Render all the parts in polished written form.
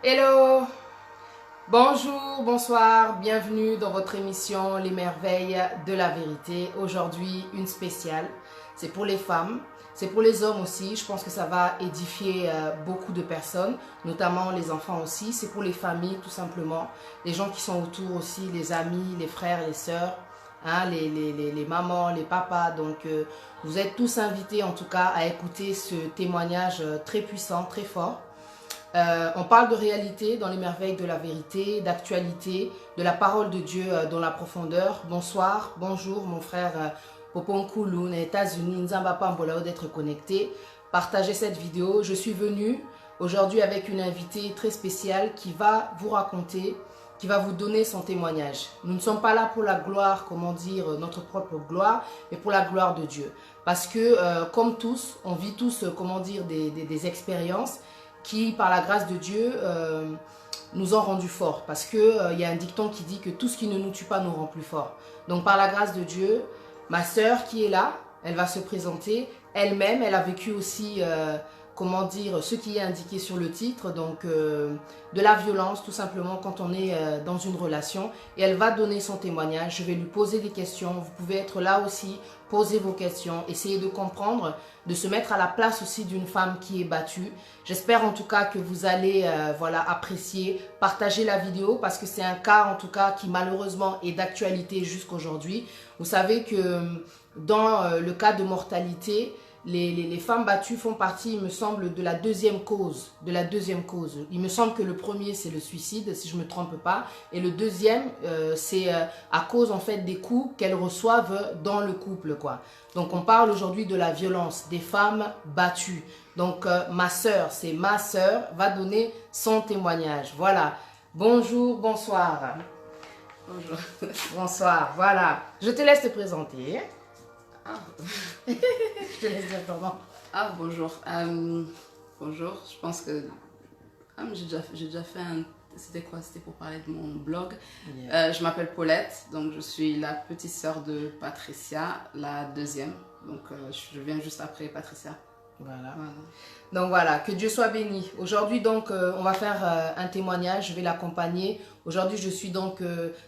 Hello, bonjour, bonsoir, bienvenue dans votre émission Les Merveilles de la Vérité. Aujourd'hui, une spéciale, c'est pour les femmes, c'est pour les hommes aussi. Je pense que ça va édifier beaucoup de personnes, notamment les enfants aussi. C'est pour les familles tout simplement, les gens qui sont autour aussi, les amis, les frères, les sœurs. Hein, les mamans, les papas, donc vous êtes tous invités en tout cas à écouter ce témoignage très puissant, très fort. On parle de réalité dans les merveilles de la vérité, d'actualité, de la parole de Dieu dans la profondeur. Bonsoir, bonjour mon frère Poponkulu, les États-Unis, Nzambapa Mbolao d'être connecté. Partagez cette vidéo. Je suis venue aujourd'hui avec une invitée très spéciale qui va vous raconter, qui va vous donner son témoignage. Nous ne sommes pas là pour la gloire, comment dire, notre propre gloire, mais pour la gloire de Dieu. Parce que comme tous, on vit tous, comment dire, des expériences qui, par la grâce de Dieu, nous ont rendus forts. Parce qu'il y a un dicton qui dit que tout ce qui ne nous tue pas nous rend plus forts. Donc, par la grâce de Dieu, ma sœur qui est là, elle va se présenter. Elle-même, elle a vécu aussi, comment dire, ce qui est indiqué sur le titre. Donc, de la violence, tout simplement, quand on est dans une relation. Et elle va donner son témoignage. Je vais lui poser des questions. Vous pouvez être là aussi, poser vos questions, essayer de comprendre, de se mettre à la place aussi d'une femme qui est battue. J'espère en tout cas que vous allez voilà, apprécier, partager la vidéo parce que c'est un cas en tout cas qui malheureusement est d'actualité jusqu'aujourd'hui. Vous savez que dans le cas de mortalité, les femmes battues font partie, il me semble, de la deuxième cause. Il me semble que le premier, c'est le suicide, si je ne me trompe pas. Et le deuxième, c'est à cause, en fait, des coups qu'elles reçoivent dans le couple, quoi. Donc, on parle aujourd'hui de la violence des femmes battues. Donc, ma sœur, c'est ma sœur, va donner son témoignage. Voilà. Bonjour, bonsoir. Bonjour. Bonsoir, voilà. Je te laisse te présenter. Ah, Je te laisse dire comment. Bonjour. Bonjour, je pense que j'ai déjà fait un... C'était quoi? C'était pour parler de mon blog. Yeah. Je m'appelle Paulette, donc je suis la petite sœur de Patricia, la deuxième. Donc je viens juste après Patricia. Voilà. Donc voilà, que Dieu soit béni. Aujourd'hui donc on va faire un témoignage, je vais l'accompagner. Aujourd'hui je suis donc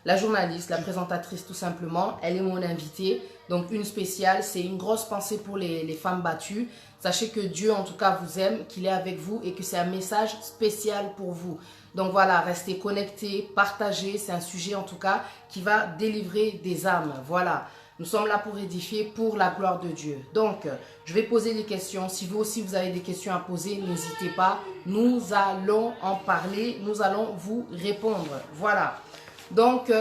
la journaliste, la présentatrice tout simplement. Elle est mon invitée, donc une spéciale. C'est une grosse pensée pour les femmes battues. Sachez que Dieu en tout cas vous aime, qu'il est avec vous et que c'est un message spécial pour vous. Donc voilà, restez connectés, partagez. C'est un sujet en tout cas qui va délivrer des âmes. Voilà. Nous sommes là pour édifier pour la gloire de Dieu. Donc, je vais poser des questions. Si vous aussi, vous avez des questions à poser, n'hésitez pas. Nous allons en parler. Nous allons vous répondre. Voilà. Donc,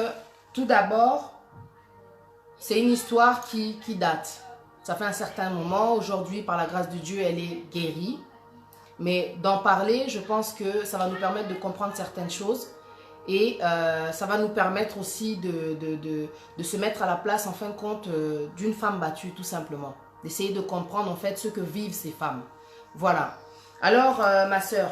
tout d'abord, c'est une histoire qui date. Ça fait un certain moment. Aujourd'hui, par la grâce de Dieu, elle est guérie. Mais d'en parler, je pense que ça va nous permettre de comprendre certaines choses. Et ça va nous permettre aussi de se mettre à la place, en fin de compte, d'une femme battue, tout simplement. D'essayer de comprendre, en fait, ce que vivent ces femmes. Voilà. Alors, ma sœur,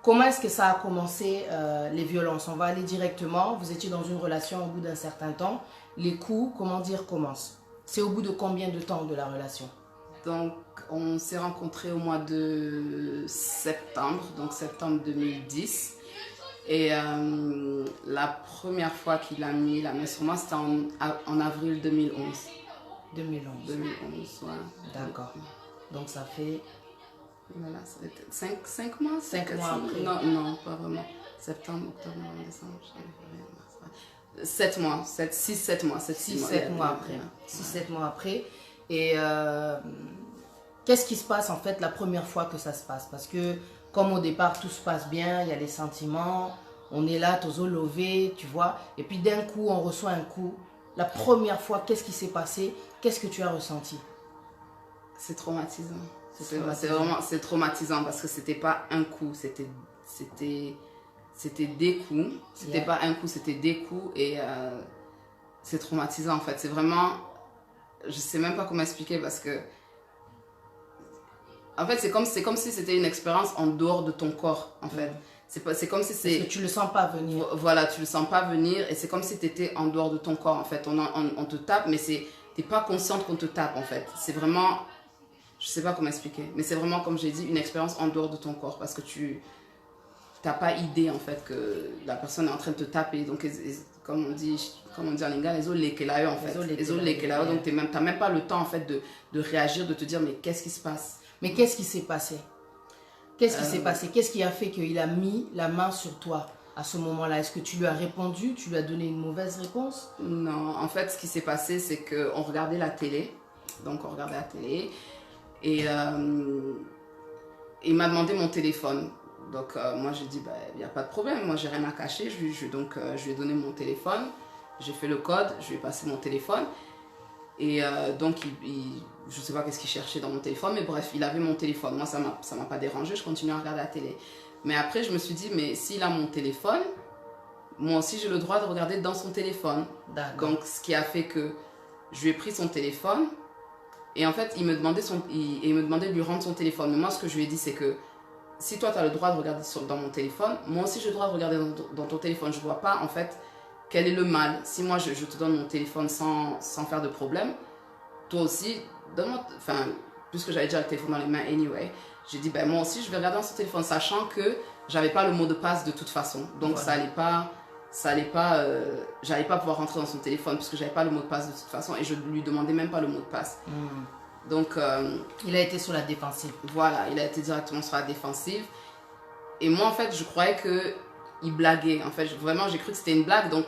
comment est-ce que ça a commencé, les violences? On va aller directement. Vous étiez dans une relation au bout d'un certain temps. Les coups, comment dire, commencent. C'est au bout de combien de temps de la relation? Donc, on s'est rencontrés au mois de septembre, donc septembre 2010. Et la première fois qu'il a mis la main sur moi, c'était en avril 2011. 2011. 2011, ouais. D'accord. Donc ça fait... Voilà, ça va être 5 mois. 5 mois après. Non, pas vraiment. Septembre, octobre, novembre, décembre, janvier, mars. 7 mois, 6-7 mois. 6-7 mois après. 6-7 mois après. Et qu'est-ce qui se passe en fait la première fois que ça se passe? Parce que comme au départ tout se passe bien, il y a les sentiments, on est là, tozo lové, tu vois. Et puis d'un coup on reçoit un coup. La première fois, qu'est-ce qui s'est passé? Qu'est-ce que tu as ressenti? C'est traumatisant. C'est traumatisant parce que c'était pas un coup, c'était des coups. C'était pas un coup, c'était des coups et c'est traumatisant en fait. C'est vraiment, je sais même pas comment expliquer parce que en fait c'est comme si c'était une expérience en dehors de ton corps en fait. C'est comme si c'est... Parce que tu le sens pas venir. Voilà, tu le sens pas venir et c'est comme si tu étais en dehors de ton corps en fait. On te tape mais t'es pas consciente qu'on te tape en fait. C'est vraiment... Je sais pas comment expliquer, mais c'est vraiment, comme j'ai dit, une expérience en dehors de ton corps parce que tu n'as pas idée en fait que la personne est en train de te taper. Donc, comme on dit en lingala, les olekelayo en fait. Les olekelayo, donc tu n'as même pas le temps en fait de réagir, de te dire mais qu'est-ce qui se passe? Mais qu'est-ce qui s'est passé? Qu'est-ce qui s'est passé? Qu'est-ce qui a fait qu'il a mis la main sur toi à ce moment-là? Est-ce que tu lui as répondu? Tu lui as donné une mauvaise réponse? Non, en fait, ce qui s'est passé, c'est qu'on regardait la télé. Donc, on regardait la télé. Et il m'a demandé mon téléphone. Donc, moi, j'ai dit, il n'y a pas de problème. Moi, j'ai rien à cacher. Je lui ai donné mon téléphone. J'ai fait le code. Je lui ai passé mon téléphone. Et donc, je ne sais pas qu'est-ce qu'il cherchait dans mon téléphone, mais bref, il avait mon téléphone. Moi, ça m'a pas dérangé, je continuais à regarder la télé. Mais après, je me suis dit, mais s'il a mon téléphone, moi aussi, j'ai le droit de regarder dans son téléphone. Donc, ce qui a fait que je lui ai pris son téléphone. Et en fait, il me demandait de lui rendre son téléphone. Mais moi, ce que je lui ai dit, c'est que si toi, tu as le droit de regarder dans mon téléphone, moi aussi, j'ai le droit de regarder dans ton téléphone. Je ne vois pas, en fait, quel est le mal. Si moi, je te donne mon téléphone sans faire de problème, toi aussi, donne-moi... Enfin, puisque j'avais déjà le téléphone dans les mains anyway, j'ai dit, moi aussi, je vais regarder dans son téléphone, sachant que j'avais pas le mot de passe de toute façon. Donc, voilà. J'allais pas pouvoir rentrer dans son téléphone, puisque j'avais pas le mot de passe de toute façon, et je lui demandais même pas le mot de passe. Donc... il a été sur la défensive. Voilà, il a été directement sur la défensive. Et moi, en fait, je croyais qu'il blaguait. En fait, vraiment, j'ai cru que c'était une blague. Donc,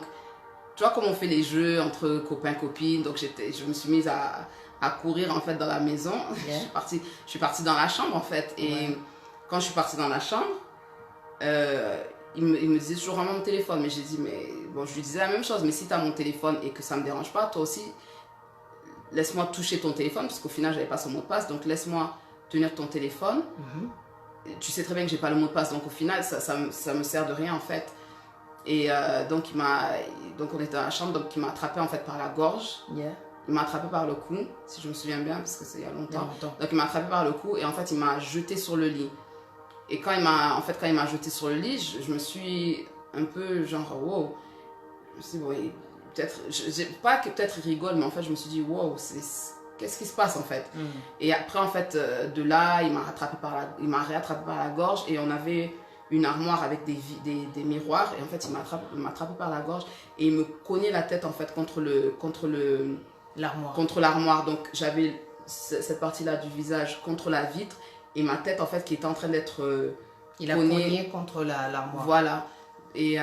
tu vois, comme on fait les jeux entre copains, copines. Donc, je me suis mise à courir, en fait, dans la maison. Yeah. Je suis partie dans la chambre, en fait. Et quand je suis partie dans la chambre, il me disait toujours vraiment mon téléphone. Mais j'ai dit, je lui disais la même chose. Mais si tu as mon téléphone et que ça ne me dérange pas, toi aussi, laisse-moi toucher ton téléphone. Parce qu'au final, je n'avais pas son mot de passe. Donc, laisse-moi tenir ton téléphone. Tu sais très bien que j'ai pas le mot de passe, donc au final ça me sert de rien en fait. Et donc on était dans la chambre, donc il m'a attrapé en fait par la gorge. Il m'a attrapé par le cou, si je me souviens bien, parce que c'est il y a longtemps. Donc il m'a attrapé par le cou et en fait il m'a jeté sur le lit. Et quand il m'a jeté sur le lit, je me suis un peu genre wow. Je me suis dit bon, peut-être il rigole, mais en fait je me suis dit wow, qu'est-ce qui se passe en fait? Et après en fait de là il m'a réattrapé par la gorge et on avait une armoire avec des miroirs et en fait il m'a attrapé par la gorge et il me cognait la tête en fait contre l'armoire. Donc j'avais cette partie là du visage contre la vitre et ma tête en fait qui était en train d'être il a cogné contre l'armoire. Voilà. Et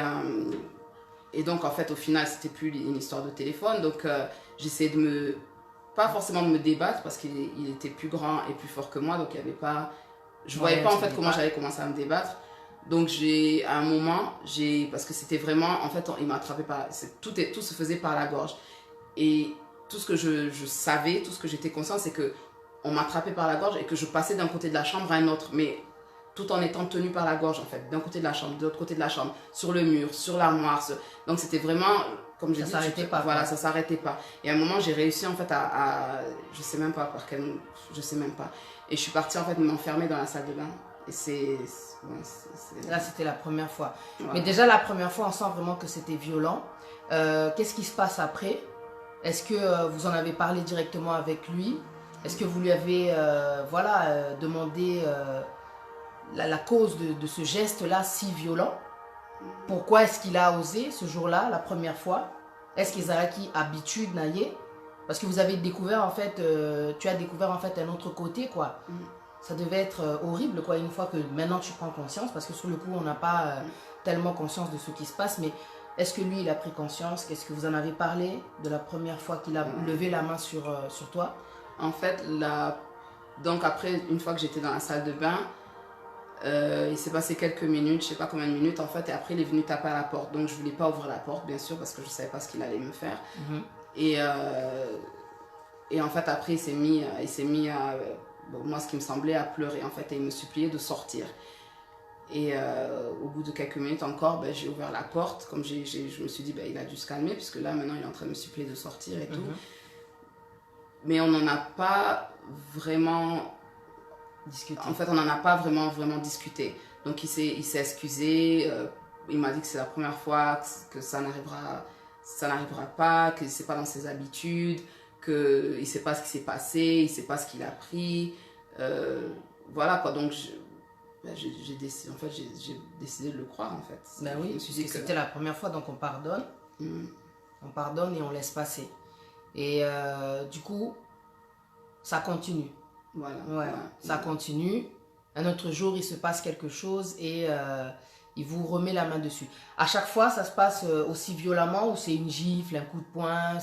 donc en fait au final c'était plus une histoire de téléphone. Donc j'essayais pas forcément de me débattre parce qu'il était plus grand et plus fort que moi, donc il y avait pas... Je voyais pas en fait comment j'allais commencer à me débattre. Donc à un moment, parce que c'était vraiment, en fait, il m'a attrapé par... Tout se faisait par la gorge. Et tout ce que je savais, tout ce que j'étais consciente, c'est qu'on m'attrapait par la gorge et que je passais d'un côté de la chambre à un autre, mais tout en étant tenue par la gorge en fait, d'un côté de la chambre, de l'autre côté de la chambre, sur le mur, sur l'armoire. Donc c'était vraiment... Comme je dis, voilà, ça s'arrêtait pas. Et à un moment, j'ai réussi en fait je sais même pas par quel, je sais même pas. Et je suis partie en fait m'enfermer dans la salle de bain. Et là, c'était la première fois. Voilà. Mais déjà la première fois, on sent vraiment que c'était violent. Qu'est-ce qui se passe après? Est-ce que vous en avez parlé directement avec lui? Est-ce que vous lui avez demandé la cause de ce geste-là si violent? Pourquoi est-ce qu'il a osé ce jour-là, la première fois? Est-ce qu'ils avaient habitude naïe? Parce que vous avez découvert en fait, tu as découvert en fait un autre côté quoi. Ça devait être horrible quoi une fois que maintenant tu prends conscience, parce que sur le coup on n'a pas tellement conscience de ce qui se passe. Mais est-ce que lui il a pris conscience? Qu'est-ce que vous en avez parlé de la première fois qu'il a levé la main sur toi? En fait, donc après, une fois que j'étais dans la salle de bain, il s'est passé quelques minutes, je sais pas combien de minutes en fait, et après il est venu taper à la porte. Donc je voulais pas ouvrir la porte bien sûr parce que je savais pas ce qu'il allait me faire. Et en fait après il s'est mis à moi ce qui me semblait à pleurer en fait, et il me suppliait de sortir. Et au bout de quelques minutes encore, j'ai ouvert la porte, comme je me suis dit il a dû se calmer puisque là maintenant il est en train de me supplier de sortir et tout. Mais on n'en a pas vraiment discuté. En fait, on n'en a pas vraiment discuté. Donc, il s'est excusé. Il m'a dit que c'est la première fois que ça n'arrivera pas, que c'est pas dans ses habitudes, qu'il ne sait pas ce qui s'est passé, il ne sait pas ce qu'il a pris. Voilà quoi. Donc, ben, j'ai décidé, en fait, j'ai décidé de le croire, en fait. Ben oui, puisque c'était la première fois, donc on pardonne. On pardonne et on laisse passer. Et du coup, ça continue. Voilà. Ça continue. Un autre jour, il se passe quelque chose et il vous remet la main dessus. À chaque fois, ça se passe aussi violemment ou c'est une gifle, un coup de poing,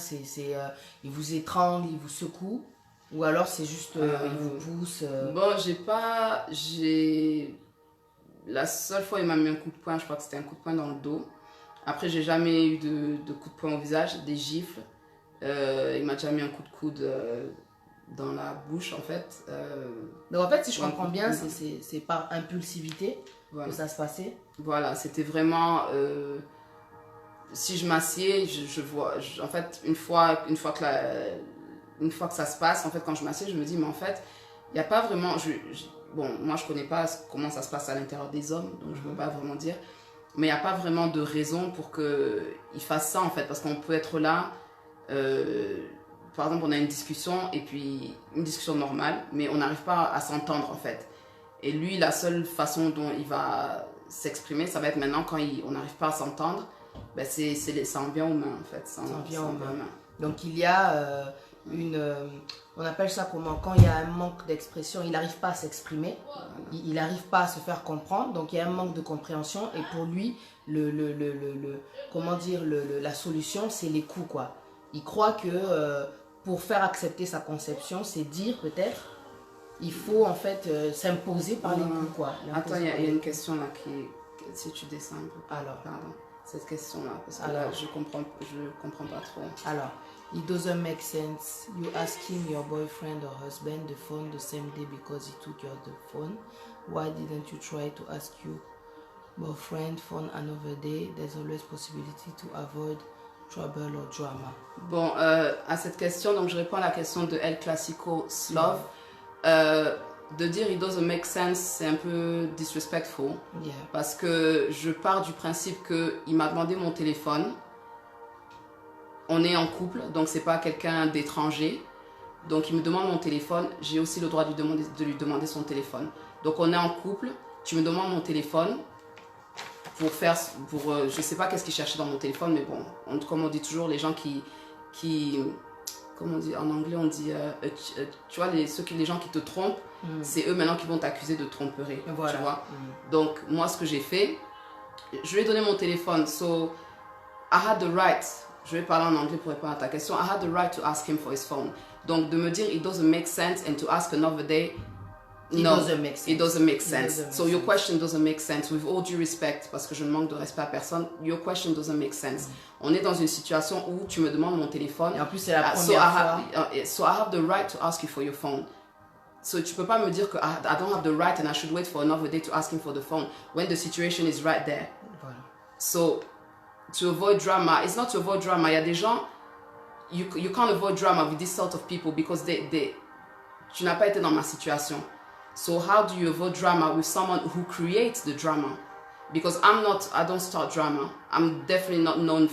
il vous étrangle, il vous secoue. Ou alors c'est juste, il vous pousse. Bon, la seule fois il m'a mis un coup de poing, je crois que c'était un coup de poing dans le dos. Après, j'ai jamais eu de coup de poing au visage, des gifles. Il m'a déjà mis un coup de coude dans la bouche, en fait. Donc en fait, si je comprends bien, c'est par impulsivité que ça se passait. Voilà, c'était vraiment... si je m'assieds, je vois... en fait, une fois que ça se passe, en fait, quand je m'assieds, je me dis, mais en fait, il n'y a pas vraiment... bon, moi, je ne connais pas comment ça se passe à l'intérieur des hommes, donc je ne peux pas vraiment dire. Mais il n'y a pas vraiment de raison pour qu'il fasse ça, en fait, parce qu'on peut être là... par exemple, on a une discussion, et puis une discussion normale, mais on n'arrive pas à s'entendre, en fait. Et lui, la seule façon dont il va s'exprimer, ça va être maintenant, quand on n'arrive pas à s'entendre, ben ça en vient aux mains, en fait. Ça en vient aux mains. Donc, il y a on appelle ça comment? Quand il y a un manque d'expression, il n'arrive pas à s'exprimer, il n'arrive pas à se faire comprendre, donc il y a un manque de compréhension, et pour lui, la solution, c'est les coups, quoi. Il croit que pour faire accepter sa conception, c'est dire peut-être, il faut en fait s'imposer par les coups, quoi. Attends, il y a une question là si tu descends un peu. Alors, pardon, cette question là, parce que là, je comprends pas trop. Alors, it doesn't make sense. You asking your boyfriend or husband the phone the same day because he took your phone. Why didn't you try to ask your boyfriend phone another day? There's always possibility to avoid trouble or drama. Bon, à cette question, donc je réponds à la question de El Clasico Slove. De dire it doesn't make sense, c'est un peu disrespectful. Yeah. Parce que je pars du principe qu'il m'a demandé mon téléphone. On est en couple, donc c'est pas quelqu'un d'étranger. Donc il me demande mon téléphone, j'ai aussi le droit de lui demander son téléphone. Donc on est en couple, tu me demandes mon téléphone je sais pas qu'est-ce qu'il cherchait dans mon téléphone, mais bon, comme on dit toujours, les gens qui comme on dit en anglais, on dit, tu vois, les gens qui te trompent, c'est eux maintenant qui vont t'accuser de tromperie, voilà. Tu vois. Donc moi, ce que j'ai fait, je lui ai donné mon téléphone, so I had the right, je vais parler en anglais pour répondre à ta question, I had the right to ask him for his phone. Donc de me dire, it doesn't make sense, and to ask another day, it doesn't make sense. It doesn't make sense. So your question doesn't make sense. With all due respect, parce que je ne manque de respect à personne, your question doesn't make sense. On est dans une situation où tu me demandes mon téléphone. Et en plus, c'est la première fois. So I have the right to ask you for your phone. So tu peux pas me dire que I don't have the right and I should wait for another day to ask him for the phone when the situation is right there. Voilà. So to avoid drama, it's not to avoid drama. Il y a des gens, you can't avoid drama with this sort of people because tu n'as pas été dans ma situation. So how do you avoid drama with someone who creates the drama? Because I don't start drama. I'm definitely not known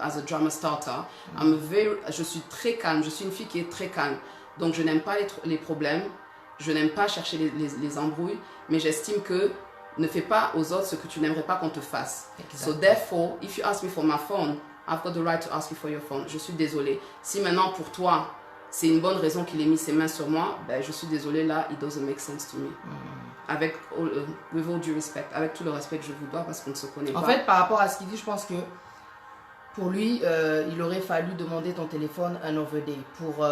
as a drama starter. Je suis très calme. Je suis une fille qui est très calme. Donc je n'aime pas les problèmes. Je n'aime pas chercher les embrouilles. Mais j'estime que ne fais pas aux autres ce que tu n'aimerais pas qu'on te fasse. Exactly. So therefore, if you ask me for my phone, I've got the right to ask you for your phone. Je suis désolée. Si maintenant pour toi, c'est une bonne raison qu'il ait mis ses mains sur moi, ben je suis désolée, là, it doesn't make sense to me. With all due respect, avec tout le respect que je vous dois parce qu'on ne se connaît pas. En fait, par rapport à ce qu'il dit, je pense que pour lui, il aurait fallu demander ton téléphone un overday pour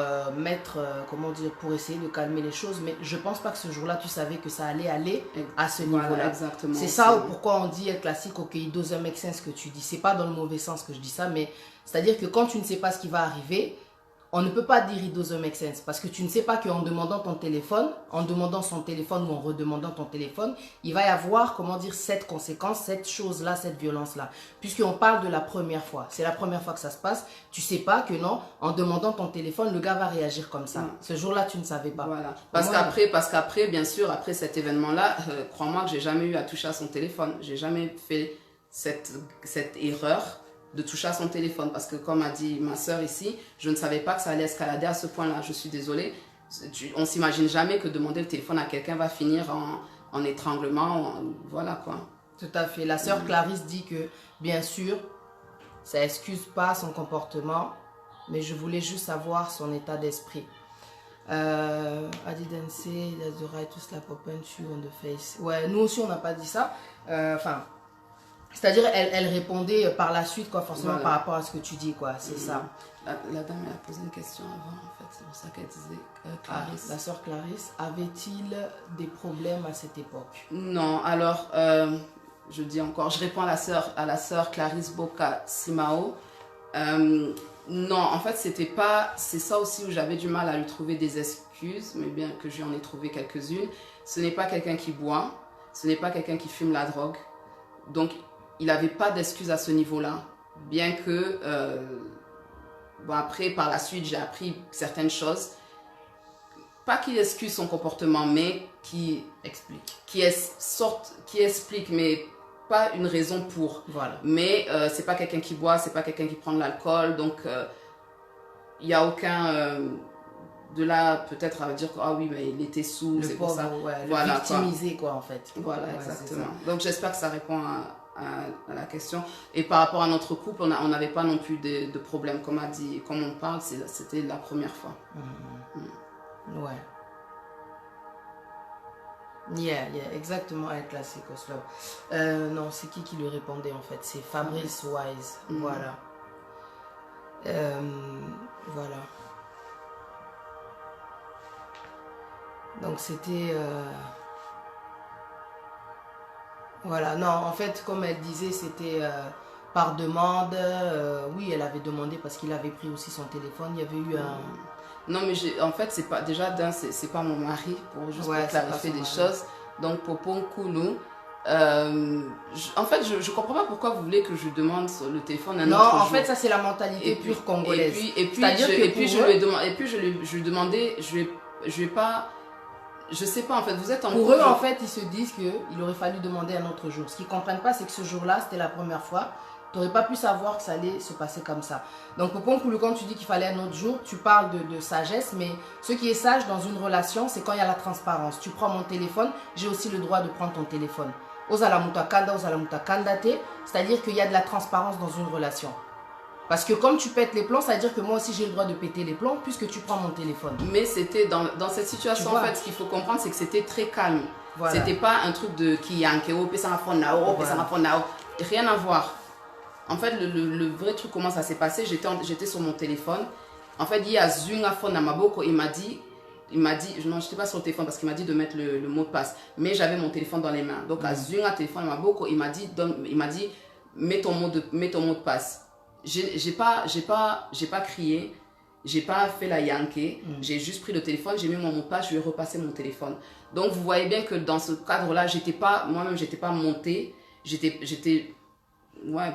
pour essayer de calmer les choses. Mais je pense pas que ce jour-là, tu savais que ça allait aller à ce niveau-là. C'est ça pourquoi on dit El Clasico, ok, it doesn't make sense que tu dis. C'est pas dans le mauvais sens que je dis ça, mais c'est-à-dire que quand tu ne sais pas ce qui va arriver, on ne peut pas dire it doesn't make sense parce que tu ne sais pas qu'en demandant ton téléphone, en demandant son téléphone ou en redemandant ton téléphone, il va y avoir, cette conséquence, cette chose-là, cette violence-là. Puisqu'on parle de la première fois. C'est la première fois que ça se passe. Tu sais pas que non, en demandant ton téléphone, le gars va réagir comme ça. Ce jour-là, tu ne savais pas. Voilà. Parce qu'après, bien sûr, après cet événement-là, crois-moi que j'ai jamais eu à toucher à son téléphone. J'ai jamais fait cette erreur de toucher à son téléphone parce que comme a dit ma soeur ici, je ne savais pas que ça allait escalader à ce point-là. Je suis désolée. On s'imagine jamais que demander le téléphone à quelqu'un va finir en étranglement, voilà quoi. Tout à fait. La sœur Clarisse dit que, bien sûr, ça excuse pas son comportement, mais je voulais juste savoir son état d'esprit. I didn't say that the right to slap or punch you on the face. Ouais, nous aussi on n'a pas dit ça. Enfin, c'est-à-dire elle répondait par la suite, quoi, forcément Voilà. par rapport à ce que tu dis, quoi. C'est ça. La dame elle a posé une question avant, en fait, c'est pour ça qu'elle disait Clarisse. La sœur Clarisse, avait-il des problèmes à cette époque? Non, alors je dis encore, je réponds à la sœur Clarisse Boka Simao. Non, en fait, c'était pas. C'est ça aussi où j'avais du mal à lui trouver des excuses, mais bien que je lui en ai trouvé quelques-unes. Ce n'est pas quelqu'un qui boit, ce n'est pas quelqu'un qui fume la drogue. Donc, il n'avait pas d'excuses à ce niveau-là. Bien que, bon, après, par la suite, j'ai appris certaines choses. Pas qui excuse son comportement, mais qui Explique. qui explique, mais pas une raison pour. Voilà. Mais c'est pas quelqu'un qui boit, c'est pas quelqu'un qui prend de l'alcool, donc il n'y a aucun de là peut-être à dire que ah oui, mais il était sous, c'est pour ça. Ouais, voilà, le victimiser quoi en fait. Voilà, ouais, exactement. Donc j'espère que ça répond à la question. Et par rapport à notre couple, on n'avait pas non plus de problème, comme on parle, c'était la première fois. Ouais. Yeah, exactement, elle classique Oslo. Non, c'est qui lui répondait en fait? C'est Fabrice Wise. Voilà. Voilà. Donc c'était... Voilà, non, en fait, comme elle disait, c'était par demande. Oui, elle avait demandé parce qu'il avait pris aussi son téléphone. Il y avait eu un... Non, mais en fait, c'est pas déjà c'est pas mon mari pour juste pour clarifier des choses. Donc Popon Koulou, en fait, je comprends pas pourquoi vous voulez que je demande le téléphone un autre jour. Non, en fait, ça c'est la mentalité pure congolaise. Je lui demandais, je vais pas, je sais pas en fait. Vous êtes en pour eux en fait, ils se disent que il aurait fallu demander un autre jour. Ce qu'ils comprennent pas, c'est que ce jour-là, c'était la première fois. Tu n'aurais pas pu savoir que ça allait se passer comme ça. Donc, Popon Koulou, quand tu dis qu'il fallait un autre jour, tu parles de sagesse, mais ce qui est sage dans une relation, c'est quand il y a la transparence. Tu prends mon téléphone, j'ai aussi le droit de prendre ton téléphone. C'est-à-dire qu'il y a de la transparence dans une relation. Parce que comme tu pètes les plombs, ça veut dire que moi aussi j'ai le droit de péter les plombs puisque tu prends mon téléphone. Mais c'était dans cette situation, en fait, ce qu'il faut comprendre, c'est que c'était très calme. Voilà. C'était pas un truc de rien à voir. En fait, le vrai truc, comment ça s'est passé, j'étais sur mon téléphone. En fait, il y a Zunga Fonamaboko, il m'a dit, non, je n'étais pas sur le téléphone parce qu'il m'a dit de mettre le mot de passe. Mais j'avais mon téléphone dans les mains. Donc, à Zunga téléphone Maboko, il m'a dit, mets ton mot de passe. J'ai pas crié, j'ai pas fait la yankee, j'ai juste pris le téléphone, j'ai mis mon mot de passe, je lui ai repassé mon téléphone. Donc, vous voyez bien que dans ce cadre-là, moi-même, j'étais pas montée, j'étais ouais,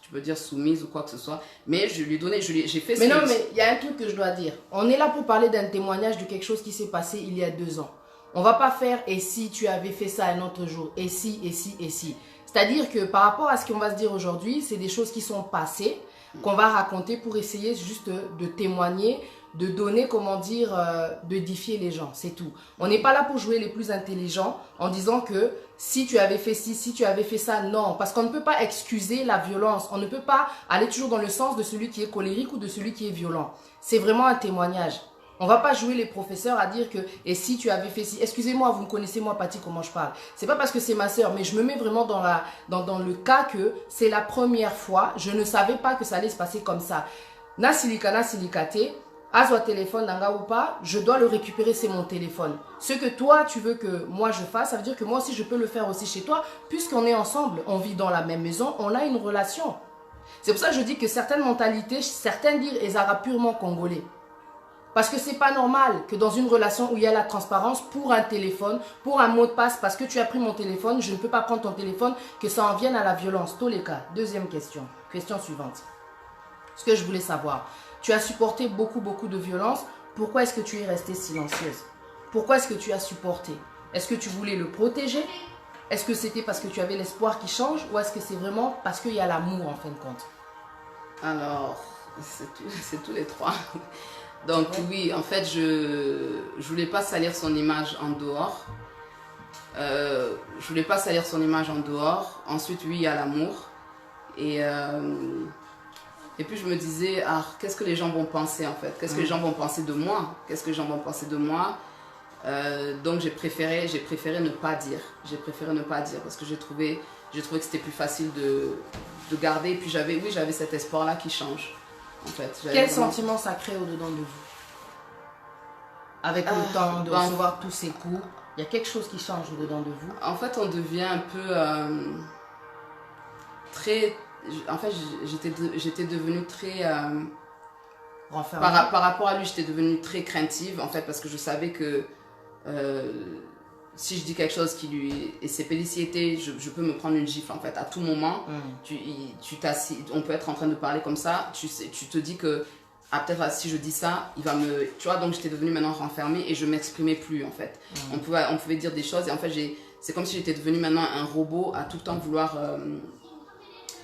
tu peux dire soumise ou quoi que ce soit, mais je lui ai donné, j'ai fait mais non, mais il y a un truc que je dois dire. On est là pour parler d'un témoignage de quelque chose qui s'est passé il y a 2 ans. On va pas faire et si tu avais fait ça un autre jour, et si. C'est-à-dire que par rapport à ce qu'on va se dire aujourd'hui, c'est des choses qui sont passées, qu'on va raconter pour essayer juste de témoigner, de donner, comment dire, d'édifier les gens, c'est tout. On n'est pas là pour jouer les plus intelligents en disant que si tu avais fait ci, si tu avais fait ça, non. Parce qu'on ne peut pas excuser la violence. On ne peut pas aller toujours dans le sens de celui qui est colérique ou de celui qui est violent. C'est vraiment un témoignage. On ne va pas jouer les professeurs à dire que et si tu avais fait ci, excusez-moi, vous me connaissez moi, Patty, comment je parle. C'est pas parce que c'est ma soeur, mais je me mets vraiment dans le cas que c'est la première fois. Je ne savais pas que ça allait se passer comme ça. Na silikana silikate. Azwa téléphone, nanga ou pas, je dois le récupérer, c'est mon téléphone. Ce que toi, tu veux que moi je fasse, ça veut dire que moi aussi je peux le faire aussi chez toi, puisqu'on est ensemble, on vit dans la même maison, on a une relation. C'est pour ça que je dis que certaines mentalités, certains disent les arabes purement congolais. Parce que c'est pas normal que dans une relation où il y a la transparence, pour un téléphone, pour un mot de passe, parce que tu as pris mon téléphone, je ne peux pas prendre ton téléphone, que ça en vienne à la violence. Tous les cas. Deuxième question. Question suivante. Ce que je voulais savoir. Tu as supporté beaucoup de violence. Pourquoi est-ce que tu es restée silencieuse? Pourquoi est-ce que tu as supporté? Est-ce que tu voulais le protéger? Est-ce que c'était parce que tu avais l'espoir qu'il change? Ou est-ce que c'est vraiment parce qu'il y a l'amour en fin de compte? Alors, c'est tous les trois. Donc oui, en fait, je voulais pas salir son image en dehors. Je voulais pas salir son image en dehors. Ensuite, oui, il y a l'amour. Et puis je me disais, ah, qu'est-ce que les gens vont penser en fait? Qu'est-ce que les gens vont penser de moi? Qu'est-ce que les gens vont penser de moi? Donc j'ai préféré ne pas dire. J'ai préféré ne pas dire parce que j'ai trouvé que c'était plus facile de garder. Et puis j'avais cet espoir-là qui change. En fait, quel sentiment ça crée au-dedans de vous? Avec le temps de recevoir tous ces coups, il y a quelque chose qui change au-dedans de vous? En fait, on devient un peu très... En fait, j'étais devenue très... par rapport à lui, j'étais devenue très craintive, en fait, parce que je savais que si je dis quelque chose qui lui... Et c'est pellicité, je peux me prendre une gifle, en fait. À tout moment, on peut être en train de parler comme ça, tu te dis que, peut-être si je dis ça, il va me... Tu vois, donc j'étais devenue maintenant renfermée et je m'exprimais plus, en fait. On pouvait dire des choses et en fait, c'est comme si j'étais devenue maintenant un robot à tout le temps vouloir...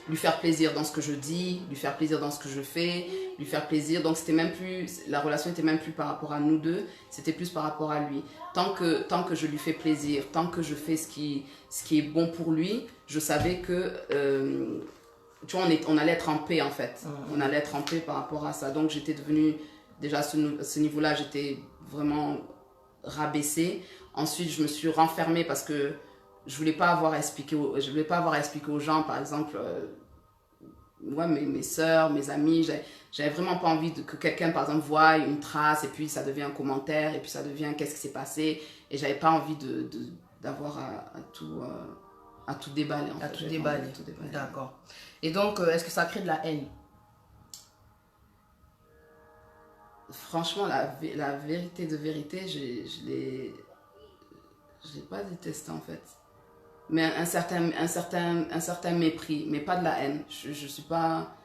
lui faire plaisir dans ce que je dis, lui faire plaisir dans ce que je fais, lui faire plaisir. Donc c'était même plus, la relation n'était même plus par rapport à nous deux, c'était plus par rapport à lui. Tant que je lui fais plaisir, tant que je fais ce qui est bon pour lui, je savais que, tu vois, on allait être en paix en fait. On allait être en paix par rapport à ça. Donc j'étais devenue, déjà à ce niveau-là, j'étais vraiment rabaissée. Ensuite, je me suis renfermée parce que je voulais pas avoir à expliquer aux gens, par exemple, ouais, mes soeurs, mes amis, j'avais vraiment pas envie que quelqu'un, par exemple, voie une trace et puis ça devient un commentaire et puis ça devient qu'est-ce qui s'est passé, et j'avais pas envie d'avoir à tout déballer. À tout déballer. D'accord. Et donc, est-ce que ça crée de la haine? Franchement, la vérité de vérité, je l'ai pas détesté en fait. Mais un certain mépris, mais pas de la haine. Je suis pas...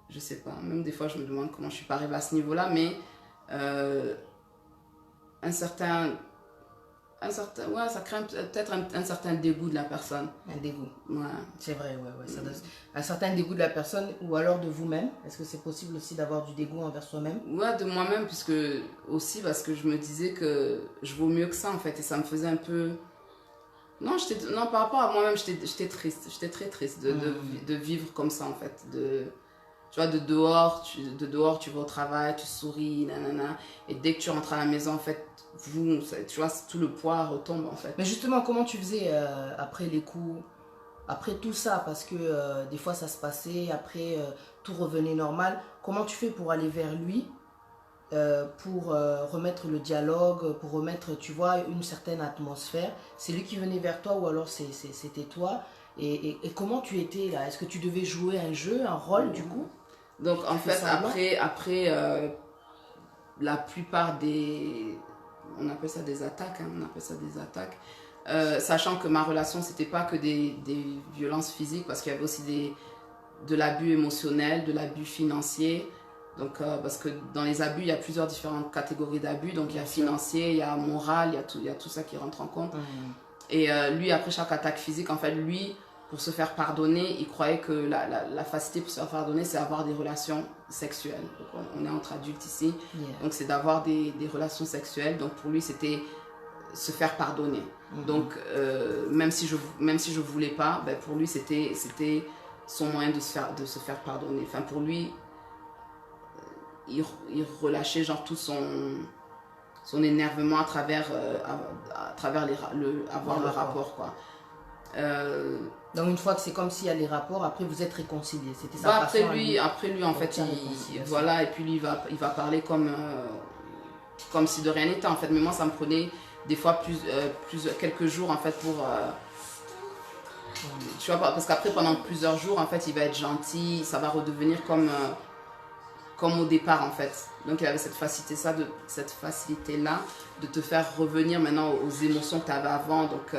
Je sais pas, même des fois je me demande comment je suis pas arrivée à ce niveau-là, mais un certain... Ouais, ça crée peut-être un certain dégoût de la personne. Un dégoût. Ouais. C'est vrai, ouais. Ça doit... Un certain dégoût de la personne ou alors de vous-même. Est-ce que c'est possible aussi d'avoir du dégoût envers soi-même? Ouais, de moi-même, puisque aussi parce que je me disais que je vaux mieux que ça en fait, et ça me faisait un peu... Non, par rapport à moi-même, j'étais triste. J'étais très triste de vivre comme ça, en fait. Tu vois, de dehors, tu vas au travail, tu souris, nanana. Et dès que tu rentres à la maison, en fait, tu vois, tout le poids retombe, en fait. Mais justement, comment tu faisais après les coups, après tout ça? Parce que des fois, ça se passait, après, tout revenait normal. Comment tu fais pour aller vers lui? Pour remettre le dialogue, pour remettre, tu vois, une certaine atmosphère? C'est lui qui venait vers toi ou alors c'était toi? Et comment tu étais là? Est-ce que tu devais jouer un jeu, un rôle du coup? Donc en fait, après la plupart des... On appelle ça des attaques, hein, on appelle ça des attaques. Sachant que ma relation, c'était pas que des violences physiques, parce qu'il y avait aussi de l'abus émotionnel, de l'abus financier. Donc, parce que dans les abus, il y a plusieurs différentes catégories d'abus. Donc, il y a financier, il y a moral, il y a tout ça qui rentre en compte. Et lui, après chaque attaque physique, en fait, lui, pour se faire pardonner, il croyait que la facilité pour se faire pardonner, c'est avoir des relations sexuelles. Donc, on est entre adultes ici. Donc, c'est d'avoir des relations sexuelles. Donc, pour lui, c'était se faire pardonner. Donc, même si je voulais pas, ben, pour lui, c'était son moyen de se faire pardonner. Enfin, pour lui... Il relâchait genre tout son énervement à travers avoir le rapport, quoi. Donc une fois que c'est comme s'il y a les rapports, après vous êtes réconciliés. C'était ça. Après lui en fait, voilà, et puis lui il va parler comme si de rien n'était en fait. Mais moi ça me prenait des fois quelques jours en fait pour tu vois, parce qu'après pendant plusieurs jours en fait il va être gentil, ça va redevenir comme au départ en fait. Donc il avait cette facilité-là de te faire revenir maintenant aux émotions que tu avais avant. Donc,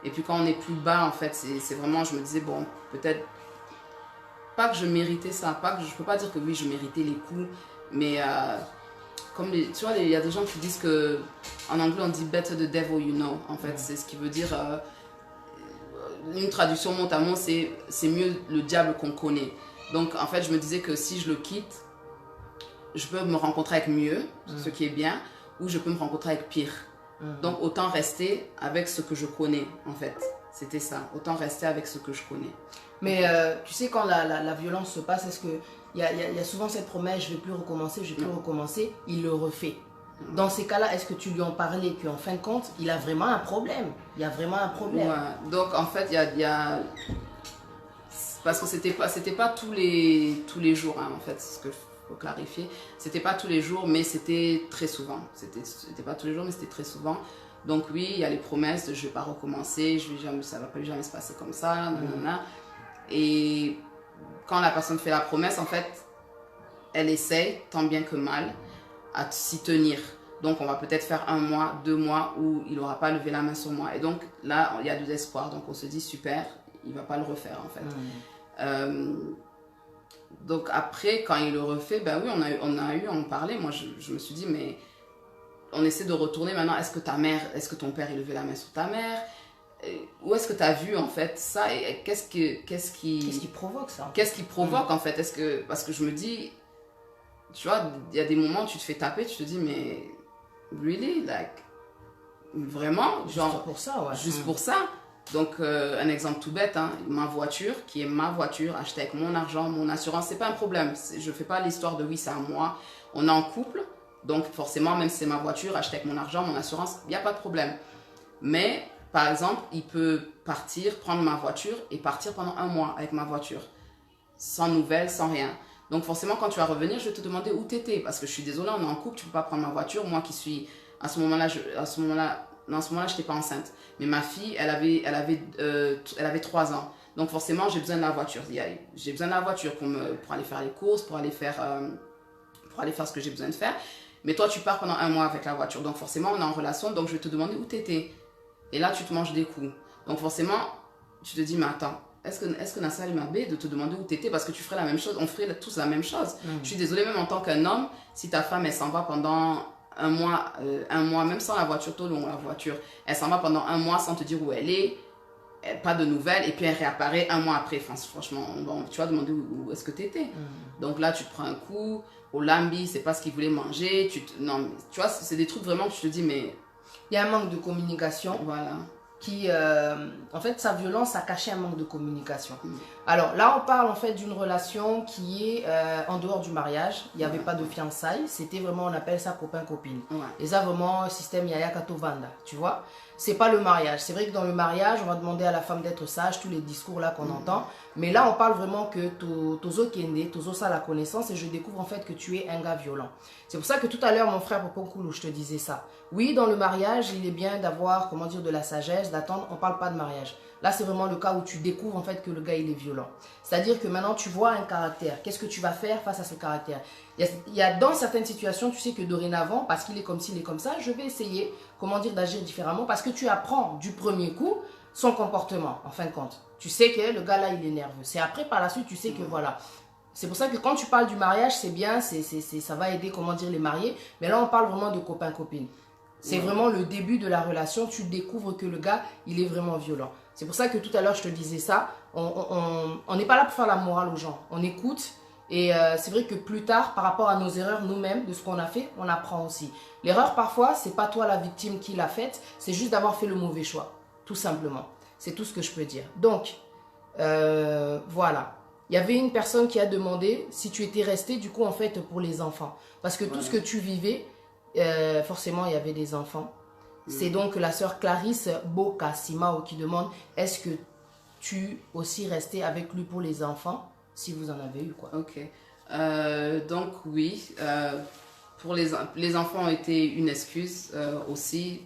et puis quand on est plus bas en fait, c'est vraiment, je me disais bon, peut-être pas que je méritais ça, je peux pas dire que oui je méritais les coups, mais comme tu vois, il y a des gens qui disent que en anglais on dit better the devil you know en fait, c'est ce qui veut dire une traduction mot à mot, c'est mieux le diable qu'on connaît. Donc en fait je me disais que si je le quitte, je peux me rencontrer avec mieux, ce qui est bien, ou je peux me rencontrer avec pire. Donc autant rester avec ce que je connais en fait. C'était ça, autant rester avec ce que je connais. Mais tu sais, quand la violence se passe, est-ce que il y a souvent cette promesse, je vais plus recommencer, je vais plus recommencer, il le refait. Dans ces cas-là, est-ce que tu lui en parlais qu'en fin de compte, il a vraiment un problème? Il y a vraiment un problème. Ouais. Donc en fait, il y a... Parce que c'était pas tous les jours, hein, en fait, c'est ce que faut clarifier. C'était pas tous les jours, mais c'était très souvent. C'était pas tous les jours, mais c'était très souvent. Donc oui, il y a les promesses de je vais pas recommencer, ça va pas jamais se passer comme ça, nanana. Et quand la personne fait la promesse, en fait, elle essaye, tant bien que mal, à s'y tenir. Donc on va peut-être faire 1 mois, 2 mois où il n'aura pas levé la main sur moi. Et donc là, il y a de l'espoir. Donc on se dit super, il va pas le refaire en fait. Donc après, quand il le refait, ben oui, on parlait. Moi, je me suis dit, mais on essaie de retourner maintenant. Est-ce que ton père, il levait la main sur ta mère? Où est-ce que tu as vu en fait ça? Et qu'est-ce qui provoque ça? Qu'est-ce qui provoque en fait? Parce que je me dis, tu vois, il y a des moments où tu te fais taper, tu te dis, mais really, like, vraiment, genre, juste pour ça, ouais. Juste pour ça. Donc, un exemple tout bête, hein, ma voiture, qui est ma voiture, achetée avec mon argent, mon assurance, c'est pas un problème. Je ne fais pas l'histoire de oui, c'est à moi. On est en couple, donc forcément, même si c'est ma voiture, achetée avec mon argent, mon assurance, il n'y a pas de problème. Mais, par exemple, il peut partir, prendre ma voiture et partir pendant 1 mois avec ma voiture. Sans nouvelles, sans rien. Donc, forcément, quand tu vas revenir, je vais te demander où tu étais. Parce que je suis désolée, on est en couple, tu ne peux pas prendre ma voiture. Moi qui suis, à ce moment-là, je n'étais pas enceinte. Mais ma fille, elle avait 3 ans. Donc forcément, j'ai besoin de la voiture. J'ai besoin de la voiture pour aller faire les courses, pour aller faire ce que j'ai besoin de faire. Mais toi, tu pars pendant 1 mois avec la voiture. Donc forcément, on est en relation. Donc je vais te demander où tu étais. Et là, tu te manges des coups. Donc forcément, tu te dis, mais attends, est-ce que Nassar m'a bé de te demander où tu étais? Parce que tu ferais la même chose. On ferait tous la même chose. Je suis désolée, même en tant qu'un homme, si ta femme, elle s'en va pendant 1 mois, même sans la voiture, tout long, la voiture, elle s'en va pendant 1 mois sans te dire où elle est, pas de nouvelles, et puis elle réapparaît 1 mois après. Enfin, franchement, tu vas demander où est-ce que tu étais. Donc là, tu te prends un coup, au lambi, c'est pas ce qu'il voulait manger. Non, tu vois, c'est des trucs vraiment que tu te dis, mais... Il y a un manque de communication. Voilà. Qui, en fait, sa violence a caché un manque de communication. Alors là, on parle en fait d'une relation qui est en dehors du mariage. Il n'y avait pas de fiançailles. C'était vraiment, on appelle ça copain-copine. Et ça, vraiment, système Yaya Katovanda, tu vois. C'est pas le mariage. C'est vrai que dans le mariage, on va demander à la femme d'être sage, tous les discours là qu'on entend. Mais là, on parle vraiment que Tozo Kende, Tozo ça la connaissance, et je découvre en fait que tu es un gars violent. C'est pour ça que tout à l'heure, mon frère Poponkoulou, je te disais ça. Oui, dans le mariage, il est bien d'avoir, comment dire, de la sagesse, d'attendre. On parle pas de mariage. Là, c'est vraiment le cas où tu découvres en fait que le gars, il est violent. C'est-à-dire que maintenant, tu vois un caractère. Qu'est-ce que tu vas faire face à ce caractère? Il y a dans certaines situations, tu sais que dorénavant, parce qu'il est comme ci, il est comme ça, je vais essayer, comment dire, d'agir différemment, parce que tu apprends du premier coup son comportement, en fin de compte. Tu sais que le gars là, il est nerveux. C'est après, par la suite, tu sais que voilà. C'est pour ça que quand tu parles du mariage, c'est bien, ça va aider, comment dire, les mariés. Mais là, on parle vraiment de copain-copine. C'est vraiment le début de la relation. Tu découvres que le gars, il est vraiment violent. C'est pour ça que tout à l'heure, je te disais ça. On n'est pas là pour faire la morale aux gens. On écoute. Et c'est vrai que plus tard, par rapport à nos erreurs nous-mêmes, de ce qu'on a fait, on apprend aussi. L'erreur, parfois, c'est pas toi la victime qui l'a faite. C'est juste d'avoir fait le mauvais choix. Tout simplement. C'est tout ce que je peux dire. Donc, voilà. Il y avait une personne qui a demandé si tu étais resté, du coup, en fait, pour les enfants. Parce que tout ce que tu vivais, forcément, il y avait des enfants. C'est donc la sœur Clarisse Boka Simao qui demande, est-ce que tu aussi restais avec lui pour les enfants, si vous en avez eu, quoi. Ok. Donc, oui. Pour les enfants ont été une excuse aussi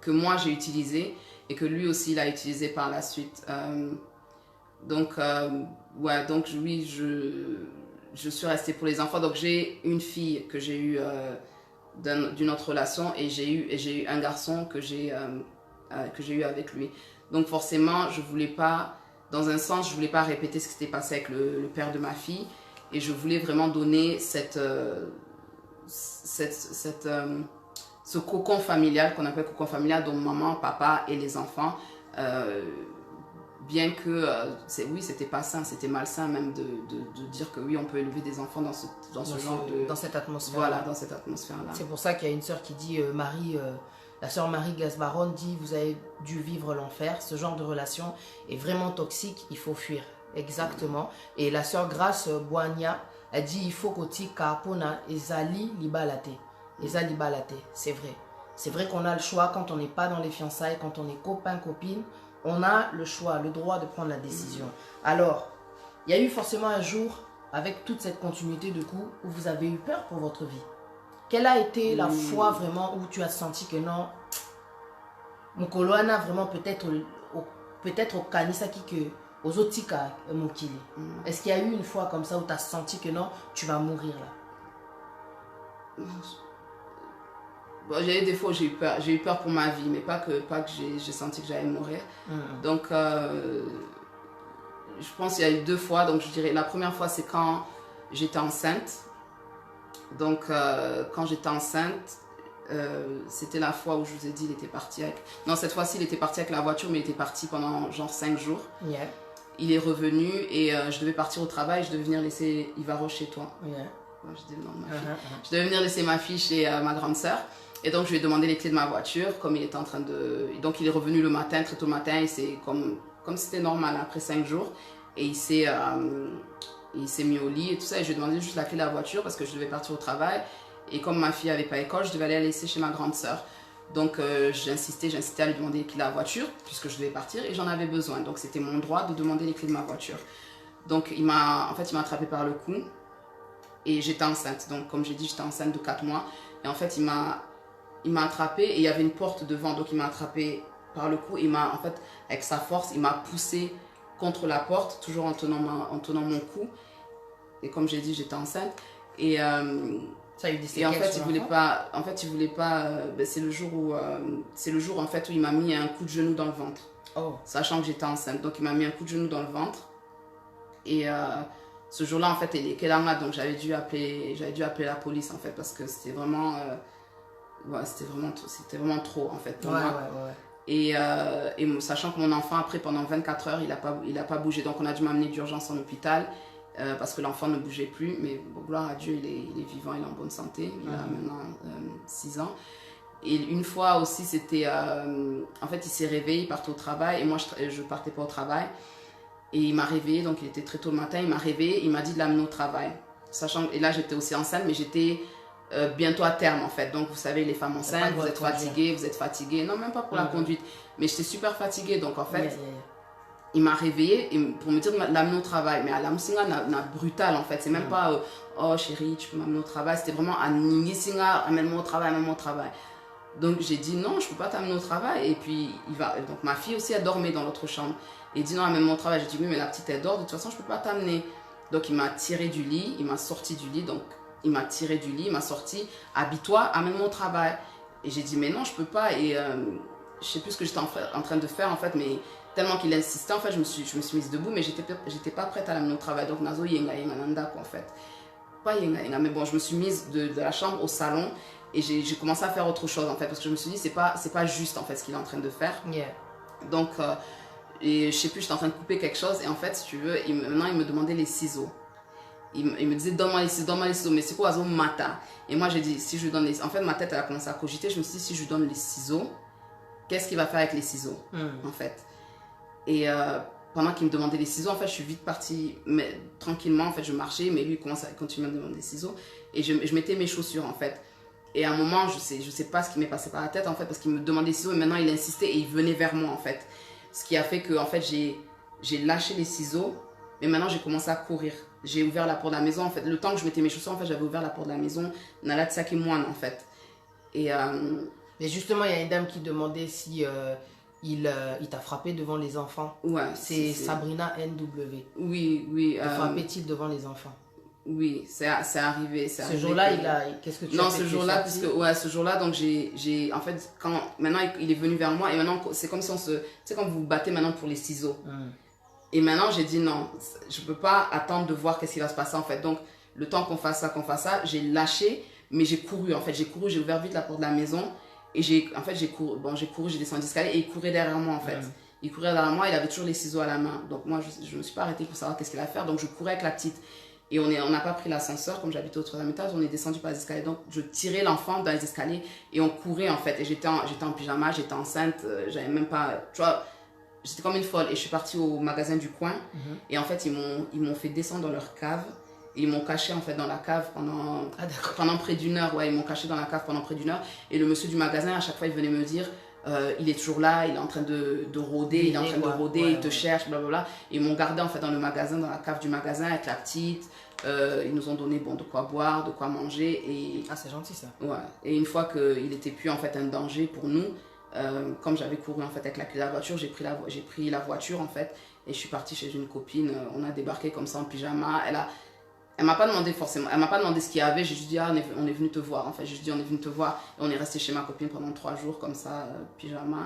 que moi, j'ai utilisée et que lui aussi, il a utilisé par la suite. Donc, ouais, donc oui, je suis restée pour les enfants. Donc, j'ai une fille que j'ai eue d'une autre relation et j'ai eu un garçon que j'ai eu avec lui. Donc, forcément, je voulais pas, dans un sens, je voulais pas répéter ce qui s'était passé avec le père de ma fille. Et je voulais vraiment donner ce cocon familial qu'on appelle cocon familial, dont maman, papa et les enfants. Bien que, oui, c'était pas sain, c'était malsain même de dire que oui, on peut élever des enfants dans ce genre de... Dans cette atmosphère. Voilà, dans cette atmosphère-là. C'est pour ça qu'il y a une sœur qui dit, Marie, La sœur Marie Gasbaron dit, vous avez dû vivre l'enfer. Ce genre de relation est vraiment toxique, il faut fuir. Exactement. Et la sœur Grace Boigna, elle dit, il faut qu'oti kapona ezali libalate. Ezali libalate, c'est vrai. C'est vrai qu'on a le choix quand on n'est pas dans les fiançailles, quand on est copain, copine. On a le choix, le droit de prendre la décision. Alors, il y a eu forcément un jour, avec toute cette continuité de coups, où vous avez eu peur pour votre vie. Quelle a été la fois vraiment où tu as senti que non, mon coloana vraiment peut-être au kanisaki que aux otika mokili. Est-ce qu'il y a eu une fois comme ça où tu as senti que non, tu vas mourir là? Bon, j'ai eu des fois où j'ai eu peur. J'ai eu peur pour ma vie, mais pas que j'ai senti que j'allais mourir. Donc, je pense qu'il y a eu 2 fois. Donc, je dirais, la première fois, c'est quand j'étais enceinte. Donc, quand j'étais enceinte, c'était la fois où je vous ai dit, il était parti avec... Non, cette fois-ci, il était parti avec la voiture, mais il était parti pendant genre 5 jours. Yeah. Il est revenu et je devais partir au travail. Je devais venir laisser Ivaro chez toi. Yeah. Ouais, je dis le nom de ma fille. Je devais venir laisser ma fille chez ma grande sœur. Et donc, je lui ai demandé les clés de ma voiture, comme il était en train de... Donc, il est revenu le matin, très tôt le matin, et c'est comme c'était normal, après 5 jours. Et il s'est mis au lit et tout ça, et je lui ai demandé juste la clé de la voiture, parce que je devais partir au travail. Et comme ma fille n'avait pas école, je devais aller la laisser chez ma grande sœur. Donc, j'insistais à lui demander les clés de la voiture, puisque je devais partir, et j'en avais besoin. Donc, c'était mon droit de demander les clés de ma voiture. Donc, il m'a attrapé par le cou, et j'étais enceinte. Donc, comme j'ai dit, j'étais enceinte de 4 mois. Et en fait, il m'a attrapé et il y avait une porte devant, donc il m'a attrapé par le cou. En fait, avec sa force, il m'a poussé contre la porte, toujours en tenant mon cou. Et comme j'ai dit, j'étais enceinte. Et, ça a eu des séquelles et en fait, sur il voulait pas. C'est le jour où en fait où il m'a mis un coup de genou dans le ventre, sachant que j'étais enceinte. Donc il m'a mis un coup de genou dans le ventre. Et ce jour-là, en fait, il est Kelanga, donc j'avais dû appeler la police en fait, parce que c'était vraiment. C'était vraiment trop en fait pour moi. Et sachant que mon enfant après pendant 24 heures il a pas bougé, donc on a dû m'amener d'urgence en hôpital parce que l'enfant ne bougeait plus, mais bon, gloire à Dieu, il est vivant, il est en bonne santé, il a maintenant 6 ans. Et une fois aussi c'était en fait il s'est réveillé, il partait au travail et moi je partais pas au travail, et il m'a réveillé, donc il était très tôt le matin, il m'a réveillé, il m'a dit de l'amener au travail, sachant, et là j'étais aussi enceinte, mais j'étais bientôt à terme en fait. Donc vous savez, les femmes enceintes, vous êtes fatiguées, non, même pas pour la conduite, mais j'étais super fatiguée. Donc en fait il m'a réveillée pour me dire de l'amener au travail, mais à la Moussina n'a brutal en fait. C'est même pas oh chérie tu peux m'amener au travail, c'était vraiment à Ningisinga, amène-moi au travail. Donc j'ai dit non, je peux pas t'amener au travail. Et puis donc ma fille aussi elle dormait dans l'autre chambre, et il dit non, amène-moi au travail. J'ai dit oui, mais la petite elle dort, de toute façon je peux pas t'amener. Donc il m'a tiré du lit, il m'a sorti du lit, donc il m'a tiré du lit, il m'a sorti, habille-toi, amène-moi au travail. Et j'ai dit mais non, je peux pas. Et je sais plus ce que j'étais en train de faire en fait, mais tellement qu'il insistait en fait, je me suis mise debout, mais j'étais pas prête à l'amener au travail. Donc nazo yenga nanda quoi en fait, pas yenga, mais bon, je me suis mise de la chambre au salon et j'ai commencé à faire autre chose en fait, parce que je me suis dit c'est pas juste en fait ce qu'il est en train de faire. Donc et je sais plus, j'étais en train de couper quelque chose, et en fait si tu veux, maintenant il me demandait les ciseaux. Il me disait donne-moi les ciseaux, mais c'est quoi Azo Mata? Et moi j'ai dit si je lui donne en fait ma tête elle a commencé à cogiter, je me suis dit si je lui donne les ciseaux, qu'est-ce qu'il va faire avec les ciseaux en fait. Et pendant qu'il me demandait les ciseaux, en fait je suis vite partie, mais tranquillement en fait je marchais, mais lui il continuait à me demander des ciseaux, et je mettais mes chaussures en fait. Et à un moment je sais pas ce qui m'est passé par la tête en fait, parce qu'il me demandait des ciseaux et maintenant il insistait et il venait vers moi en fait, ce qui a fait que en fait j'ai lâché les ciseaux. Mais maintenant, j'ai commencé à courir. J'ai ouvert la porte de la maison. En fait, le temps que je mettais mes chaussures, en fait, j'avais ouvert la porte de la maison. Nala Tsaki Moine, en fait. Et mais justement, il y a une dame qui demandait si il t'a frappé devant les enfants. Ouais. C'est Sabrina NW. Oui. Frappait-il devant les enfants? Oui, c'est arrivé. Ce jour-là, qu'est-ce que tu as fait? Non, ce jour-là, parce que ce jour-là, donc j'ai en fait, maintenant il est venu vers moi, et maintenant c'est comme si tu sais, quand vous vous battez maintenant pour les ciseaux. Et maintenant, j'ai dit non, je ne peux pas attendre de voir qu'est-ce qui va se passer en fait. Donc, le temps qu'on fasse ça, j'ai lâché, mais j'ai couru en fait. J'ai ouvert vite la porte de la maison, et j'ai couru, j'ai descendu l'escalier, et il courait derrière moi en fait. Il courait derrière moi, il avait toujours les ciseaux à la main. Donc moi, je ne me suis pas arrêtée pour savoir qu'est-ce qu'il allait faire. Donc je courais avec la petite. Et on n'a pas pris l'ascenseur, comme j'habitais au troisième étage, on est descendu par les escaliers. Donc, je tirais l'enfant dans les escaliers et on courait en fait. Et j'étais en pyjama, j'étais enceinte, j'avais même pas, tu vois, j'étais comme une folle. Et je suis partie au magasin du coin. Et en fait, ils m'ont fait descendre dans leur cave. Et ils m'ont caché en fait dans la cave pendant près d'une heure. Ouais, ils m'ont caché dans la cave pendant près d'une heure. Et le monsieur du magasin, à chaque fois, il venait me dire, il est toujours là, il est en train de rôder, il est en train de rôder, il te cherche, blablabla. Et ils m'ont gardé en fait dans le magasin, dans la cave du magasin avec la petite. Ils nous ont donné de quoi boire, de quoi manger. Et, c'est gentil ça. Ouais. Et une fois qu'il n'était plus en fait un danger pour nous, comme j'avais couru en fait avec la clé de la voiture, j'ai pris la voiture en fait et je suis partie chez une copine. On a débarqué comme ça en pyjama. Elle m'a pas demandé forcément, elle m'a pas demandé ce qu'il y avait. J'ai juste dit on est venu te voir. En fait, j'ai juste dit on est venu te voir et on est resté chez ma copine pendant 3 jours comme ça, pyjama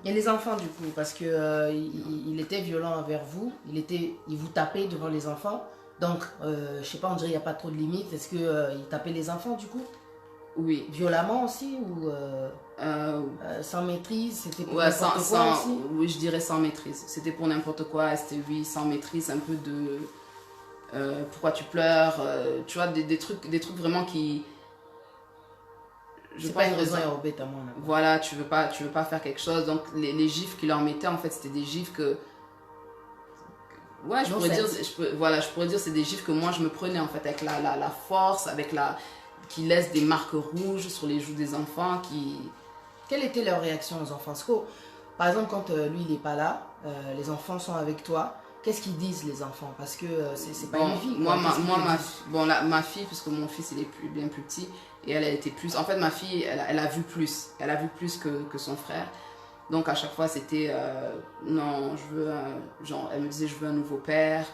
et. Et les enfants du coup, parce que il était violent envers vous, il vous tapait devant les enfants. Donc, je sais pas, on dirait qu'il n'y a pas trop de limites. Est-ce qu'il tapait les enfants du coup? Oui. Violemment aussi ou sans maîtrise? C'était pour ouais, n'importe quoi aussi? Oui, je dirais sans maîtrise. C'était pour n'importe quoi, c'était oui, sans maîtrise, un peu de pourquoi tu pleures, tu vois, des trucs vraiment qui. C'est pas une raison aérobète à moi. Voilà, tu veux pas faire quelque chose. Donc, les gifs qu'ils leur mettaient, en fait, c'était des gifs que. Ouais, je pourrais dire c'est des gifs que moi je me prenais en fait avec la force, qui laisse des marques rouges sur les joues des enfants. Quelle était leur réaction aux enfants? Parce que, par exemple, quand lui il n'est pas là, les enfants sont avec toi, qu'est-ce qu'ils disent les enfants? Parce que c'est pas une vie. Ma fille, puisque mon fils il est bien plus petit, et elle était plus. En fait, ma fille, elle a vu plus. Elle a vu plus que son frère. Donc à chaque fois c'était non, je veux genre elle me disait je veux un nouveau père,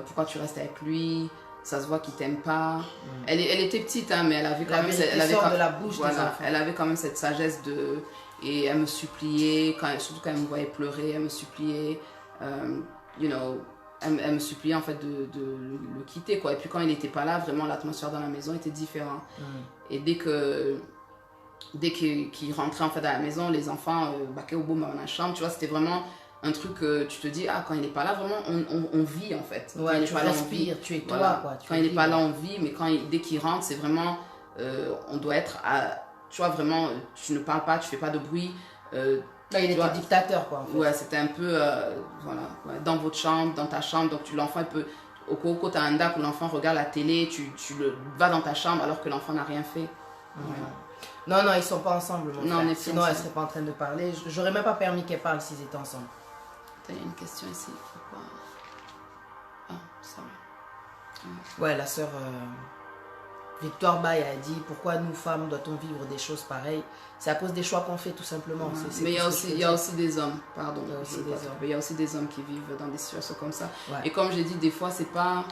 pourquoi tu restes avec lui, ça se voit qu'il t'aime pas. Elle était petite hein, mais elle avait quand même de la bouche des enfants. Elle avait quand même cette sagesse et elle me suppliait surtout quand elle me voyait pleurer, elle me suppliait elle me suppliait en fait de le quitter quoi. Et puis quand il n'était pas là, vraiment l'atmosphère dans la maison était différente. Et dès qu'il rentrait en fait à la maison, les enfants baquaient au bout dans la chambre, tu vois, c'était vraiment un truc que tu te dis, quand il n'est pas là, vraiment, on vit en fait. Ouais, tu respires, tu es toi, voilà. quoi. Quand il n'est pas là, on vit, mais dès qu'il rentre, c'est vraiment, on doit être tu vois, vraiment, tu ne parles pas, tu fais pas de bruit. Là, il était dictateur, quoi, en fait. Ouais, c'était un peu, dans votre chambre, dans ta chambre, donc l'enfant, il peut, au Coco, tu as un DAC où l'enfant regarde la télé, tu vas dans ta chambre alors que l'enfant n'a rien fait. Non, ils sont pas ensemble, mon frère. Sinon, ensemble. Elle serait pas en train de parler. J'aurais même pas permis qu'elle parle s'ils étaient ensemble. Il y a une question ici. Pourquoi? Sorry. Ouais, la sœur Victoire Baye a dit pourquoi nous, femmes, doit-on vivre des choses pareilles? C'est à cause des choix qu'on fait, tout simplement. Mais il y a aussi des hommes, pardon. Il y a aussi des hommes qui vivent dans des situations comme ça. Ouais. Et comme j'ai dit, des fois, c'est pas.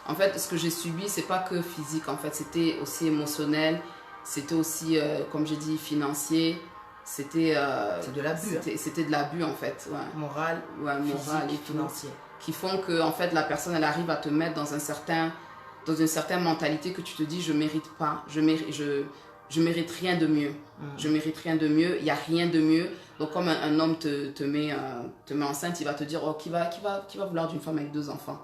En fait, ce que j'ai subi, c'est pas que physique. En fait, c'était aussi émotionnel. C'était aussi, comme j'ai dit, financier. C'était de l'abus. C'était de l'abus, en fait. Ouais. Moral, moral et financier. Qui font que, en fait, la personne, elle arrive à te mettre dans une certaine mentalité que tu te dis, je mérite pas. Je mérite rien de mieux. Je mérite rien de mieux. Il n'y a rien de mieux. Donc, comme un homme te met enceinte, il va te dire, qui va vouloir d'une femme avec 2 enfants?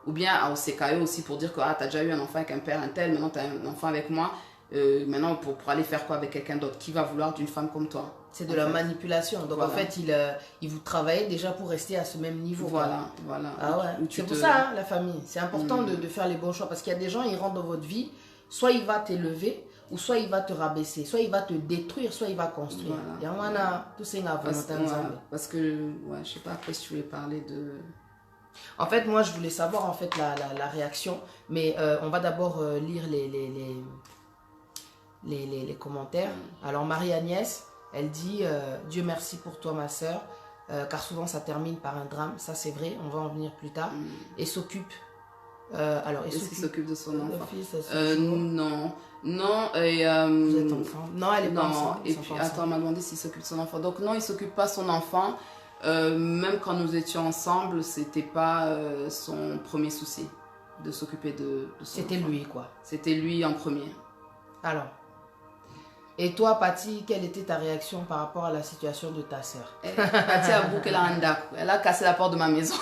Ou bien au CKE aussi pour dire que tu as déjà eu un enfant avec un père, un tel, maintenant tu as un enfant avec moi. Maintenant, pour aller faire quoi avec quelqu'un d'autre? Qui va vouloir d'une femme comme toi? C'est de la manipulation. Donc, en fait, il vous travaille déjà pour rester à ce même niveau. Voilà. Ah ouais. C'est pour ça, la famille. C'est important de faire les bons choix. Parce qu'il y a des gens, ils rentrent dans votre vie, soit il va t'élever, ou soit il va te rabaisser. Soit il va te détruire, soit il va construire. Il y en a tous ces parce que, je sais pas après si tu voulais parler de... En fait, moi, je voulais savoir en fait la réaction. Mais on va d'abord lire les commentaires. Alors, Marie-Agnès, elle dit Dieu merci pour toi, ma soeur, car souvent ça termine par un drame. Ça, c'est vrai, on va en venir plus tard. Et s'occupe. Est-ce qu'il s'occupe de son enfant? Non. Et, vous êtes enfant? Non, elle est pas enceinte. Et puis, attends, on m'a demandé s'il s'occupe de son enfant. Donc, non, il s'occupe pas de son enfant. Même quand nous étions ensemble, c'était pas son premier souci de s'occuper de son enfant. C'était lui, quoi. C'était lui en premier. Alors, Et toi, Patty, quelle était ta réaction par rapport à la situation de ta sœur? Patty avoue qu'elle a un dac. Elle a cassé la porte de ma maison.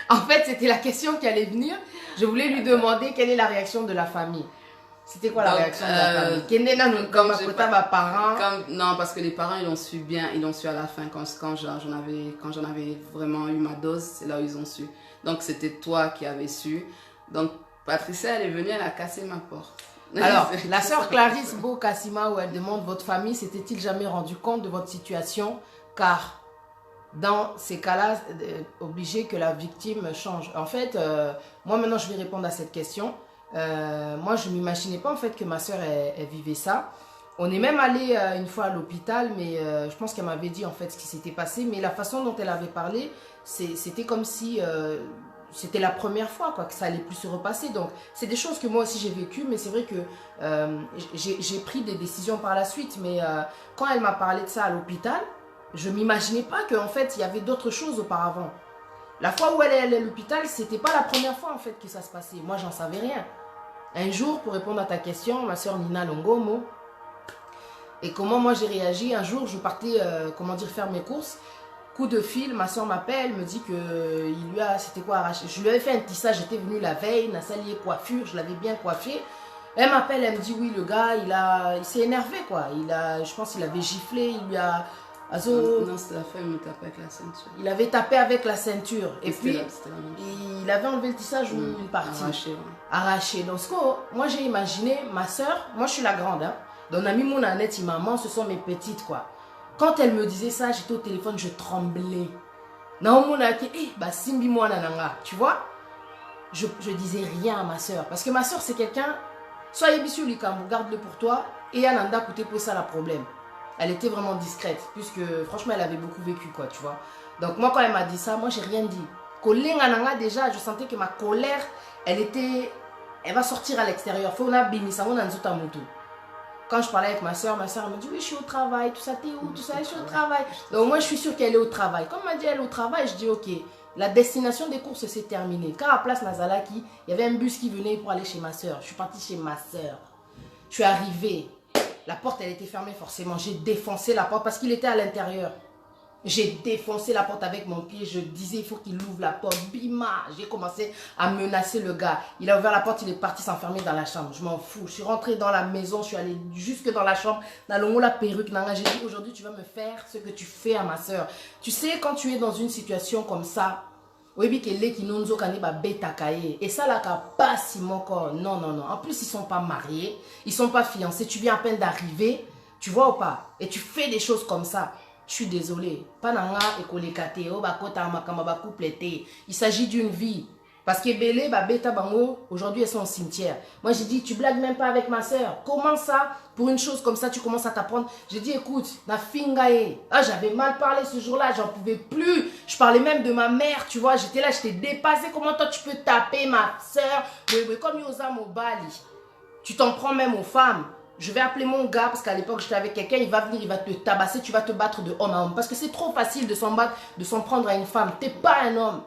En fait, c'était la question qui allait venir. Je voulais lui demander quelle est la réaction de la famille. C'était quoi la réaction de la famille? Comme parents. Non, parce que les parents, ils l'ont su bien. Ils l'ont su à la fin. Quand j'en avais vraiment eu ma dose, c'est là où ils ont su. Donc, c'était toi qui avais su. Donc, Patricia, elle est venue, elle a cassé ma porte. Alors, la sœur Clarisse Bokassima, où elle demande, votre famille s'était-il jamais rendu compte de votre situation? Car dans ces cas-là, obligé que la victime change. En fait, moi maintenant, je vais répondre à cette question. Moi, je ne m'imaginais pas en fait que ma sœur, elle vivait ça. On est même allé une fois à l'hôpital, mais je pense qu'elle m'avait dit en fait ce qui s'était passé. Mais la façon dont elle avait parlé, c'était comme si... c'était la première fois quoi, que ça allait plus se repasser. Donc, c'est des choses que moi aussi j'ai vécues, mais c'est vrai que j'ai pris des décisions par la suite. Mais quand elle m'a parlé de ça à l'hôpital, je ne m'imaginais pas qu'en fait, il y avait d'autres choses auparavant. La fois où elle est allée à l'hôpital, c'était pas la première fois en fait que ça se passait. Moi, j'en savais rien. Un jour, pour répondre à ta question, ma soeur Nina Longomo, et comment moi j'ai réagi, un jour, je partais, comment dire, faire mes courses. Coup de fil, ma soeur m'appelle, me dit que il lui a, c'était quoi, arraché. Je lui avais fait un tissage, j'étais venue la veille, n'a salié coiffure, je l'avais bien coiffé. Elle m'appelle, elle me dit oui, le gars, il s'est énervé quoi. Je pense qu'il avait giflé, il lui a... Non, c'était la femme, il me tapait avec la ceinture. Il avait tapé avec la ceinture. Et puis, il avait enlevé le tissage ou une partie. Arraché. Ouais. Arraché. Donc, moi, j'ai imaginé ma soeur, moi, je suis la grande. Hein. Donc, Nami, mon Annette, maman, ce sont mes petites, quoi. Quand elle me disait ça, j'étais au téléphone, je tremblais. Non, mon Annette, bah, Simbi, moi, nananga. Tu vois, je disais rien à ma soeur. Parce que ma soeur, c'est quelqu'un, soyez bisous, Likambo, garde-le pour toi. Et Ananda, coûté pour ça, le problème. Elle était vraiment discrète, puisque franchement, elle avait beaucoup vécu, quoi, tu vois. Donc, moi, quand elle m'a dit ça, moi, j'ai rien dit. Kolengananga, déjà, je sentais que ma colère, elle va sortir à l'extérieur. Quand je parlais avec ma soeur me dit, oui, je suis au travail, tout ça, t'es où, tout ça, je suis au travail. Donc, moi, je suis sûre qu'elle est au travail. Quand elle m'a dit, elle est au travail, je dis, ok, la destination des courses s'est terminée. Car à Place Nazalaki, il y avait un bus qui venait pour aller chez ma soeur. Je suis partie chez ma soeur. Je suis arrivée. La porte, elle était fermée forcément. J'ai défoncé la porte parce qu'il était à l'intérieur. J'ai défoncé la porte avec mon pied. Je disais, il faut qu'il ouvre la porte. Bima! J'ai commencé à menacer le gars. Il a ouvert la porte, il est parti s'enfermer dans la chambre. Je m'en fous. Je suis rentrée dans la maison. Je suis allée jusque dans la chambre. Dans le mot, la perruque. J'ai dit, aujourd'hui, tu vas me faire ce que tu fais à ma soeur. Tu sais, quand tu es dans une situation comme ça, et ça là pas si mon corps. Non, non, non. En plus, ils sont pas mariés. Ils sont pas fiancés. Tu viens à peine d'arriver. Tu vois ou pas? Et tu fais des choses comme ça. Je suis désolée. Il s'agit d'une vie. Parce que Bélé, Beta Bango, aujourd'hui, elles sont au cimetière. Moi, j'ai dit, tu blagues même pas avec ma soeur. Comment ça, pour une chose comme ça, tu commences à t'apprendre? J'ai dit, écoute, na fingaye. Ah, j'avais mal parlé ce jour-là, j'en pouvais plus. Je parlais même de ma mère, tu vois. J'étais là, je t'ai dépassé. Comment toi, tu peux taper ma soeur? Mais comme Yosam au Bali. Tu t'en prends même aux femmes. Je vais appeler mon gars, parce qu'à l'époque, j'étais avec quelqu'un, il va venir, il va te tabasser, tu vas te battre de homme à homme. Parce que c'est trop facile de s'en battre, de s'en prendre à une femme. T'es pas un homme.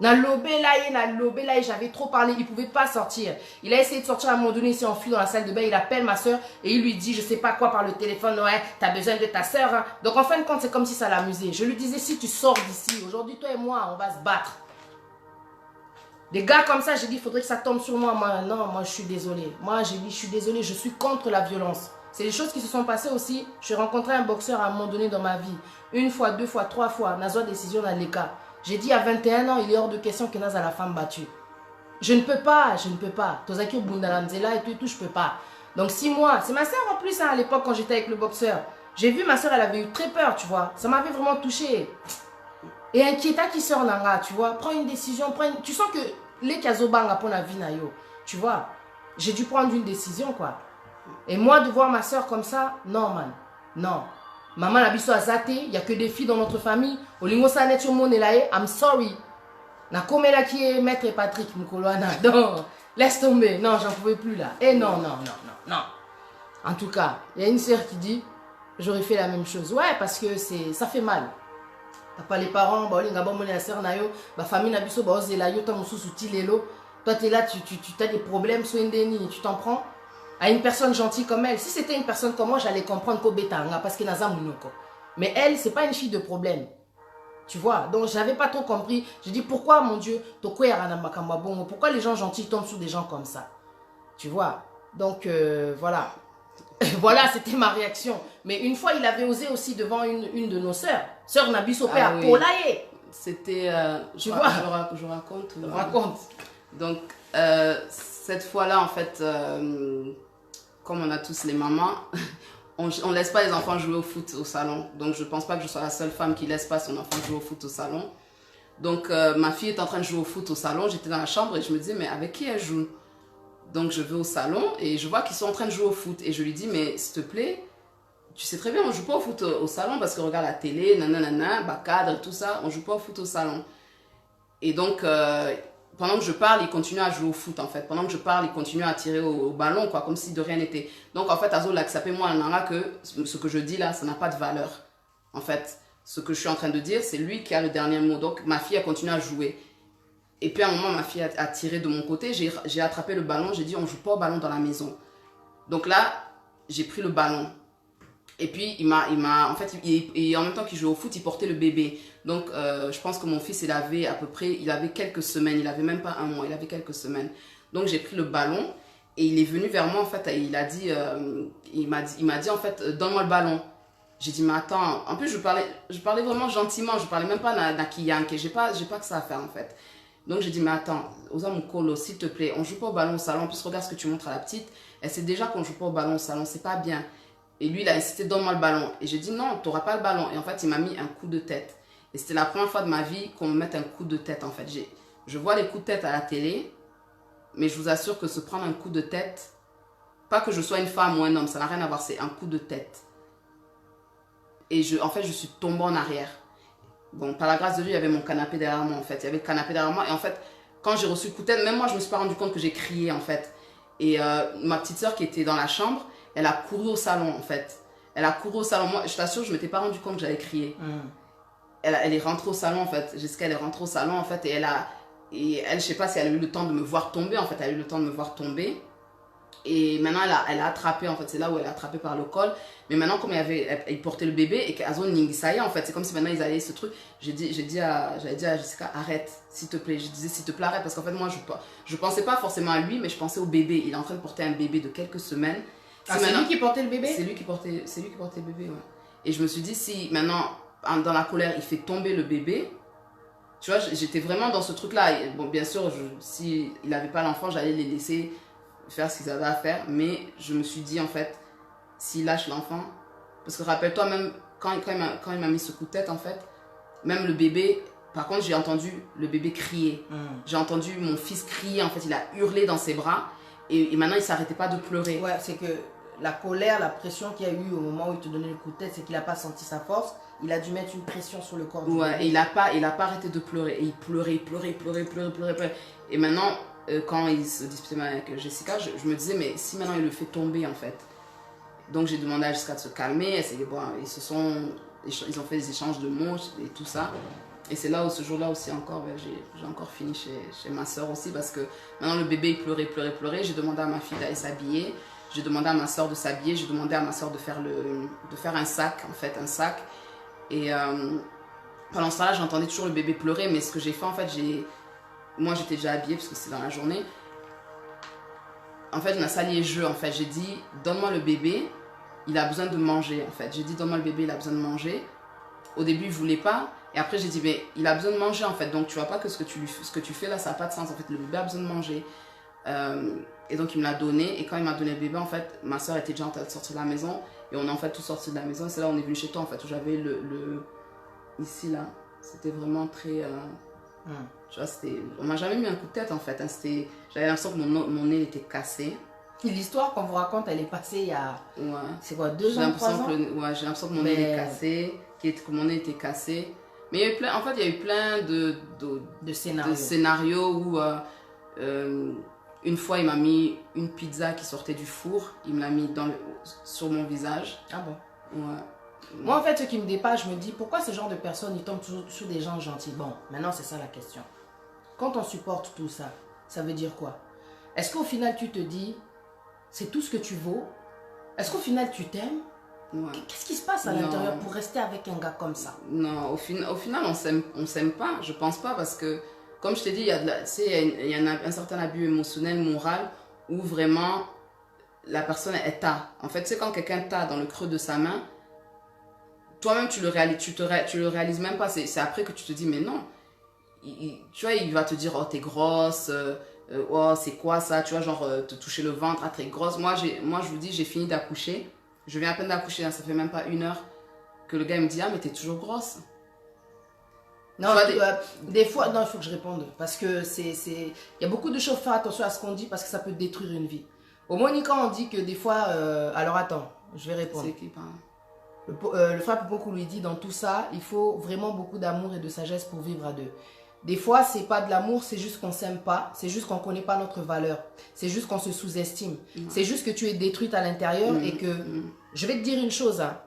J'avais trop parlé, il pouvait pas sortir. Il a essayé de sortir à un moment donné, il s'est enfui dans la salle de bain, il appelle ma soeur et il lui dit, je sais pas quoi par le téléphone, ouais, t'as besoin de ta soeur. Hein. Donc en fin de compte, c'est comme si ça l'amusait. Je lui disais, si tu sors d'ici, aujourd'hui, toi et moi, on va se battre. Des gars comme ça, j'ai dit, il faudrait que ça tombe sur moi. Non, moi, je suis désolée. Moi, j'ai dit, je suis désolée, je suis contre la violence. C'est des choses qui se sont passées aussi. J'ai rencontré un boxeur à un moment donné dans ma vie. Une fois, deux fois, trois fois. Nazwa décision dans les cas. J'ai dit à 21 ans, il est hors de question que Naz a la femme battue. Je ne peux pas, je ne peux pas. Tozaki Bundalamzela et tout, je peux pas. Donc 6 mois, c'est ma soeur en plus hein, à l'époque quand j'étais avec le boxeur. J'ai vu ma soeur, elle avait eu très peur, tu vois. Ça m'avait vraiment touché. Et inquiétant qui sort nanga, tu vois. Prends une décision, tu sens que les kazobanga pour la vie na yo, tu vois. J'ai dû prendre une décision quoi. Et moi de voir ma soeur comme ça, non man, non. Maman la biso azate, il n'y a que des filles dans notre famille. Olingo sa net mon elaye, I'm sorry. Na komela qui est maître Patrick Mukoloana. Non, laisse tomber. Non, j'en pouvais plus là. Et non, non, non, non, non. En tout cas, il y a une sœur qui dit, j'aurais fait la même chose. Ouais, parce que ça fait mal. T'as pas les parents, bah olinga bon la sœur na yo, bah famille na biso bah ozela yo ta mususu tilelo. Toi t'es là, tu as des problèmes, so indeni, tu t'en prends. à une personne gentille comme elle. Si c'était une personne comme moi, j'allais comprendre qu'au Betanga, parce que Naza Mounoko. Mais elle, c'est pas une fille de problème. Tu vois, donc j'avais pas trop compris. Je dis pourquoi, mon Dieu, pourquoi les gens gentils tombent sous des gens comme ça? Tu vois, donc voilà. Voilà, c'était ma réaction. Mais une fois, il avait osé aussi devant une de nos sœurs. Sœur Nabisopé à Polaye. C'était, tu vois, je raconte. Raconte. Donc, cette fois-là, en fait, comme on a tous les mamans, on ne laisse pas les enfants jouer au foot au salon. Donc, je ne pense pas que je sois la seule femme qui ne laisse pas son enfant jouer au foot au salon. Donc, ma fille est en train de jouer au foot au salon. J'étais dans la chambre et je me disais, mais avec qui elle joue? Donc, je vais au salon et je vois qu'ils sont en train de jouer au foot. Et je lui dis, mais s'il te plaît, tu sais très bien, on ne joue pas au foot au salon parce que regarde la télé, nanana, cadre, tout ça, on ne joue pas au foot au salon. Et donc, pendant que je parle, il continue à jouer au foot, en fait. Pendant que je parle, il continue à tirer au ballon, quoi, comme si de rien n'était. Donc, en fait, Azo l'accepte moi, que ce que je dis là, ça n'a pas de valeur. En fait, ce que je suis en train de dire, c'est lui qui a le dernier mot. Donc, ma fille a continué à jouer. Et puis, à un moment, ma fille a tiré de mon côté. J'ai attrapé le ballon. J'ai dit, on ne joue pas au ballon dans la maison. Donc là, j'ai pris le ballon. Et puis, en fait, en même temps qu'il jouait au foot, il portait le bébé. Donc, je pense que mon fils, il avait quelques semaines, il avait même pas un mois, il avait quelques semaines. Donc, j'ai pris le ballon et il est venu vers moi, en fait, et il m'a dit, en fait, donne-moi le ballon. J'ai dit, mais attends, en plus, je parlais vraiment gentiment, je parlais même pas d'Akiyanke, j'ai pas que ça à faire, en fait. Donc, j'ai dit, mais attends, Osamukolo, s'il te plaît, on joue pas au ballon au salon, en plus, regarde ce que tu montres à la petite, elle sait déjà qu'on joue pas au ballon au salon, c'est pas bien. Et lui, il a insisté, donne-moi le ballon. Et j'ai dit, non, tu n'auras pas le ballon. Et en fait, il m'a mis un coup de tête. Et c'était la première fois de ma vie qu'on me mette un coup de tête, en fait. Je vois les coups de tête à la télé, mais je vous assure que se prendre un coup de tête, pas que je sois une femme ou un homme, ça n'a rien à voir, c'est un coup de tête. Et en fait, je suis tombée en arrière. Bon, par la grâce de Dieu, il y avait mon canapé derrière moi, en fait. Il y avait le canapé derrière moi. Et en fait, quand j'ai reçu le coup de tête, même moi, je ne me suis pas rendu compte que j'ai crié, en fait. Et ma petite soeur qui était dans la chambre, elle a couru au salon, en fait. Elle a couru au salon. Moi, je t'assure, je ne m'étais pas rendu compte que j'avais crié. Elle est rentrée au salon, en fait. Jessica, elle est rentrée au salon, en fait. Et elle, je ne sais pas si elle a eu le temps de me voir tomber, en fait. Elle a eu le temps de me voir tomber. Et maintenant, elle a attrapé, en fait. C'est là où elle a attrapé par le col. Mais maintenant, comme il portait le bébé et qu'Azon Ningisaya, en fait, c'est comme si maintenant ils allaient ce truc. J'avais dit à Jessica, arrête, s'il te plaît. Je disais, s'il te plaît, arrête. Parce qu'en fait, moi, je pensais pas forcément à lui, mais je pensais au bébé. Il est en train de porter un bébé de quelques semaines. C'est lui qui portait le bébé? C'est lui qui portait le bébé, ouais. Et je me suis dit, si maintenant, dans la colère, il fait tomber le bébé, tu vois, j'étais vraiment dans ce truc-là. Bon, bien sûr, s'il n'avait pas l'enfant, j'allais les laisser faire ce qu'ils avaient à faire. Mais je me suis dit, en fait, s'il lâche l'enfant, parce que rappelle-toi, même quand il m'a mis ce coup de tête, en fait, même le bébé, par contre, j'ai entendu le bébé crier. J'ai entendu mon fils crier, en fait, il a hurlé dans ses bras. Et maintenant, il ne s'arrêtait pas de pleurer. Ouais, c'est que la colère, la pression qu'il y a eu au moment où il te donnait le coup de tête, c'est qu'il n'a pas senti sa force. Il a dû mettre une pression sur le corps du bébé. Et il n'a pas arrêté de pleurer. Et il pleurait. Et maintenant, quand il se disputait avec Jessica, je me disais, mais si maintenant il le fait tomber, en fait. Donc j'ai demandé à Jessica de se calmer. Ils ont fait des échanges de mots et tout ça. Et c'est là où ce jour-là aussi encore, j'ai encore fini chez ma soeur aussi parce que maintenant le bébé il pleurait. J'ai demandé à ma fille d'aller s'habiller. J'ai demandé à ma soeur de s'habiller. J'ai demandé à ma soeur de faire un sac, en fait, un sac. Et pendant ce temps-là, j'entendais toujours le bébé pleurer. Mais ce que j'ai fait, en fait, moi j'étais déjà habillée parce que c'est dans la journée. En fait, on a sali les jeux. En fait, j'ai dit, donne-moi le bébé, il a besoin de manger. En fait, j'ai dit, donne-moi le bébé, il a besoin de manger. Au début, il voulait pas. Et après, j'ai dit, mais il a besoin de manger, en fait. Donc, tu vois pas que ce que tu fais là, ça n'a pas de sens. En fait, le bébé a besoin de manger. Et donc, il me l'a donné. Et quand il m'a donné le bébé, en fait, ma soeur était déjà en train de sortir de la maison. Et on est en fait tous sortis de la maison. Et c'est là où on est venu chez toi, en fait, où j'avais ici, là. C'était vraiment très... Tu vois, on m'a jamais mis un coup de tête, en fait. Hein. J'avais l'impression que mon nez était cassé. L'histoire qu'on vous raconte, elle est passée il y a... Ouais. C'est quoi, 2 ans, 3 ans? J'ai l'impression que mon nez est cassé, que mon nez était cassé. Mais il y a eu plein de scénarios où une fois il m'a mis une pizza qui sortait du four, il me l'a mis sur mon visage. Ah bon? Ouais. Moi en fait ce qui me dépasse, je me dis pourquoi ce genre de personnes ils tombent sous des gens gentils. Bon, maintenant c'est ça la question. Quand on supporte tout ça, ça veut dire quoi? Est-ce qu'au final tu te dis c'est tout ce que tu vaux. Est-ce qu'au final, tu t'aimes? Ouais. Qu'est-ce qui se passe à l'intérieur pour rester avec un gars comme ça? Non, au final, on s'aime pas. Je pense pas parce que, comme je t'ai dit, il y a un certain abus émotionnel, moral, où vraiment la personne est t'a. En fait, c'est quand quelqu'un t'a dans le creux de sa main, toi-même tu le réalises même pas. C'est après que tu te dis, mais non. Tu vois, il va te dire, oh, t'es grosse, oh, c'est quoi ça? Tu vois, genre, te toucher le ventre, ah, t'es grosse. Moi, je vous dis, j'ai fini d'accoucher. Je viens à peine d'accoucher, hein, ça fait même pas 1 heure que le gars me dit, ah, mais t'es toujours grosse. Non, des fois, non, il faut que je réponde. Parce que il y a beaucoup de choses, faire attention à ce qu'on dit parce que ça peut détruire une vie. Au moins, quand on dit que des fois, alors attends, je vais répondre. C'est qui parle? Le frère Poponkou lui dit, dans tout ça, il faut vraiment beaucoup d'amour et de sagesse pour vivre à deux. Des fois, c'est pas de l'amour, c'est juste qu'on s'aime pas, c'est juste qu'on connaît pas notre valeur, c'est juste qu'on se sous-estime, c'est juste que tu es détruite à l'intérieur et que, je vais te dire une chose, hein,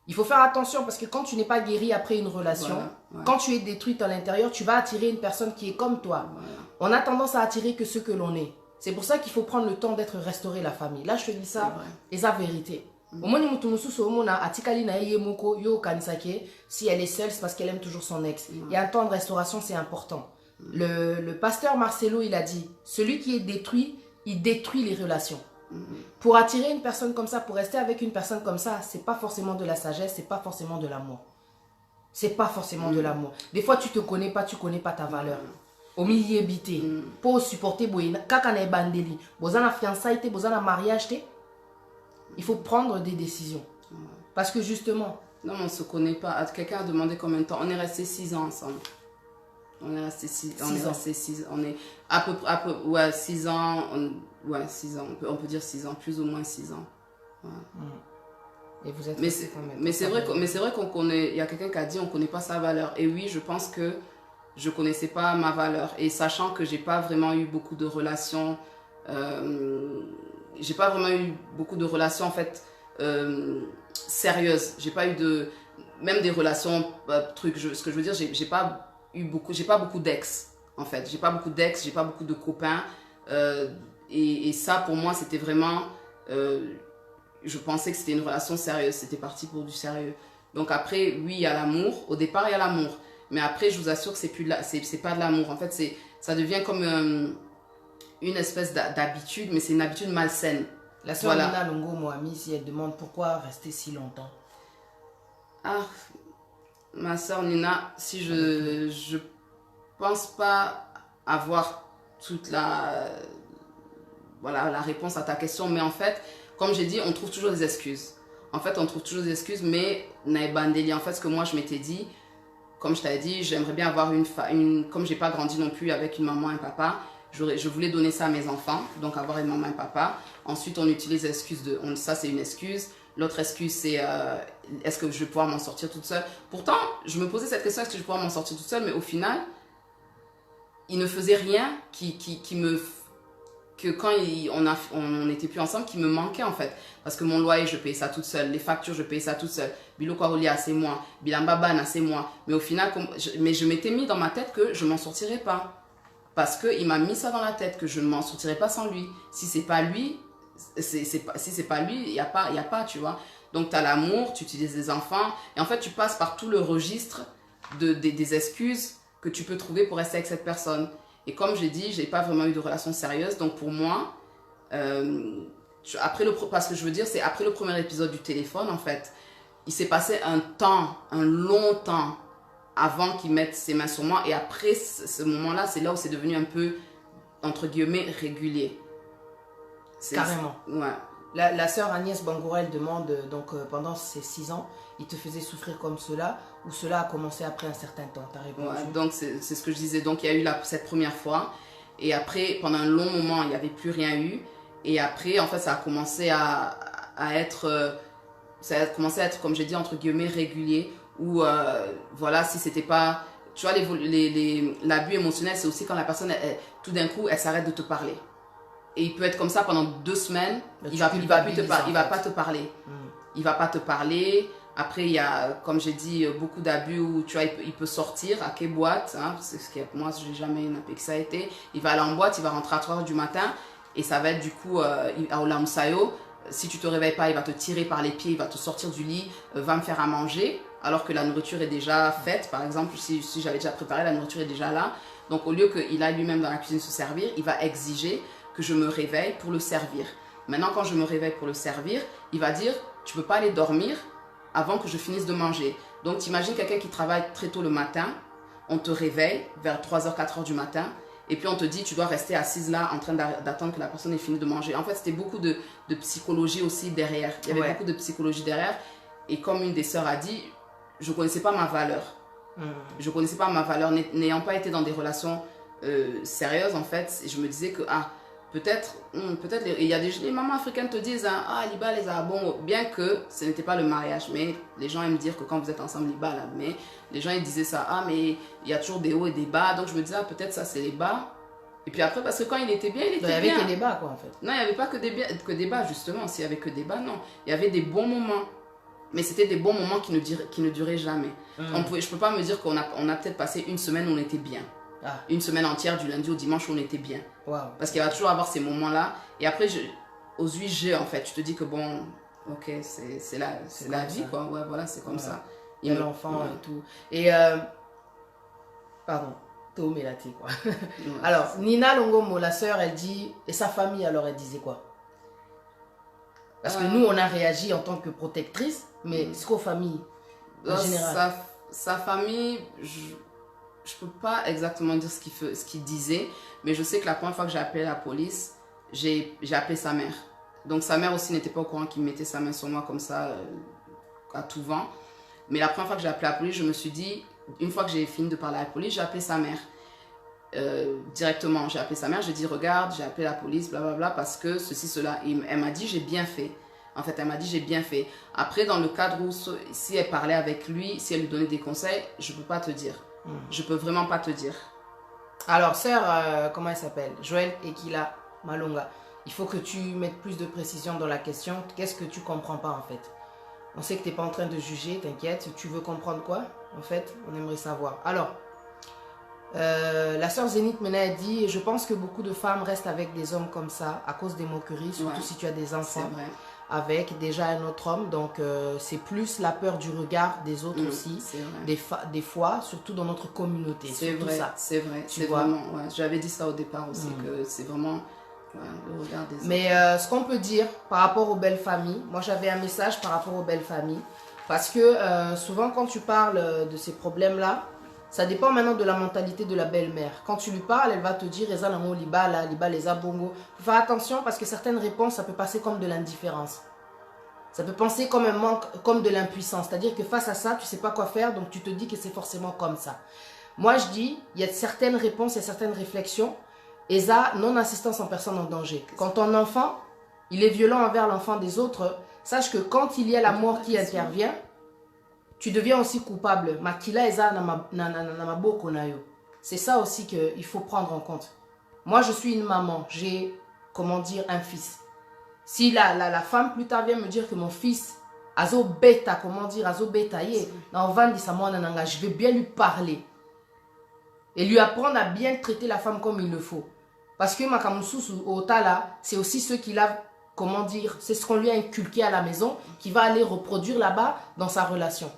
il faut faire attention parce que quand tu n'es pas guéri après une relation, quand tu es détruite à l'intérieur, tu vas attirer une personne qui est comme toi. On a tendance à attirer que ce que l'on est. C'est pour ça qu'il faut prendre le temps d'être restauré la famille. Là, je te dis ça, et ça vérité. Si elle est seule, c'est parce qu'elle aime toujours son ex. Il y a un temps de restauration, c'est important. Le pasteur Marcelo, il a dit, celui qui est détruit, il détruit les relations. Pour attirer une personne comme ça, pour rester avec une personne comme ça, c'est pas forcément de la sagesse, c'est pas forcément de l'amour. C'est pas forcément de l'amour. Des fois, tu te connais pas ta valeur. Au milieu habité, pour supporter boyena, kakana bandeli, bozana fiançailles, bozana mariage, il faut prendre des décisions. Parce que justement... Non, mais on ne se connaît pas. Quelqu'un a demandé combien de temps. On est resté 6 ans ensemble. On est resté 6 ans. On est à peu près, ouais, 6 ans. Ouais, 6 ans. On peut dire 6 ans, plus ou moins 6 ans. Ouais. Et vous êtes mais c'est vrai qu'on connaît. Il y a quelqu'un qui a dit on ne connaît pas sa valeur. Et oui, je pense que je ne connaissais pas ma valeur. Et sachant que je n'ai pas vraiment eu beaucoup de relations... j'ai pas vraiment eu beaucoup de relations en fait sérieuses. J'ai pas eu même des relations ce que je veux dire, j'ai pas beaucoup d'ex en fait. J'ai pas beaucoup d'ex, j'ai pas beaucoup de copains et ça pour moi c'était vraiment je pensais que c'était une relation sérieuse, c'était parti pour du sérieux. Donc après oui, il y a l'amour, au départ il y a l'amour, mais après je vous assure que c'est pas de l'amour. En fait, ça devient comme une espèce d'habitude, mais c'est une habitude malsaine. La soeur Nina Longo Mohamed, si elle demande pourquoi rester si longtemps. Ah, ma soeur Nina, si je pense pas avoir toute la réponse à ta question, mais en fait, comme j'ai dit, on trouve toujours des excuses. En fait, on trouve toujours des excuses, mais Naïbandeli, en fait, ce que moi je m'étais dit, comme je t'avais dit, j'aimerais bien avoir comme j'ai pas grandi non plus avec une maman et un papa, je voulais donner ça à mes enfants, donc avoir une maman et un papa. Ensuite, on utilise l'excuse ça c'est une excuse. L'autre excuse, c'est est-ce que je vais pouvoir m'en sortir toute seule? Pourtant, je me posais cette question, est-ce que je vais pouvoir m'en sortir toute seule? Mais au final, il ne faisait rien que quand on n'était plus ensemble, qui me manquait en fait. Parce que mon loyer, je payais ça toute seule. Les factures, je payais ça toute seule. Bilo Kwarolia, c'est moi. Bilambabana, c'est moi. Mais au final, je m'étais mis dans ma tête que je ne m'en sortirais pas. Parce qu'il m'a mis ça dans la tête, que je ne m'en sortirais pas sans lui. Si c'est pas lui, si c'est pas lui, il n'y a pas, tu vois. Donc, tu as l'amour, tu utilises des enfants. Et en fait, tu passes par tout le registre des excuses que tu peux trouver pour rester avec cette personne. Et comme j'ai dit, je n'ai pas vraiment eu de relation sérieuse. Donc, pour moi, parce que je veux dire, c'est après le premier épisode du téléphone, en fait, il s'est passé un long temps, avant qu'il mette ses mains sur moi. Et après ce moment-là, c'est là où c'est devenu un peu, entre guillemets, régulier. Carrément. Ouais. La sœur Agnès Bangoura, elle demande, donc pendant ces 6 ans, il te faisait souffrir comme cela, ou cela a commencé après un certain temps? T'as répondu. Ouais, donc c'est ce que je disais. Donc il y a eu cette première fois. Et après, pendant un long moment, il n'y avait plus rien eu. Et après, en fait, ça a commencé à être, comme j'ai dit, entre guillemets, régulier. Ou voilà, si c'était pas... Tu vois, l'abus émotionnel, c'est aussi quand la personne, tout d'un coup, elle s'arrête de te parler. Et il peut être comme ça pendant 2 semaines, il va pas te parler. Il va pas te parler. Après, il y a, comme j'ai dit, beaucoup d'abus où tu vois, il peut sortir à quelle boîte, hein, c'est ce que moi, je n'ai jamais nappé que ça a été. Il va aller en boîte, il va rentrer à 3 h du matin. Et ça va être du coup, au Lamsayo, si tu te réveilles pas, il va te tirer par les pieds, il va te sortir du lit, va me faire à manger, alors que la nourriture est déjà faite. Par exemple, si j'avais déjà préparé, la nourriture est déjà là. Donc au lieu qu'il aille lui-même dans la cuisine se servir, il va exiger que je me réveille pour le servir. Maintenant, quand je me réveille pour le servir, il va dire, tu peux pas aller dormir avant que je finisse de manger. Donc t'imagines quelqu'un qui travaille très tôt le matin, on te réveille vers 3h, 4h du matin, et puis on te dit, tu dois rester assise là en train d'attendre que la personne ait fini de manger. En fait, c'était beaucoup de psychologie aussi derrière. Il y avait beaucoup de psychologie derrière. Et comme une des sœurs a dit, je ne connaissais pas ma valeur. Je ne connaissais pas ma valeur. N'ayant pas été dans des relations sérieuses, en fait, je me disais que, peut-être, il y a les mamans africaines te disent, Liba les a bon, bien que ce n'était pas le mariage, mais les gens aiment dire que quand vous êtes ensemble, Liba là, mais les gens ils disaient ça, mais il y a toujours des hauts et des bas, donc je me disais, peut-être ça c'est les bas. Et puis après, parce que quand il était bien, il était bien. Il n'y avait que des bas, quoi, en fait. Non, il n'y avait pas que des bas, justement. S'il n'y avait que des bas, non. Il y avait des bons moments. Mais c'était des bons moments qui ne duraient jamais. Je ne peux pas me dire qu'on a peut-être passé une semaine où on était bien. Une semaine entière, du lundi au dimanche, où on était bien. Parce qu'il va toujours avoir ces moments-là. Et après, aux 8G, en fait, tu te dis que bon, ok, c'est la vie, quoi. Ouais, voilà, c'est comme ça. Il y a l'enfant et tout. Et, pardon. Quoi. Alors, Nina Longomo, la sœur, elle dit, et sa famille, alors, elle disait quoi? Parce que nous, on a réagi en tant que protectrice, mais ce qu'aux familles, en général. Sa famille, je peux pas exactement dire ce qu'il disait, mais je sais que la première fois que j'ai appelé la police, j'ai appelé sa mère. Donc, sa mère aussi n'était pas au courant qu'il mettait sa main sur moi comme ça, à tout vent. Mais la première fois que j'ai appelé la police, je me suis dit, une fois que j'ai fini de parler à la police, j'ai appelé sa mère. Directement, j'ai appelé sa mère, j'ai dit, regarde, j'ai appelé la police, blablabla, parce que ceci, cela. Elle m'a dit, j'ai bien fait. En fait, elle m'a dit, j'ai bien fait. Après, dans le cadre où, si elle parlait avec lui, si elle lui donnait des conseils, je ne peux pas te dire. Je ne peux vraiment pas te dire. Alors, sœur, comment elle s'appelle? Joël Ekila Malonga. Il faut que tu mettes plus de précision dans la question. Qu'est-ce que tu comprends pas, en fait? On sait que tu n'es pas en train de juger, t'inquiète. Tu veux comprendre quoi? En fait, on aimerait savoir. Alors, la sœur Zénith Mena dit, je pense que beaucoup de femmes restent avec des hommes comme ça à cause des moqueries, surtout si tu as des enfants avec déjà un autre homme. Donc, c'est plus la peur du regard des autres aussi, des fois, surtout dans notre communauté. C'est vrai, c'est vrai. C'est vraiment, j'avais dit ça au départ aussi, que c'est vraiment le regard des autres. Mais ce qu'on peut dire par rapport aux belles familles, moi j'avais un message par rapport aux belles familles, parce que souvent quand tu parles de ces problèmes-là, ça dépend maintenant de la mentalité de la belle-mère. Quand tu lui parles, elle va te dire, Eza nango liba la, liba les abongo. Il faut faire attention parce que certaines réponses, ça peut passer comme de l'indifférence. Ça peut penser comme un manque, comme de l'impuissance. C'est-à-dire que face à ça, tu ne sais pas quoi faire, donc tu te dis que c'est forcément comme ça. Moi, je dis, il y a certaines réponses, il y a certaines réflexions. Eza, non-assistance en personne en danger. Quand ton enfant, il est violent envers l'enfant des autres, sache que quand il y a la mort qui intervient, tu deviens aussi coupable. Makila eza na maboko na yo. C'est ça aussi qu'il faut prendre en compte. Moi, je suis une maman. J'ai, comment dire, un fils. Si la femme plus tard vient me dire que mon fils, azo beta, comment dire, azo beta, je vais bien lui parler. Et lui apprendre à bien traiter la femme comme il le faut. Parce que Makamususu Otala, c'est aussi ce qu'il a, comment dire, c'est ce qu'on lui a inculqué à la maison, qui va aller reproduire là-bas dans sa relation.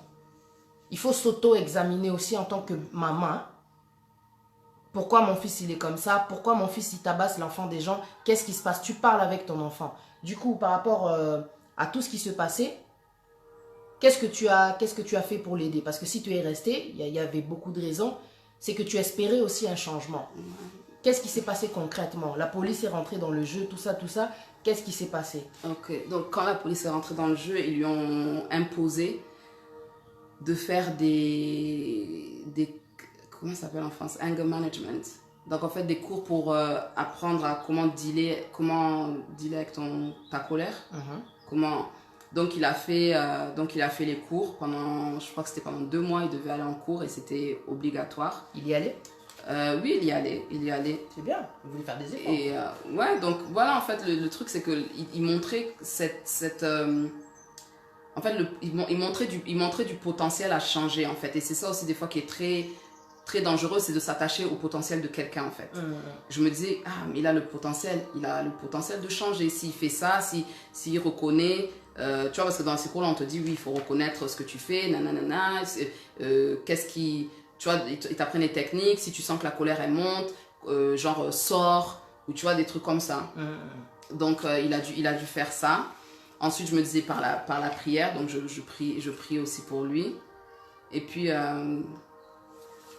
Il faut s'auto-examiner aussi en tant que maman. Pourquoi mon fils il est comme ça? Pourquoi mon fils il tabasse l'enfant des gens? Qu'est-ce qui se passe? Tu parles avec ton enfant. Du coup, par rapport à tout ce qui se passait, qu'est-ce que tu as fait pour l'aider? Parce que si tu es resté, il y avait beaucoup de raisons, c'est que tu espérais aussi un changement. Qu'est-ce qui s'est passé concrètement? La police est rentrée dans le jeu, tout ça. Qu'est-ce qui s'est passé? Ok, donc quand la police est rentrée dans le jeu, ils lui ont imposé de faire des comment ça s'appelle en France? Anger management. Donc en fait des cours pour apprendre à comment dealer avec ta colère. Donc il a fait les cours pendant, je crois que c'était pendant 2 mois, il devait aller en cours et c'était obligatoire. Il y allait? Oui, il y allait. C'est bien, il voulait faire des efforts. Et ouais, donc voilà, en fait, le truc, c'est qu'il montrait en fait, il montrait du potentiel à changer, en fait. Et c'est ça aussi, des fois, qui est très très dangereux, c'est de s'attacher au potentiel de quelqu'un en fait. Je me disais, ah mais il a le potentiel de changer. S'il fait ça, s'il reconnaît, tu vois, parce que dans ces cours-là, on te dit, oui, il faut reconnaître ce que tu fais, nanana, qu'est-ce qui... Tu vois, ils t'apprennent les techniques, si tu sens que la colère, elle monte, genre sors, ou tu vois, des trucs comme ça. Donc, il a dû faire ça. Ensuite, je me disais par la prière, donc je prie aussi pour lui. Et puis,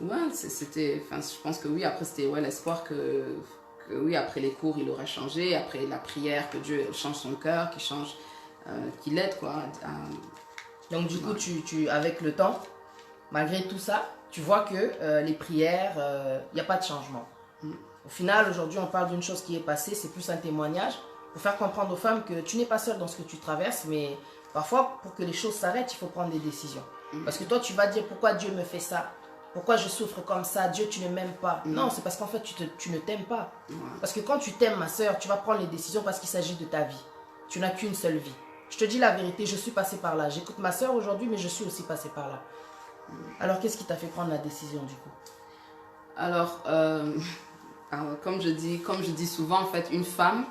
ouais, c'était... Enfin, je pense que oui, après, c'était l'espoir que oui, après les cours, il aurait changé. Après la prière, que Dieu change son cœur, qu'il l'aide, quoi. Donc, du coup, avec le temps, malgré tout ça, tu vois que les prières, il n'y a pas de changement. Au final, aujourd'hui, on parle d'une chose qui est passée, c'est plus un témoignage pour faire comprendre aux femmes que tu n'es pas seule dans ce que tu traverses, mais parfois, pour que les choses s'arrêtent, il faut prendre des décisions. Parce que toi, tu vas dire pourquoi Dieu me fait ça, pourquoi je souffre comme ça, Dieu, tu ne m'aimes pas. Non, c'est parce qu'en fait, tu ne t'aimes pas. Parce que quand tu t'aimes, ma soeur, tu vas prendre les décisions parce qu'il s'agit de ta vie. Tu n'as qu'une seule vie. Je te dis la vérité, je suis passée par là. J'écoute ma soeur aujourd'hui, mais je suis aussi passée par là. Alors, qu'est-ce qui t'a fait prendre la décision du coup? Alors, comme je dis souvent, en fait, une femme,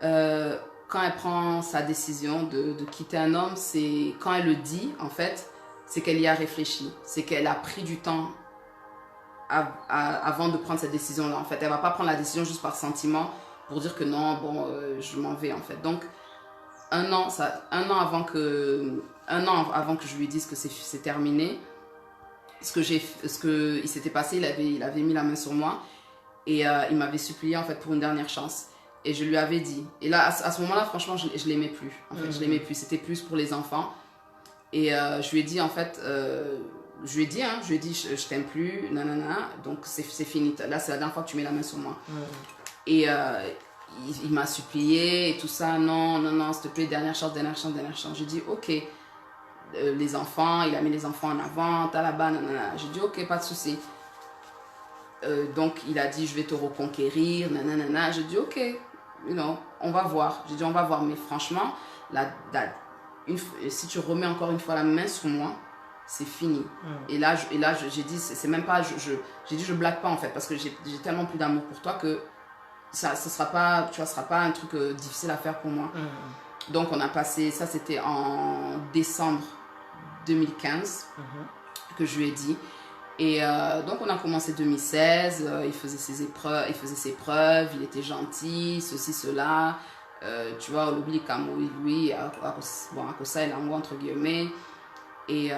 quand elle prend sa décision de quitter un homme, c'est quand elle le dit, en fait, c'est qu'elle y a réfléchi. C'est qu'elle a pris du temps avant de prendre cette décision-là. En fait, elle ne va pas prendre la décision juste par sentiment pour dire que non, bon, je m'en vais, en fait. Donc, un an avant que je lui dise que c'est terminé, ce qu'il s'était passé, il avait mis la main sur moi et il m'avait supplié en fait pour une dernière chance. Et je lui avais dit. Et là, à ce moment-là, franchement, je l'aimais plus. En fait, je l'aimais plus. C'était plus pour les enfants. Et je lui ai dit en fait, je lui ai dit, je t'aime plus, nanana. Donc c'est fini. Là, c'est la dernière fois que tu mets la main sur moi. Et il m'a supplié et tout ça. Non, s'il te plaît, dernière chance. J'ai dit, ok. Les enfants, il a mis les enfants en avant, t'as là-bas, nanana. J'ai dit, ok, pas de souci. Donc, il a dit, je vais te reconquérir, nanana. J'ai dit, ok, on va voir. J'ai dit, on va voir. Mais franchement, si tu remets encore une fois la main sur moi, c'est fini. Et là, j'ai dit, c'est même pas, j'ai dit, je blague pas en fait, parce que j'ai tellement plus d'amour pour toi que ça sera pas, tu vois, ce sera pas un truc difficile à faire pour moi. Donc, on a passé, ça c'était en décembre 2015 que je lui ai dit. Et donc, on a commencé 2016, il faisait ses preuves, il était gentil, ceci, cela. Tu vois, l'oubli comme lui, à cause ça, il a entre guillemets. Et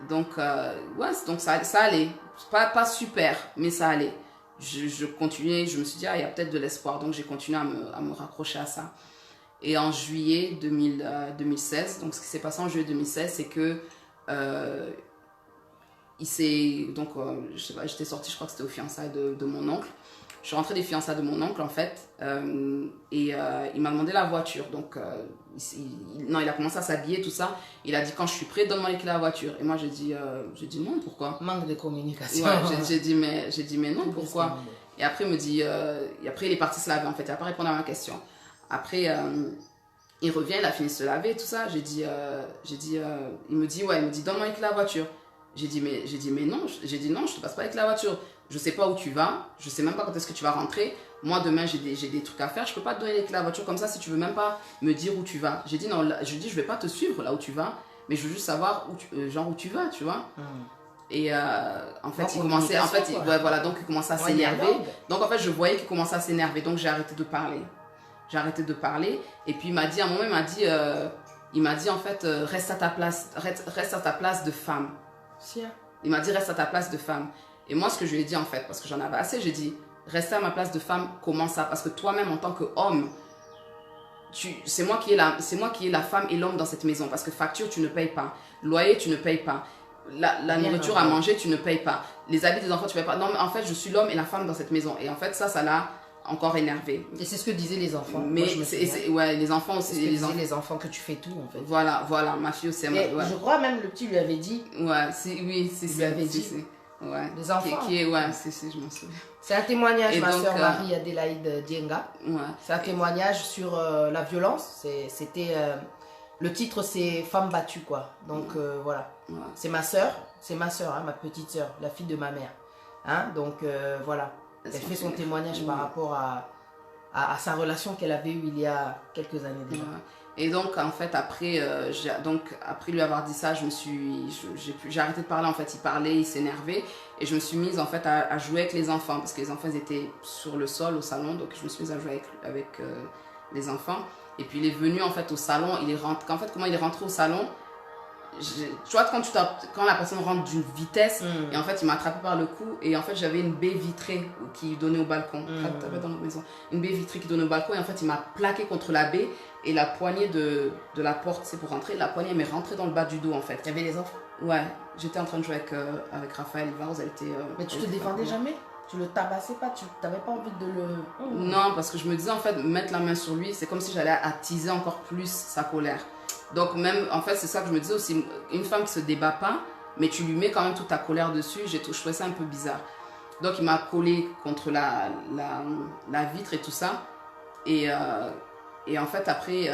donc, ouais, donc ça allait. Pas super, mais ça allait. Je continuais, je me suis dit, il y a peut-être de l'espoir. Donc, j'ai continué à me raccrocher à ça. Et en juillet 2016, donc ce qui s'est passé en juillet 2016, c'est que je sais pas, j'étais sortie, je crois que c'était aux fiançailles de mon oncle. Je suis rentrée des fiançailles de mon oncle en fait, et il m'a demandé la voiture. Donc il a commencé à s'habiller, tout ça. Il a dit, quand je suis prêt, donne-moi les clés de la voiture. Et moi j'ai dit non, pourquoi? Manque de communication. Ouais, j'ai dit mais non, pourquoi? Et après il me dit, après il est parti se laver en fait, il n'a pas répondu à ma question. Après, il revient, il a fini de se laver et tout ça. Il me dit, donne-moi les clés de la voiture. J'ai dit, mais non, je te passe pas avec la voiture. Je sais pas où tu vas, je sais même pas quand est-ce que tu vas rentrer. Moi, demain, j'ai des trucs à faire. Je peux pas te donner les clés de la voiture comme ça si tu veux même pas me dire où tu vas. J'ai dit, non, je vais pas te suivre là où tu vas, mais je veux juste savoir où tu vas, tu vois. Et en fait, il commençait à s'énerver. Donc, en fait, je voyais qu'il commençait à s'énerver. Donc, j'ai arrêté de parler. Et puis, à un moment, il m'a dit en fait, reste à ta place de femme. Il m'a dit, reste à ta place de femme. Et moi, ce que je lui ai dit en fait, parce que j'en avais assez, j'ai dit, rester à ma place de femme, comment ça? Parce que toi-même, en tant qu'homme, c'est moi qui ai la femme et l'homme dans cette maison. Parce que facture, tu ne payes pas. Loyer, tu ne payes pas. La nourriture à manger, tu ne payes pas. Les habits des enfants, tu ne payes pas. Non, mais en fait, je suis l'homme et la femme dans cette maison. Et en fait, ça l'a encore énervé. Et c'est ce que disaient les enfants. Mais les enfants aussi. Les enfants que tu fais tout en fait. Voilà, ma fille aussi. Ouais. Je crois même le petit lui avait dit. Ouais, lui avait dit. Ouais. Les enfants. je m'en souviens. C'est un témoignage, ma soeur Marie-Adélaïde Dienga. Ouais. C'est un témoignage sur la violence. Le titre, c'est Femme battue, quoi. Donc voilà. Ouais. C'est ma soeur c'est ma soeur, hein, ma petite soeur, la fille de ma mère. Hein? Donc voilà, elle fait son témoignage par rapport à sa relation qu'elle avait eue il y a quelques années déjà. Et donc, en fait, après lui avoir dit ça, j'ai arrêté de parler. En fait, il parlait, il s'énervait. Et je me suis mise, en fait, à jouer avec les enfants. Parce que les enfants, ils étaient sur le sol, au salon. Donc, je me suis mise à jouer avec les enfants. Et puis, il est venu, en fait, au salon. Comment il est rentré au salon, tu vois, quand la personne rentre d'une vitesse, et en fait, il m'a attrapé par le cou. Et en fait, j'avais une baie vitrée qui donnait au balcon. Dans notre maison. Une baie vitrée qui donnait au balcon. Et en fait, il m'a plaqué contre la baie. Et la poignée de la porte, c'est pour rentrer. La poignée m'est rentrée dans le bas du dos, en fait. Il y avait les enfants? Ouais. J'étais en train de jouer avec Raphaël Ivarz. Mais tu te défendais jamais? Tu le tabassais pas? Tu n'avais pas envie de le... Non, parce que je me disais, en fait, mettre la main sur lui, c'est comme si j'allais attiser encore plus sa colère. Donc même, en fait, c'est ça que je me disais aussi. Une femme qui se débat pas, mais tu lui mets quand même toute ta colère dessus, je trouvais ça un peu bizarre. Donc il m'a collé contre la vitre et tout ça. Et en fait, après,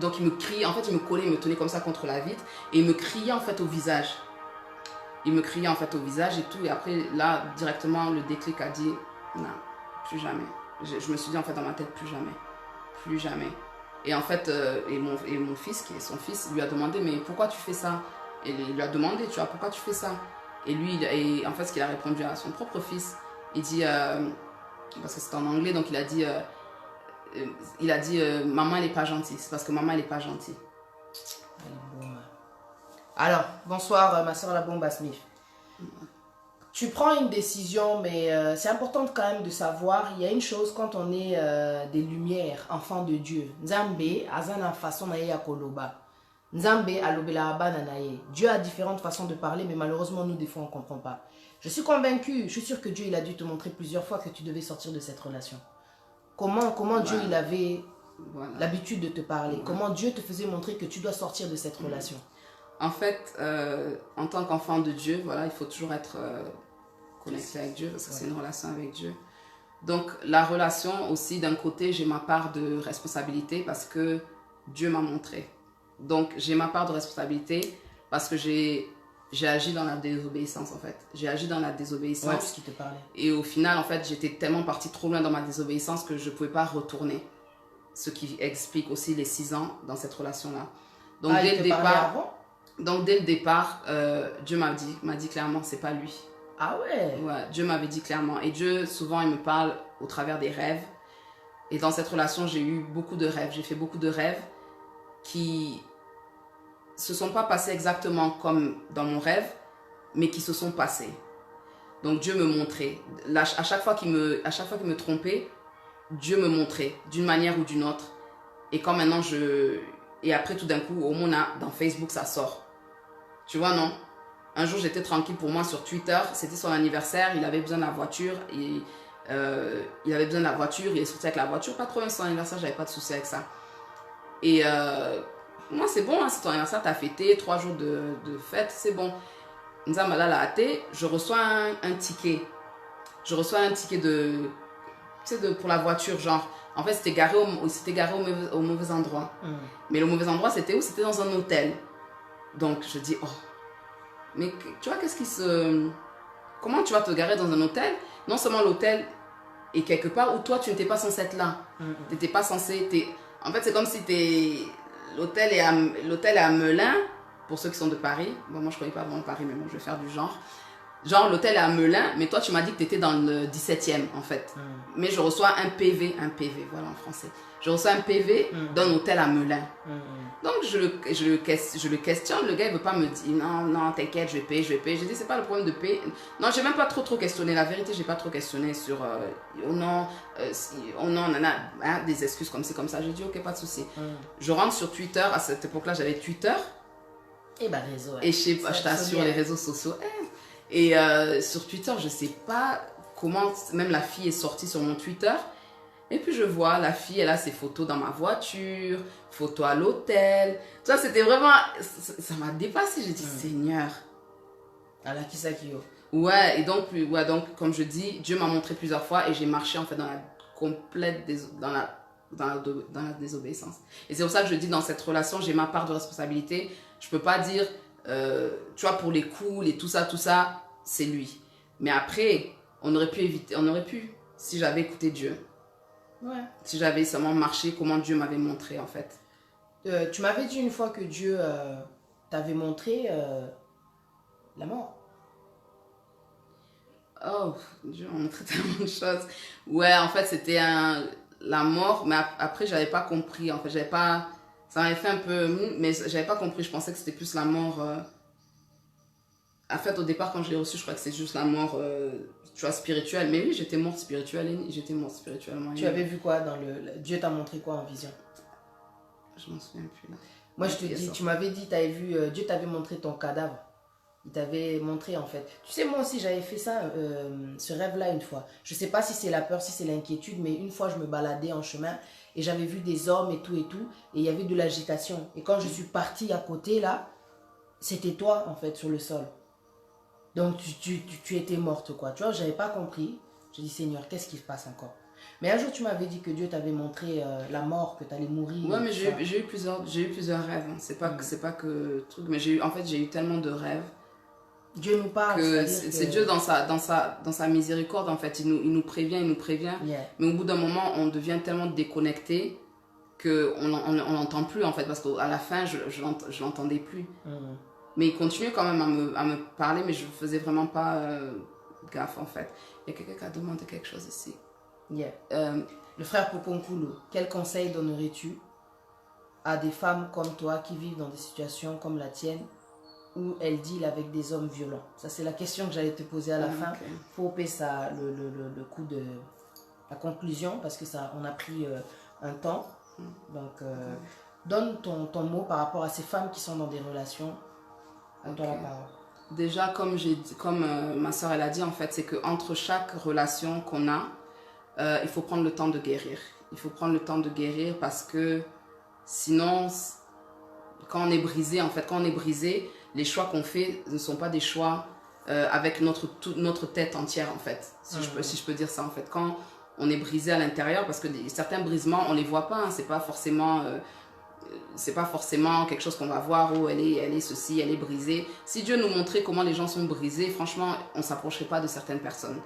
donc il me criait, en fait, il me collait, il me tenait comme ça contre la vitre. Et il me criait en fait au visage. Il me criait en fait au visage et tout. Et après, là, directement, le déclic a dit, non, plus jamais. Je me suis dit en fait dans ma tête, plus jamais. Plus jamais. Et en fait, mon fils, qui est son fils, lui a demandé, mais pourquoi tu fais ça? Et il lui a demandé, tu vois, pourquoi tu fais ça? Et lui, en fait, ce qu'il a répondu à son propre fils, il dit, parce que c'était en anglais, donc il a dit, maman, elle n'est pas gentille. C'est parce que maman, elle n'est pas gentille. Alors, bonsoir, ma soeur la bombe Smith. Tu prends une décision, mais c'est important quand même de savoir, il y a une chose quand on est des lumières, enfants de Dieu. Nzambe, azana façon na ya koloba. Nzambe alobela abana na ye. Dieu a différentes façons de parler, mais malheureusement, nous, des fois, on ne comprend pas. Je suis convaincue, je suis sûre que Dieu, il a dû te montrer plusieurs fois que tu devais sortir de cette relation. Comment Dieu, il avait l'habitude de te parler? Comment Dieu te faisait montrer que tu dois sortir de cette relation? En fait, en tant qu'enfant de Dieu, voilà, il faut toujours être connecté avec Dieu parce que c'est une relation avec Dieu. Donc, la relation aussi, d'un côté, j'ai ma part de responsabilité parce que Dieu m'a montré. Donc, j'ai ma part de responsabilité parce que j'ai agi dans la désobéissance, en fait. J'ai agi dans la désobéissance. Ouais, ce qui te parlait. Et au final, en fait, j'étais tellement partie trop loin dans ma désobéissance que je ne pouvais pas retourner. Ce qui explique aussi les 6 ans dans cette relation-là. Donc, dès le départ, Dieu m'a dit clairement, c'est pas lui. Ah ouais? Ouais, Dieu m'avait dit clairement. Et Dieu, souvent, il me parle au travers des rêves. Et dans cette relation, j'ai eu beaucoup de rêves. J'ai fait beaucoup de rêves qui se sont pas passés exactement comme dans mon rêve, mais qui se sont passés. Donc Dieu me montrait. Là, à chaque fois qu'il me trompait, Dieu me montrait d'une manière ou d'une autre. Et quand maintenant et après tout d'un coup, au moins dans Facebook, ça sort. Tu vois, non? Un jour, j'étais tranquille pour moi sur Twitter. C'était son anniversaire. Il avait besoin de la voiture. Il avait besoin de la voiture. Il est sorti avec la voiture. Pas trop bien son anniversaire. J'avais pas de souci avec ça. Et moi, c'est bon. Hein, c'est ton anniversaire. T'as fêté 3 jours de fête. C'est bon. Je reçois un ticket. Je reçois un ticket pour la voiture. Genre, en fait, c'était garé au mauvais endroit. Mais le mauvais endroit, c'était où? C'était dans un hôtel. Donc, je dis, oh. Mais tu vois, comment tu vas te garer dans un hôtel? Non seulement l'hôtel est quelque part où toi, tu n'étais pas censé être là. Tu n'étais pas censé... En fait, c'est comme si l'hôtel est à Melun, pour ceux qui sont de Paris. Bon, moi, je ne connais pas vraiment Paris, mais bon, je vais faire du genre. Genre, l'hôtel est à Melun, mais toi, tu m'as dit que tu étais dans le 17e, en fait. Mais je reçois un PV, voilà en français. Je reçois un PV d'un hôtel à Melun. Donc, je le questionne. Le gars, il ne veut pas me dire, non, t'inquiète, je vais payer. Je dis, c'est pas le problème de payer. Non, je n'ai même pas trop questionné. La vérité, je n'ai pas trop questionné sur, on a des excuses comme ça. J'ai dit, ok, pas de souci. Je rentre sur Twitter. À cette époque-là, j'avais Twitter. Et bah, réseau. Ouais. Et je t'assure, les réseaux sociaux. Et sur Twitter, je ne sais pas comment, même la fille est sortie sur mon Twitter. Et puis je vois, la fille, elle a ses photos dans ma voiture, photos à l'hôtel. Tu vois, c'était vraiment... Ça m'a dépassé. J'ai dit, Seigneur. Alors, qui ça qui est? Ouais, et donc, comme je dis, Dieu m'a montré plusieurs fois et j'ai marché en fait dans la complète dans la désobéissance. Et c'est pour ça que je dis, dans cette relation, j'ai ma part de responsabilité. Je ne peux pas dire... tu vois, pour les coups, tout ça, c'est lui. Mais après, on aurait pu, si j'avais écouté Dieu. Ouais. Si j'avais seulement marché, comment Dieu m'avait montré, en fait. Tu m'avais dit une fois que Dieu t'avait montré la mort. Oh, Dieu m'a montré tellement de choses. Ouais, en fait, c'était la mort, mais après, j'avais pas compris. En fait, j'avais pas... Ça m'avait fait un peu... Mais j'avais pas compris. Je pensais que c'était plus la mort... En fait, au départ, quand je l'ai reçu, je crois que c'est juste la mort, tu vois, spirituelle. Mais oui, j'étais morte spirituellement. Tu avais vu quoi dans Dieu t'a montré quoi en vision? Je m'en souviens plus, là. Moi, je te dis, tu m'avais dit, t'avais vu, Dieu t'avait montré ton cadavre. Il t'avait montré, en fait. Tu sais, moi aussi, j'avais fait ça, ce rêve-là, une fois. Je sais pas si c'est la peur, si c'est l'inquiétude, mais une fois, je me baladais en chemin et j'avais vu des hommes et tout, et il y avait de l'agitation. Et quand je suis partie à côté, là, c'était toi, en fait, sur le sol. Donc, tu étais morte, quoi. Tu vois, j'avais pas compris. J'ai dit, Seigneur, qu'est-ce qui se passe encore? Mais un jour, tu m'avais dit que Dieu t'avait montré la mort, que tu allais mourir. Ouais, mais j'ai eu plusieurs rêves. Hein. C'est pas que truc, mais en fait, j'ai eu tellement de rêves. Dieu nous parle. C'est Dieu dans sa miséricorde, en fait. Il nous prévient. Yeah. Mais au bout d'un moment, on devient tellement déconnecté qu'on n'entend plus, en fait. Parce qu'à la fin, je l'entendais plus. Mais il continuait quand même à me parler, mais je ne faisais vraiment pas gaffe, en fait. Il y a quelqu'un qui a demandé quelque chose ici. Yeah. Le frère Poponkulu, quel conseil donnerais-tu à des femmes comme toi qui vivent dans des situations comme la tienne où elles deal avec des hommes violents? Ça, c'est la question que j'allais te poser à la fin. Okay. Faut couper ça, le coup de la conclusion, parce que ça, on a pris un temps. Donc, donne ton mot par rapport à ces femmes qui sont dans des relations. À toi la parole. Déjà, comme ma soeur elle a dit, en fait, c'est qu'entre chaque relation qu'on a, il faut prendre le temps de guérir. Il faut prendre le temps de guérir parce que sinon, quand on est brisé, en fait, les choix qu'on fait ne sont pas des choix avec notre tête entière, en fait. Si je peux dire ça, en fait. Quand on est brisé à l'intérieur, parce que certains brisements, on ne les voit pas. Hein, c'est pas forcément quelque chose qu'on va voir où elle est ceci, elle est brisée. Si Dieu nous montrait comment les gens sont brisés, franchement, on ne s'approcherait pas de certaines personnes.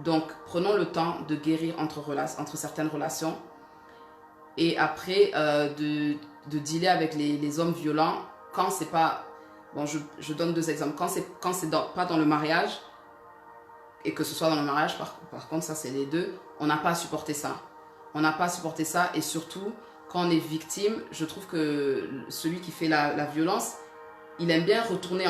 Donc, prenons le temps de guérir entre certaines relations. Et après, de dealer avec les hommes violents quand c'est pas... Bon, je donne deux exemples. Quand c'est pas dans le mariage, et que ce soit dans le mariage, par contre, ça c'est les deux, on n'a pas à supporter ça. On n'a pas à supporter ça, et surtout... Quand on est victime, je trouve que celui qui fait la violence, il aime bien retourner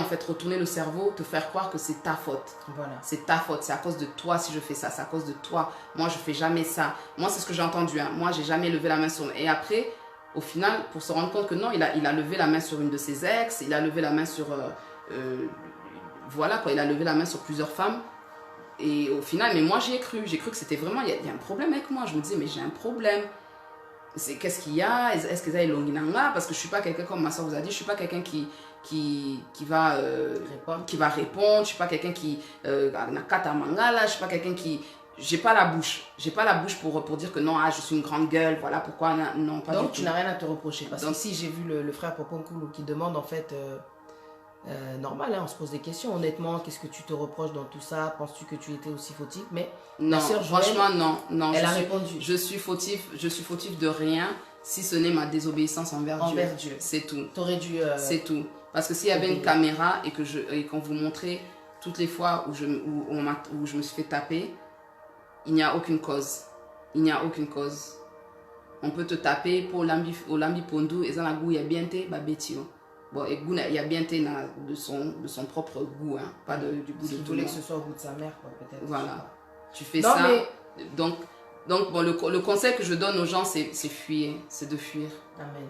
le cerveau, te faire croire que c'est ta faute. Voilà. C'est ta faute, c'est à cause de toi si je fais ça, c'est à cause de toi. Moi, je fais jamais ça. Moi, c'est ce que j'ai entendu. Hein. Moi, j'ai jamais levé la main sur... Et après, au final, pour se rendre compte que non, il a levé la main sur une de ses ex, il a levé la main sur... voilà, quoi, il a levé la main sur plusieurs femmes. Et au final, mais moi, j'y ai cru. J'ai cru que c'était vraiment... Il y a un problème avec moi. Je me disais, mais j'ai un problème. Qu'est-ce qu'il y a? Est-ce que ça est longinanga? Parce que je suis pas quelqu'un, comme ma soeur vous a dit, je suis pas quelqu'un qui va répondre, je suis pas quelqu'un qui nakata mangala, je suis pas quelqu'un qui... J'ai pas la bouche pour dire que non, je suis une grande gueule, voilà pourquoi, non, pas du tout. Donc tu n'as rien à te reprocher, parce que si j'ai vu le frère Poponkulu qui demande en fait... normal, hein, on se pose des questions. Honnêtement, qu'est-ce que tu te reproches dans tout ça? Penses-tu que tu étais aussi fautif? Mais non, franchement, non. Elle a répondu. Je suis fautif de rien, si ce n'est ma désobéissance envers Dieu. C'est tout. T'aurais dû. C'est tout. Parce que s'il y avait une caméra et qu'on vous montrait toutes les fois où je me suis fait taper, il n'y a aucune cause. Il n'y a aucune cause. On peut te taper pour lambi pondu et ça la goût, il y a bien été, bah bétio. Bon, et il y a bien été de son propre goût, hein, pas du goût de tout le monde. Que ce soit au goût de sa mère, quoi, peut-être. Voilà. Tu fais non, ça. Mais... Donc bon, le conseil que je donne aux gens, c'est fuir. C'est de fuir. Amen.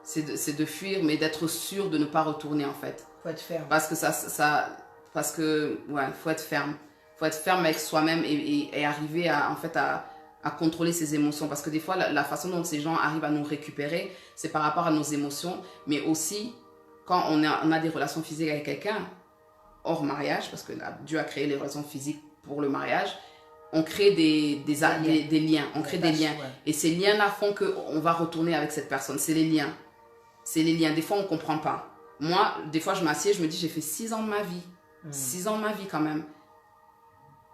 C'est de fuir, mais d'être sûr de ne pas retourner, en fait. Faut être ferme. Parce que faut être ferme. Faut être ferme avec soi-même et arriver à contrôler ses émotions. Parce que des fois, la façon dont ces gens arrivent à nous récupérer, c'est par rapport à nos émotions, mais aussi... Quand on a des relations physiques avec quelqu'un, hors mariage, parce que Dieu a créé les relations physiques pour le mariage, on crée des liens. On crée des liens. Ouais. Et ces liens-là font qu'on va retourner avec cette personne. C'est les liens. Des fois, on ne comprend pas. Moi, des fois, je m'assieds, je me dis, j'ai fait 6 ans de ma vie. 6 ans de ma vie quand même.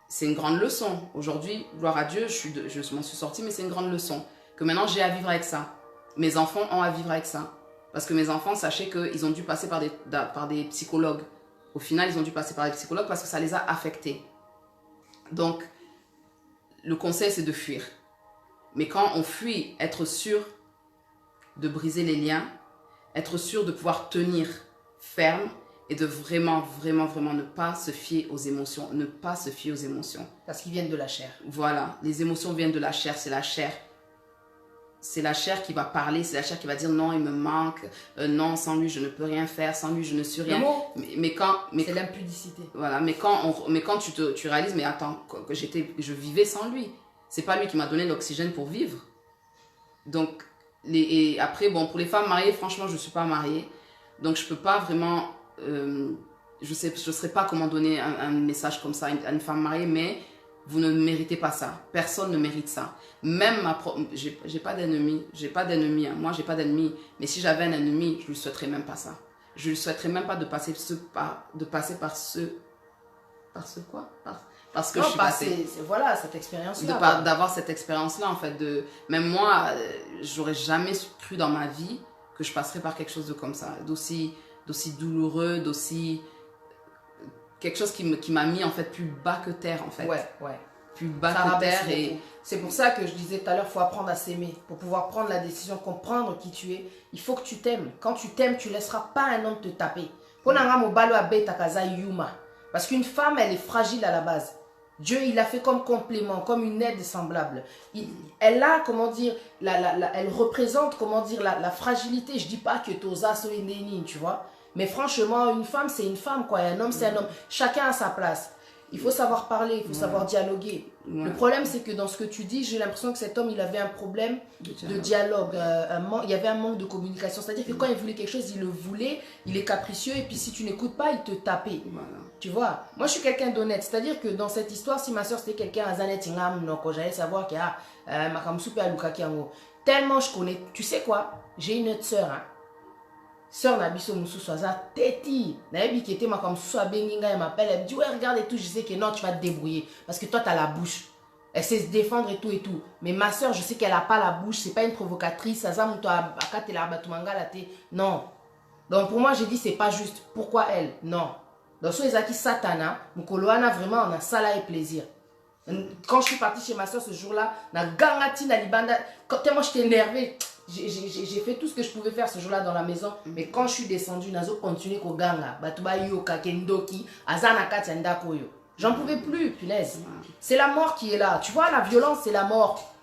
C'est une grande leçon. Aujourd'hui, gloire à Dieu, je m'en suis sortie, mais c'est une grande leçon. Que maintenant, j'ai à vivre avec ça. Mes enfants ont à vivre avec ça. Parce que mes enfants, sachez qu'ils ont dû passer par des psychologues. Au final, ils ont dû passer par des psychologues parce que ça les a affectés. Donc, le conseil, c'est de fuir. Mais quand on fuit, être sûr de briser les liens, être sûr de pouvoir tenir ferme et de vraiment, vraiment, vraiment ne pas se fier aux émotions. Ne pas se fier aux émotions. Parce qu'ils viennent de la chair. Voilà, les émotions viennent de la chair, c'est la chair. C'est la chair qui va parler, c'est la chair qui va dire non, il me manque, non, sans lui je ne peux rien faire, sans lui je ne suis rien. C'est l'impudicité. Voilà, mais quand tu réalises, mais attends, je vivais sans lui. C'est pas lui qui m'a donné l'oxygène pour vivre. Donc, et après, bon, pour les femmes mariées, franchement, je ne suis pas mariée. Donc, je peux pas vraiment, je serais pas comment donner un message comme ça à une femme mariée, mais vous ne méritez pas ça. Personne ne mérite ça. Même j'ai pas d'ennemis. J'ai pas d'ennemis. Hein. Moi, j'ai pas d'ennemis. Mais si j'avais un ennemi, je lui souhaiterais même pas ça. Je lui souhaiterais même pas de passer par ce quoi parce que non, je suis passée. Voilà, cette expérience-là. D'avoir cette expérience-là, en fait. Même moi, j'aurais jamais cru dans ma vie que je passerais par quelque chose de comme ça. D'aussi douloureux, d'aussi... quelque chose qui m'a mis en fait plus bas que terre en fait. Ouais. Plus bas que terre et... C'est pour ça que je disais tout à l'heure, il faut apprendre à s'aimer. Pour pouvoir prendre la décision, comprendre qui tu es, il faut que tu t'aimes. Quand tu t'aimes, tu ne laisseras pas un homme te taper. Parce qu'une femme, elle est fragile à la base. Dieu, il l'a fait comme complément, comme une aide semblable. Elle a, comment dire, elle représente, comment dire, la fragilité. Je ne dis pas que Toza soit une tu vois. Mais franchement, une femme, c'est une femme, quoi. Et un homme, c'est un homme. Chacun a sa place. Il faut savoir parler, il faut savoir dialoguer. Le problème, c'est que dans ce que tu dis, j'ai l'impression que cet homme, il avait un problème de dialogue. Il y avait un manque de communication. C'est-à-dire que quand il voulait quelque chose, il le voulait, il est capricieux. Et puis, si tu n'écoutes pas, il te tapait. Voilà. Tu vois, moi, je suis quelqu'un d'honnête. C'est-à-dire que dans cette histoire, si ma soeur, c'était quelqu'un à Zanet Ingam, j'allais savoir qu'il y a Makamsupe Aluka Kiango. Tellement je connais. Tu sais quoi? J'ai une autre soeur, hein. Sœur Nabiso Moussou Soaza, Teti. Nabi qui était ma comme Soa Benginga, elle m'appelle, elle me dit ouais, regarde et tout. Je sais que non, tu vas te débrouiller. Parce que toi, tu as la bouche. Elle sait se défendre et tout et tout. Mais ma soeur, je sais qu'elle n'a pas la bouche, c'est pas une provocatrice. Non. Donc pour moi, j'ai dit, c'est pas juste. Pourquoi elle? Non. Donc, sur les acquis Satana, Mukoloana, vraiment, on a ça là et plaisir. Quand je suis partie chez ma soeur ce jour-là, na gangati na libanda, tellement j'étais énervée. J'ai fait tout ce que je pouvais faire ce jour-là dans la maison. Mais quand je suis descendue, nazo continué ko ganga. Batuba yoka kendoki, azana katianda koyo. J'en pouvais plus, punaise. C'est la mort qui est là. Tu vois, la violence, c'est la mort.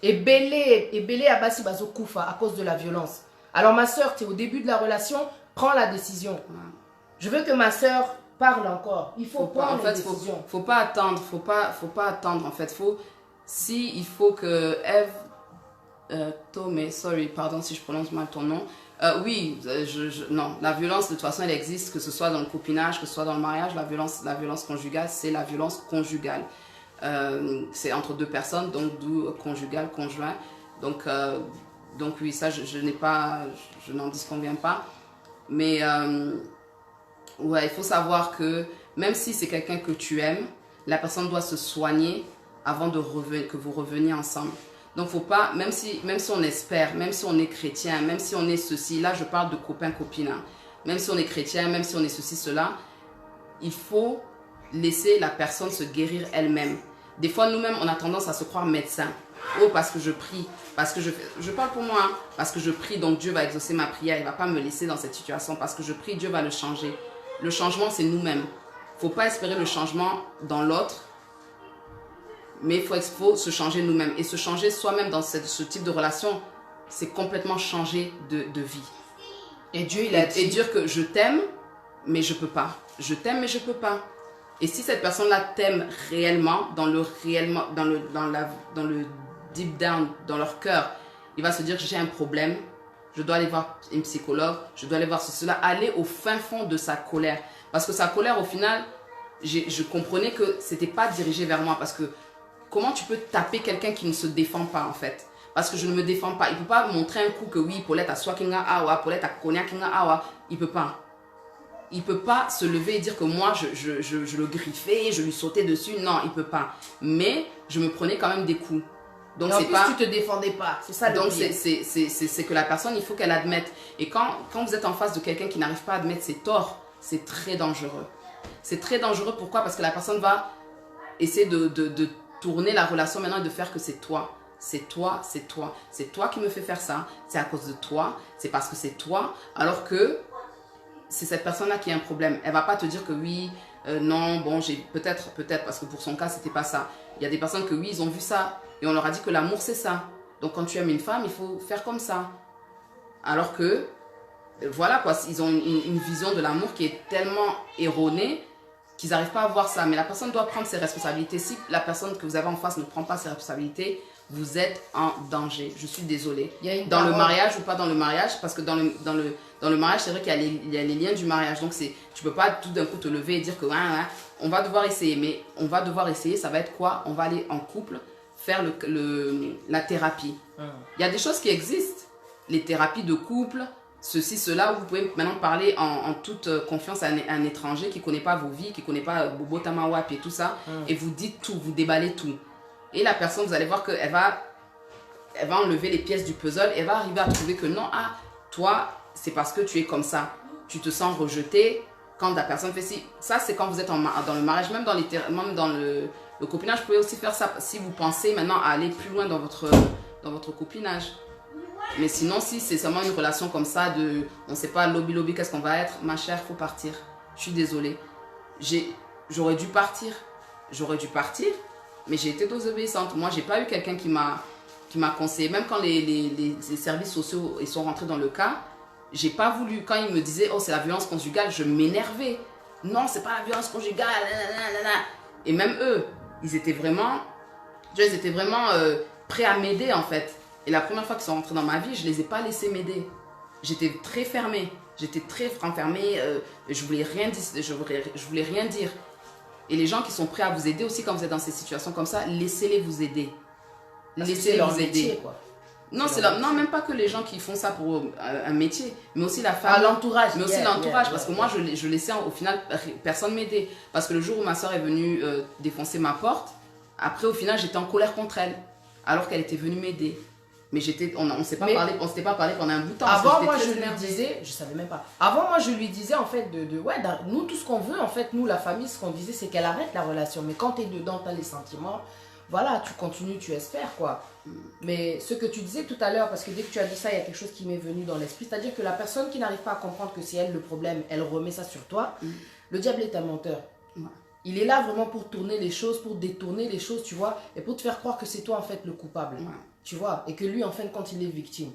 Et Belé Abassi Bazo Koufa à cause de la violence. Alors ma soeur, tu es au début de la relation, prends la décision. Je veux que ma soeur parle encore. Il faut prendre la décision. Faut pas attendre. Faut pas attendre en fait. Il faut que Eve... Tomé, sorry, pardon si je prononce mal ton nom. Oui, non, la violence de toute façon elle existe, que ce soit dans le copinage, que ce soit dans le mariage. La violence conjugale, c'est la violence conjugale. C'est entre deux personnes, donc d'où conjugal, conjoint. Donc oui, ça je n'en disconviens pas. Mais ouais, il faut savoir que même si c'est quelqu'un que tu aimes, la personne doit se soigner avant que vous reveniez ensemble. Donc, faut pas, même si on espère, même si on est chrétien, même si on est ceci, là je parle de copain-copine, hein. Même si on est chrétien, même si on est ceci, cela, il faut laisser la personne se guérir elle-même. Des fois, nous-mêmes, on a tendance à se croire médecin. Oh, parce que je prie, parce que je parle pour moi, hein, parce que je prie, donc Dieu va exaucer ma prière, il ne va pas me laisser dans cette situation, parce que je prie, Dieu va le changer. Le changement, c'est nous-mêmes. Il ne faut pas espérer le changement dans l'autre, mais il faut se changer nous-mêmes. Et se changer soi-même dans ce type de relation, c'est complètement changer de vie. Et Dieu, il a dit... Et dire que je t'aime, mais je ne peux pas. Je t'aime, mais je ne peux pas. Et si cette personne-là t'aime réellement, dans le deep down, dans leur cœur, il va se dire, j'ai un problème, je dois aller voir une psychologue, je dois aller voir cela, aller au fin fond de sa colère. Parce que sa colère, au final, je comprenais que ce n'était pas dirigé vers moi. Parce que comment tu peux taper quelqu'un qui ne se défend pas, en fait? parce que je ne me défends pas. Il ne peut pas montrer un coup que oui, Paulette a Swakinga Awa, Paulette a Konya Kinga Awa. Il ne peut pas. Il ne peut pas se lever et dire que moi, je le griffais, je lui sautais dessus. Non, il ne peut pas. Mais je me prenais quand même des coups. Donc, en plus, tu ne te défendais pas. C'est ça le donc, pire. c'est que la personne, il faut qu'elle admette. Et quand vous êtes en face de quelqu'un qui n'arrive pas à admettre ses torts, c'est très dangereux. C'est très dangereux. Pourquoi? Parce que la personne va essayer de tourner la relation maintenant et de faire que c'est toi. C'est toi, c'est toi. C'est toi qui me fais faire ça. C'est à cause de toi. C'est parce que c'est toi. Alors que c'est cette personne-là qui a un problème. Elle ne va pas te dire que oui, non, bon, j'ai peut-être, parce que pour son cas, c'était pas ça. Il y a des personnes que oui, ils ont vu ça. Et on leur a dit que l'amour, c'est ça. Donc, quand tu aimes une femme, il faut faire comme ça. Alors que, voilà quoi, ils ont une vision de l'amour qui est tellement erronée qu'ils n'arrivent pas à voir ça. Mais la personne doit prendre ses responsabilités. Si la personne que vous avez en face ne prend pas ses responsabilités, vous êtes en danger. Je suis désolée. Dans le mariage ou pas dans le mariage, parce que dans le mariage, c'est vrai qu'il y a les liens du mariage. Donc, tu ne peux pas tout d'un coup te lever et dire que on va devoir essayer. Mais on va devoir essayer, ça va être quoi? On va aller en couple faire la thérapie. Il y a des choses qui existent. Les thérapies de couple, ceci, cela, où vous pouvez maintenant parler en toute confiance à un étranger qui ne connaît pas vos vies, qui ne connaît pas Bobo Tamawap et tout ça. Et vous dites tout, vous déballez tout. Et la personne, vous allez voir qu'elle va enlever les pièces du puzzle et elle va arriver à trouver que non, toi, c'est parce que tu es comme ça. Tu te sens rejeté quand la personne fait ci. Ça, c'est quand vous êtes dans le mariage, même dans le copinage, vous pouvez aussi faire ça si vous pensez maintenant à aller plus loin dans votre copinage. Mais sinon, si c'est seulement une relation comme ça, on ne sait pas, lobby, qu'est-ce qu'on va être, ma chère, il faut partir. Je suis désolée. J'aurais dû partir, mais j'ai été désobéissante. Moi, je n'ai pas eu quelqu'un qui m'a conseillé. Même quand les services sociaux ils sont rentrés dans le cas, j'ai pas voulu. Quand ils me disaient, oh, c'est la violence conjugale, je m'énervais. Non, c'est pas la violence conjugale. Et même eux, ils étaient vraiment prêts à m'aider en fait. Et la première fois qu'ils sont rentrés dans ma vie, je ne les ai pas laissés m'aider. J'étais très fermée. J'étais très renfermée. Je voulais rien dire. Et les gens qui sont prêts à vous aider aussi quand vous êtes dans ces situations comme ça, laissez-les vous aider. Laissez-les vous aider. Métier, quoi. Non, même pas que les gens qui font ça pour un métier, mais aussi la femme. L'entourage. Mais aussi l'entourage, parce que moi, je laissais au final personne m'aider. Parce que le jour où ma soeur est venue défoncer ma porte, après, au final, j'étais en colère contre elle, alors qu'elle était venue m'aider. Mais on ne s'était pas parlé pendant un bout de temps. Avant, moi, je lui disais, je savais même pas. Avant, moi, je lui disais, en fait, nous, tout ce qu'on veut, en fait, nous, la famille, ce qu'on disait, c'est qu'elle arrête la relation. Mais quand tu es dedans, tu as les sentiments, voilà, tu continues, tu espères, quoi. Mais ce que tu disais tout à l'heure, parce que dès que tu as dit ça, il y a quelque chose qui m'est venu dans l'esprit, c'est-à-dire que la personne qui n'arrive pas à comprendre que c'est elle le problème, elle remet ça sur toi, le diable est un menteur. Il est là vraiment pour tourner les choses, pour détourner les choses, tu vois, et pour te faire croire que c'est toi, en fait, le coupable. Tu vois, et que lui, en fin de compte, il est victime.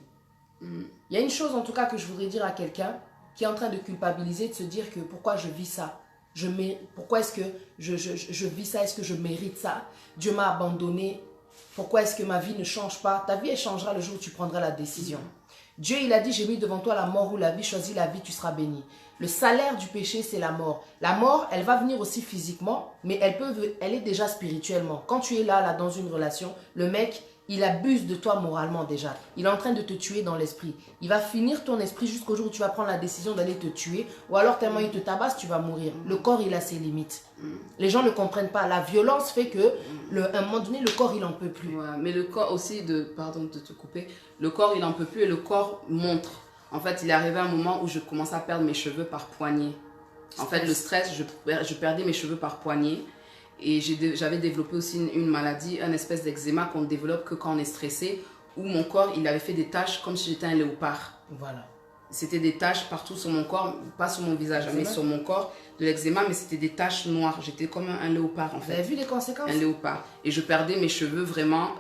Il y a une chose, en tout cas, que je voudrais dire à quelqu'un qui est en train de culpabiliser, de se dire que pourquoi je vis ça? Pourquoi est-ce que je vis ça? Est-ce que je mérite ça? Dieu m'a abandonné. Pourquoi est-ce que ma vie ne change pas? Ta vie, elle changera le jour où tu prendras la décision. Dieu, il a dit, j'ai mis devant toi la mort ou la vie. Choisis la vie, tu seras béni. Le salaire du péché, c'est la mort. La mort, elle va venir aussi physiquement, mais elle est déjà spirituellement. Quand tu es là, dans une relation, le mec, il abuse de toi moralement déjà. Il est en train de te tuer dans l'esprit. Il va finir ton esprit jusqu'au jour où tu vas prendre la décision d'aller te tuer. Ou alors tellement il te tabasse, tu vas mourir. Le corps, il a ses limites. Les gens ne comprennent pas. La violence fait que, à un moment donné, le corps, il n'en peut plus. Ouais, mais le corps aussi, pardon de te couper, le corps, il n'en peut plus et le corps montre. En fait, il est arrivé un moment où je commençais à perdre mes cheveux par poignée. En fait, le stress, je perdais mes cheveux par poignée. Et j'avais développé aussi une maladie, une espèce d'eczéma qu'on ne développe que quand on est stressé, où mon corps, il avait fait des taches comme si j'étais un léopard. Voilà. C'était des taches partout sur mon corps, pas sur mon visage, mais sur mon corps, de l'eczéma, mais c'était des taches noires. J'étais comme un léopard, en fait. Vous avez vu les conséquences? Un léopard. Et je perdais mes cheveux vraiment,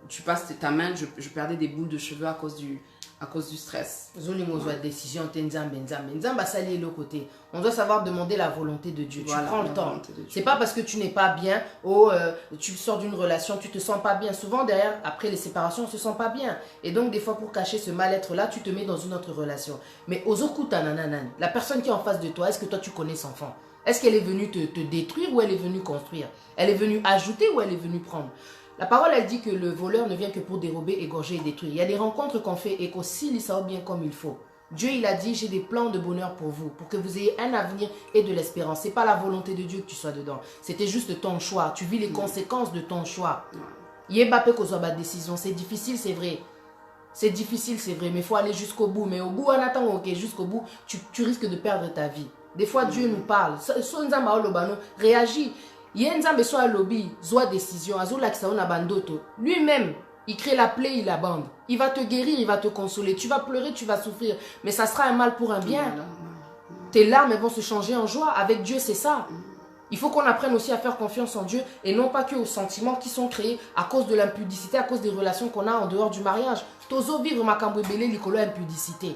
tu passes ta main, je perdais des boules de cheveux à cause du stress. Décision, on doit savoir demander la volonté de Dieu. Voilà, tu prends le temps. C'est pas parce que tu n'es pas bien, tu sors d'une relation, tu te sens pas bien. Souvent derrière, après les séparations, on se sent pas bien. Et donc des fois pour cacher ce mal-être-là, tu te mets dans une autre relation. Mais la personne qui est en face de toi, est-ce que toi tu connais son fond? Est-ce qu'elle est venue te détruire ou elle est venue construire? Elle est venue ajouter ou elle est venue prendre? La parole, elle dit que le voleur ne vient que pour dérober, égorger et détruire. Il y a des rencontres qu'on fait et qu'aussi, ça va bien comme il faut. Dieu, il a dit, j'ai des plans de bonheur pour vous, pour que vous ayez un avenir et de l'espérance. Ce n'est pas la volonté de Dieu que tu sois dedans. C'était juste ton choix. Tu vis les conséquences de ton choix. Yébape qu'on soit ma décision. C'est difficile, c'est vrai. C'est difficile, c'est vrai, mais il faut aller jusqu'au bout. Mais au bout, en attendant, ok, jusqu'au bout, tu risques de perdre ta vie. Des fois, Dieu nous parle. Réagis. Yenzambe soit lobby, soit décision. Lui-même, il crée la plaie, il abande. Il va te guérir, il va te consoler. Tu vas pleurer, tu vas souffrir. Mais ça sera un mal pour un bien. Tes larmes vont se changer en joie. Avec Dieu, c'est ça. Il faut qu'on apprenne aussi à faire confiance en Dieu et non pas que aux sentiments qui sont créés à cause de l'impudicité, à cause des relations qu'on a en dehors du mariage. Tozo vivre makambo ebele likolo impudicité.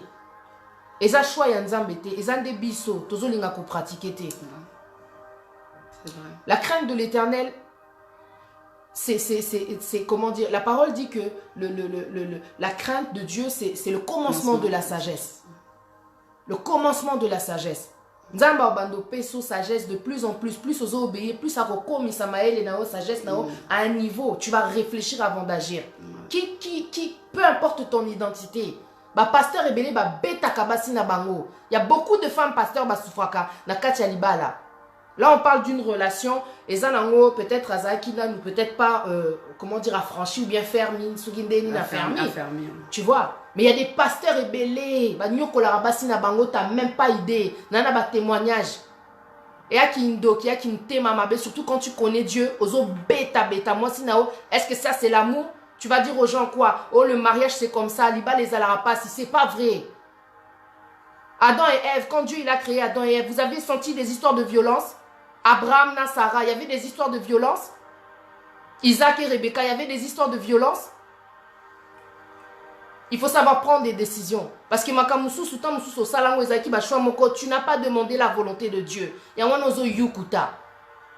Eza choix ya nzambe te, eza nde biso, tozo linga ko pratiquer te. C'est vrai. La crainte de l'Éternel, c'est comment dire, la parole dit que la crainte de Dieu, c'est le commencement de la sagesse. Le commencement de la sagesse. Nzamba obando peso sagesse de plus en plus ozo obéir, plus à rekomi samael et nao sagesse nao à un niveau, tu vas réfléchir avant d'agir. Peu importe ton identité. Ba pasteur ebele ba beta kabasi na bango. Il y a beaucoup de femmes pasteurs ba soufraka na kati ya libala. Là on parle d'une relation et zanango peut-être azaki ou peut-être pas comment dire affranchi ou bien fermi, sugindeni na fermi. Tu vois? Mais il y a des pasteurs ébélés, tu n'as même pas idée. Nana ba témoignage. Et à qui qui a qui te surtout quand tu connais Dieu, ozo beta moi sinao, est-ce que ça c'est l'amour? Tu vas dire aux gens quoi? Oh le mariage c'est comme ça, liba les alara si c'est pas vrai. Adam et Ève, quand Dieu il a créé Adam et Ève, vous avez senti des histoires de violence? Abraham, Sarah, il y avait des histoires de violence. Isaac et Rebecca, il y avait des histoires de violence. Il faut savoir prendre des décisions. Parce que tu n'as pas demandé la volonté de Dieu. Il y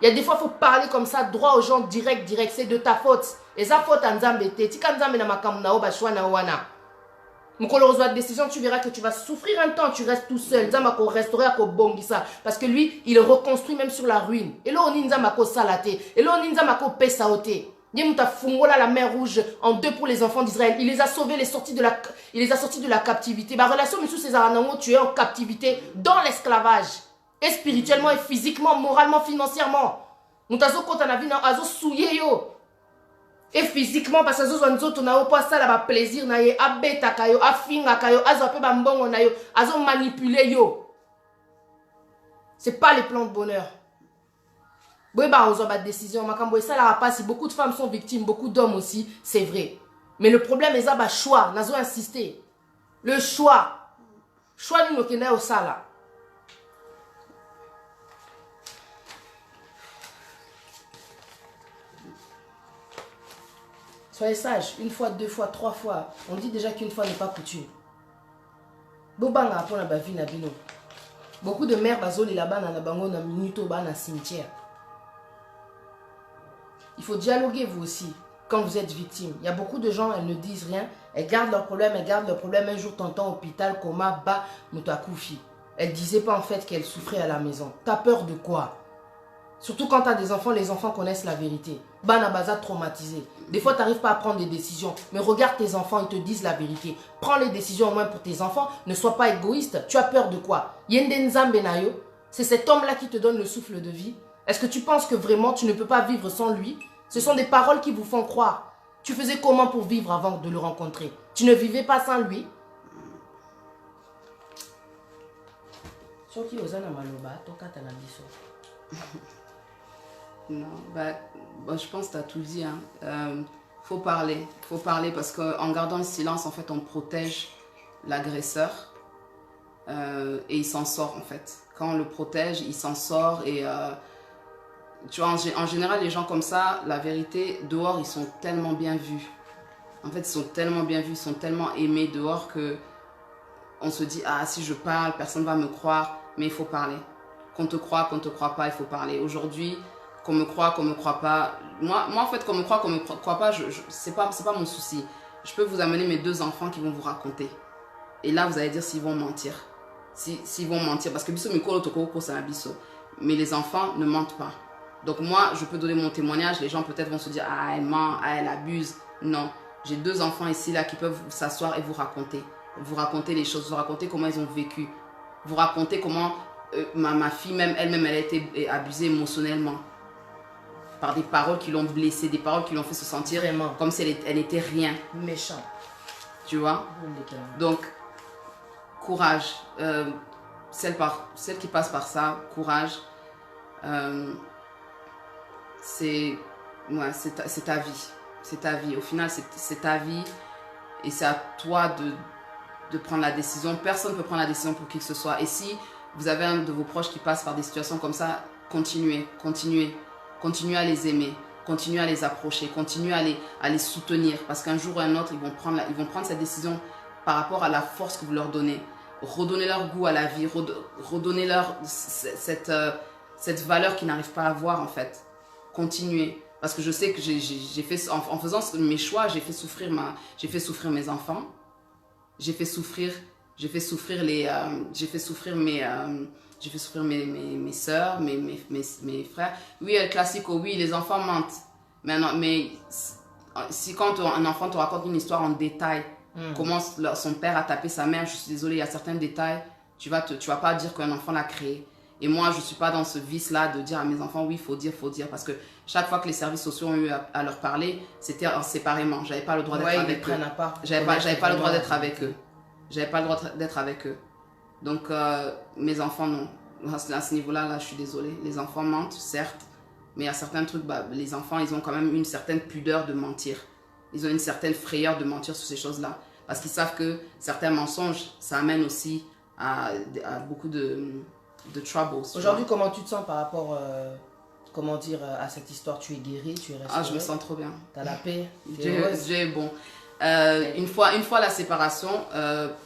a des fois, il faut parler comme ça, droit aux gens, direct. C'est de ta faute. Et ça faute à Nzambe. Décision, tu verras que tu vas souffrir un temps, tu restes tout seul. Parce que lui, il reconstruit même sur la ruine. Et là, on y salate. Et là, on y pesaote. La mer Rouge en deux pour les enfants d'Israël. Il les a sauvés, il les a sortis de la captivité. Ma relation, M. César Anango, tu es en captivité dans l'esclavage. Et spirituellement, et physiquement, moralement, financièrement. Et physiquement, parce que nous pas ça là plaisir na ye abeta kayo afinga kayo azo pe ba mbongo na yo azo manipuler yo. C'est pas les plans de bonheur. Décision, beaucoup de femmes sont victimes, beaucoup d'hommes aussi, c'est vrai. Mais le problème est le choix, nous avons insisté. Le choix. Choix nous au sala. Soyez sages, une fois, deux fois, trois fois. On dit déjà qu'une fois n'est pas coutume. Beaucoup de mères bazoli là-bas na bango na minuto ba na cimetière. Il faut dialoguer vous aussi quand vous êtes victime. Il y a beaucoup de gens, elles ne disent rien. Elles gardent leurs problèmes, Un jour, t'entends hôpital, coma, bas, moutakufi. Elles ne disaient pas en fait qu'elles souffraient à la maison. T'as peur de quoi? Surtout quand t'as des enfants, les enfants connaissent la vérité. Banabaza traumatisé. Des fois, tu n'arrives pas à prendre des décisions. Mais regarde tes enfants, ils te disent la vérité. Prends les décisions au moins pour tes enfants. Ne sois pas égoïste. Tu as peur de quoi? Yende Nzambe Nayo, c'est cet homme-là qui te donne le souffle de vie. Est-ce que tu penses que vraiment tu ne peux pas vivre sans lui? Ce sont des paroles qui vous font croire. Tu faisais comment pour vivre avant de le rencontrer? Tu ne vivais pas sans lui? Non, je pense que tu as tout dit. Faut parler parce qu'en gardant le silence, en fait, on protège l'agresseur et il s'en sort en fait. Quand on le protège, il s'en sort et tu vois, en général, les gens comme ça, la vérité, dehors, ils sont tellement bien vus. En fait, ils sont tellement bien vus, ils sont tellement aimés dehors que on se dit, ah, si je parle, personne ne va me croire, mais il faut parler. Qu'on te croit pas, il faut parler. Aujourd'hui, qu'on me croit pas. Moi, en fait, qu'on me croit pas, c'est pas mon souci. Je peux vous amener mes 2 enfants qui vont vous raconter. Et là, vous allez dire s'ils vont mentir. S'ils vont mentir. Parce que biso mikolo toko ko sa biso. Mais les enfants ne mentent pas. Donc moi, je peux donner mon témoignage. Les gens peut-être vont se dire, ah, elle ment, ah, elle abuse. Non, j'ai 2 enfants ici, là, qui peuvent s'asseoir et vous raconter. Vous raconter les choses, vous raconter comment ils ont vécu. Vous raconter comment ma fille, même elle-même, elle a été abusée émotionnellement. Par des paroles qui l'ont blessée, des paroles qui l'ont fait se sentir Vraiment. comme si elle n'était rien. Méchant. Tu vois? Donc, courage. Celle qui passe par ça, courage. C'est ta vie. C'est ta vie. Au final, c'est ta vie. Et c'est à toi de prendre la décision. Personne ne peut prendre la décision pour qui que ce soit. Et si vous avez un de vos proches qui passe par des situations comme ça, continuez. Continuez à les aimer. Continuez à les approcher. Continuez à les soutenir. Parce qu'un jour ou un autre, ils vont prendre cette décision par rapport à la force que vous leur donnez. Redonnez-leur goût à la vie. Redonnez-leur cette valeur qu'ils n'arrivent pas à avoir, en fait. Continuez. Parce que je sais que j'ai fait, en faisant mes choix, j'ai fait souffrir mes enfants. J'ai fait souffrir mes soeurs, mes frères. Oui, el classico, oui, les enfants mentent. Mais si quand un enfant te raconte une histoire en détail, comment son père a tapé sa mère, je suis désolée, il y a certains détails, tu vas pas dire qu'un enfant l'a créé. Et moi, je ne suis pas dans ce vice-là de dire à mes enfants, oui, il faut dire. Parce que chaque fois que les services sociaux ont eu à leur parler, c'était séparément. Je n'avais pas le droit d'être avec eux. J'avais pas le droit d'être avec eux. J'avais pas le droit d'être avec eux. Donc, mes enfants, non. À ce niveau-là, là, je suis désolée. Les enfants mentent, certes. Mais il y a certains trucs, les enfants, ils ont quand même une certaine pudeur de mentir. Ils ont une certaine frayeur de mentir sur ces choses-là. Parce qu'ils savent que certains mensonges, ça amène aussi à beaucoup de troubles. Aujourd'hui, comment tu te sens par rapport à cette histoire? Tu es guérie, tu es restaurée? Ah, je me sens trop bien. Tu as la paix? Dieu est bon. Une fois la séparation,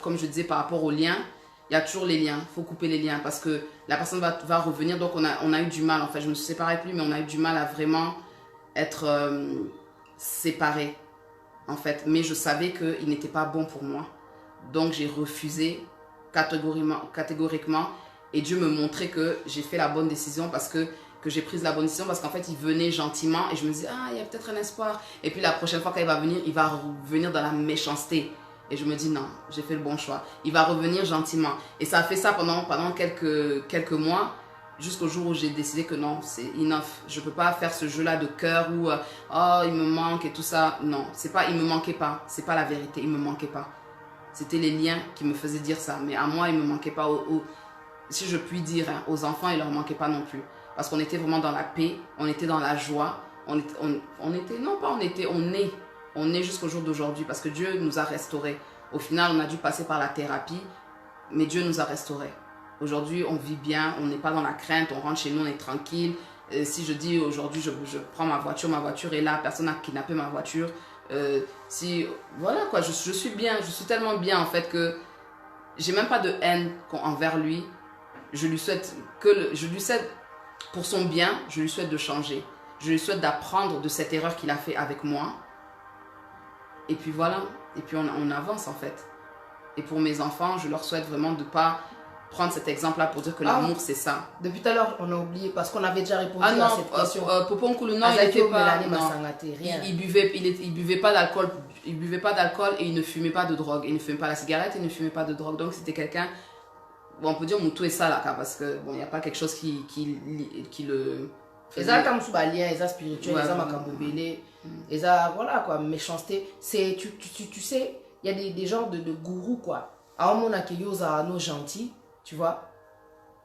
comme je disais par rapport aux liens, il y a toujours les liens. Il faut couper les liens parce que la personne va revenir. Donc, on a eu du mal. En fait, je ne me séparais plus, mais on a eu du mal à vraiment être séparés. En fait, mais je savais qu'il n'était pas bon pour moi. Donc, j'ai refusé catégoriquement. Et Dieu me montrait que j'ai fait la bonne décision que j'ai pris la bonne décision parce qu'en fait, il venait gentiment et je me disais, ah, il y a peut-être un espoir. Et puis la prochaine fois qu'il va venir, il va revenir dans la méchanceté. Et je me dis, non, j'ai fait le bon choix. Il va revenir gentiment. Et ça a fait ça pendant quelques mois, jusqu'au jour où j'ai décidé que non, c'est enough. Je ne peux pas faire ce jeu-là de cœur où, oh, il me manque et tout ça. Non, c'est pas, il ne me manquait pas. Ce n'est pas la vérité, il ne me manquait pas. C'était les liens qui me faisaient dire ça. Mais à moi, il ne me manquait pas. Si je puis dire, hein, aux enfants, il ne leur manquait pas non plus. Parce qu'on était vraiment dans la paix, on était dans la joie. On est jusqu'au jour d'aujourd'hui parce que Dieu nous a restaurés. Au final, on a dû passer par la thérapie, mais Dieu nous a restaurés. Aujourd'hui, on vit bien, on n'est pas dans la crainte, on rentre chez nous, on est tranquille. Si je dis aujourd'hui, je prends ma voiture est là, personne n'a kidnappé ma voiture. Voilà quoi, je suis bien, je suis tellement bien en fait que j'ai même pas de haine envers lui. Je lui souhaite pour son bien, je lui souhaite de changer. Je lui souhaite d'apprendre de cette erreur qu'il a fait avec moi. Et puis voilà, et puis on avance en fait. Et pour mes enfants, je leur souhaite vraiment de ne pas prendre cet exemple-là pour dire que l'amour c'est ça. Depuis tout à l'heure, on a oublié parce qu'on avait déjà répondu à cette question. Popon Koulounan, il buvait pas d'alcool, et il ne fumait pas de drogue. Il ne fumait pas la cigarette, il ne fumait pas de drogue. Donc c'était quelqu'un, bon, on peut dire Moutou et ça là, parce que bon, il n'y a pas quelque chose qui le faisait. Les comme soubalien, les spirituels, les macambobélé, les voilà quoi, méchanceté. C'est tu sais, il y a des genres de gourous quoi. À un moment nos gentils, tu vois.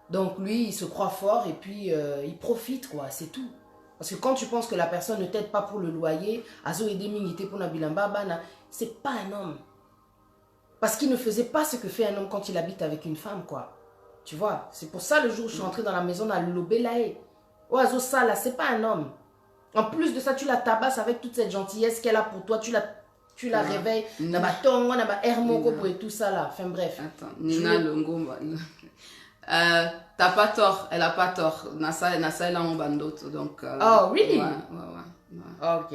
Donc lui, il se croit fort et puis il profite quoi, c'est tout. Parce que quand tu penses que la personne ne t'aide pas pour le loyer, azo aider minité pour nabilamba bana, c'est pas un homme. Parce qu'il ne faisait pas ce que fait un homme quand il habite avec une femme quoi. Tu vois, c'est pour ça le jour où je suis entrée dans la maison à l'Obélaé. Oh azo ça là, c'est pas un homme. En plus de ça, tu la tabasses avec toute cette gentillesse qu'elle a pour toi, tu la réveilles, na ba tongo, na ba hermoko et tout ça là. Enfin bref. Attends, Nina Longomba. T'as pas tort, elle a pas tort. Nasa elle a un bandot donc. Oh really? Ouais. Ok.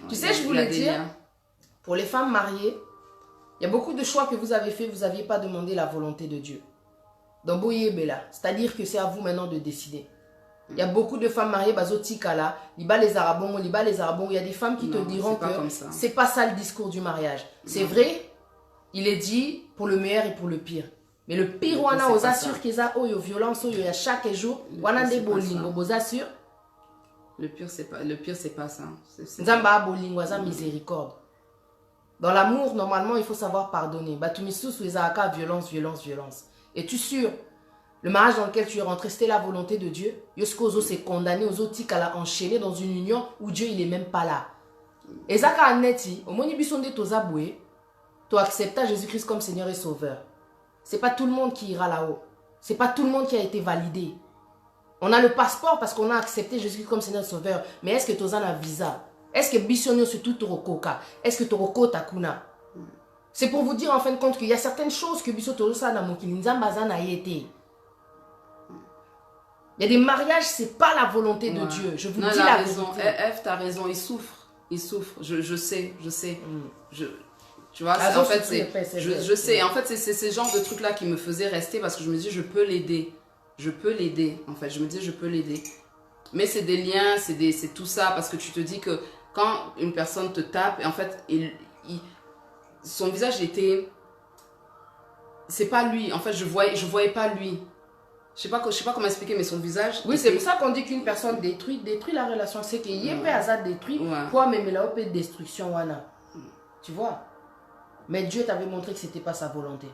Tu sais, je voulais dire, pour les femmes mariées, il y a beaucoup de choix que vous avez fait, vous n'aviez pas demandé la volonté de Dieu. Donc Boye Bella, c'est-à-dire que c'est à vous maintenant de décider. Il y a beaucoup de femmes mariées, bazotikala, liba les arabons, liba les arabons. Il y a des femmes qui te diront que c'est pas ça le discours du mariage. C'est vrai, il est dit pour le meilleur et pour le pire. Mais le pire, on a aux assure qu'ils ont yo violence, il y a chaque jour, on a des bolingo, vous assure. Le pire, c'est pas ça. Nzamba bolingo, ça miséricorde. Dans l'amour, normalement, il faut savoir pardonner. Batumisu suizaka violence, violence, violence. Et tu es sûr? Le mariage dans lequel tu es rentré, c'était la volonté de Dieu. Yoskozo s'est condamné aux autres à la enchaîner dans une union où Dieu il est même pas là. Et ça quand neti, au moins bisonde tozaboué, tu acceptes Jésus-Christ comme Seigneur et Sauveur. C'est pas tout le monde qui ira là-haut. C'est pas tout le monde qui a été validé. On a le passeport parce qu'on a accepté Jésus-Christ comme Seigneur et Sauveur. Mais est-ce que tu as un visa? Est-ce que bisonne surtout torokoka? Est-ce que toroko takuna? C'est pour vous dire en fin de compte qu'il y a certaines choses que bisonne torosa na mokilinzamba na yete. Il y a des mariages, c'est pas la volonté de Dieu. Je vous dis la raison. F, tu as raison, il souffre. Il souffre. Je sais. Tu vois, en fait, je sais. En fait, c'est ce genre de trucs-là qui me faisaient rester parce que je me dis, je peux l'aider. Je peux l'aider. En fait, je me dis, je peux l'aider. Mais c'est des liens, c'est tout ça. Parce que tu te dis que quand une personne te tape, en fait, son visage était... C'est pas lui. En fait, je voyais pas lui. Je sais pas comment expliquer, mais son visage... Oui, c'est pour ça qu'on dit qu'une personne détruit la relation. C'est qu'il y a pas hasard détruit, pour même là, peu de destruction. Tu vois? Mais Dieu t'avait montré que c'était pas sa volonté.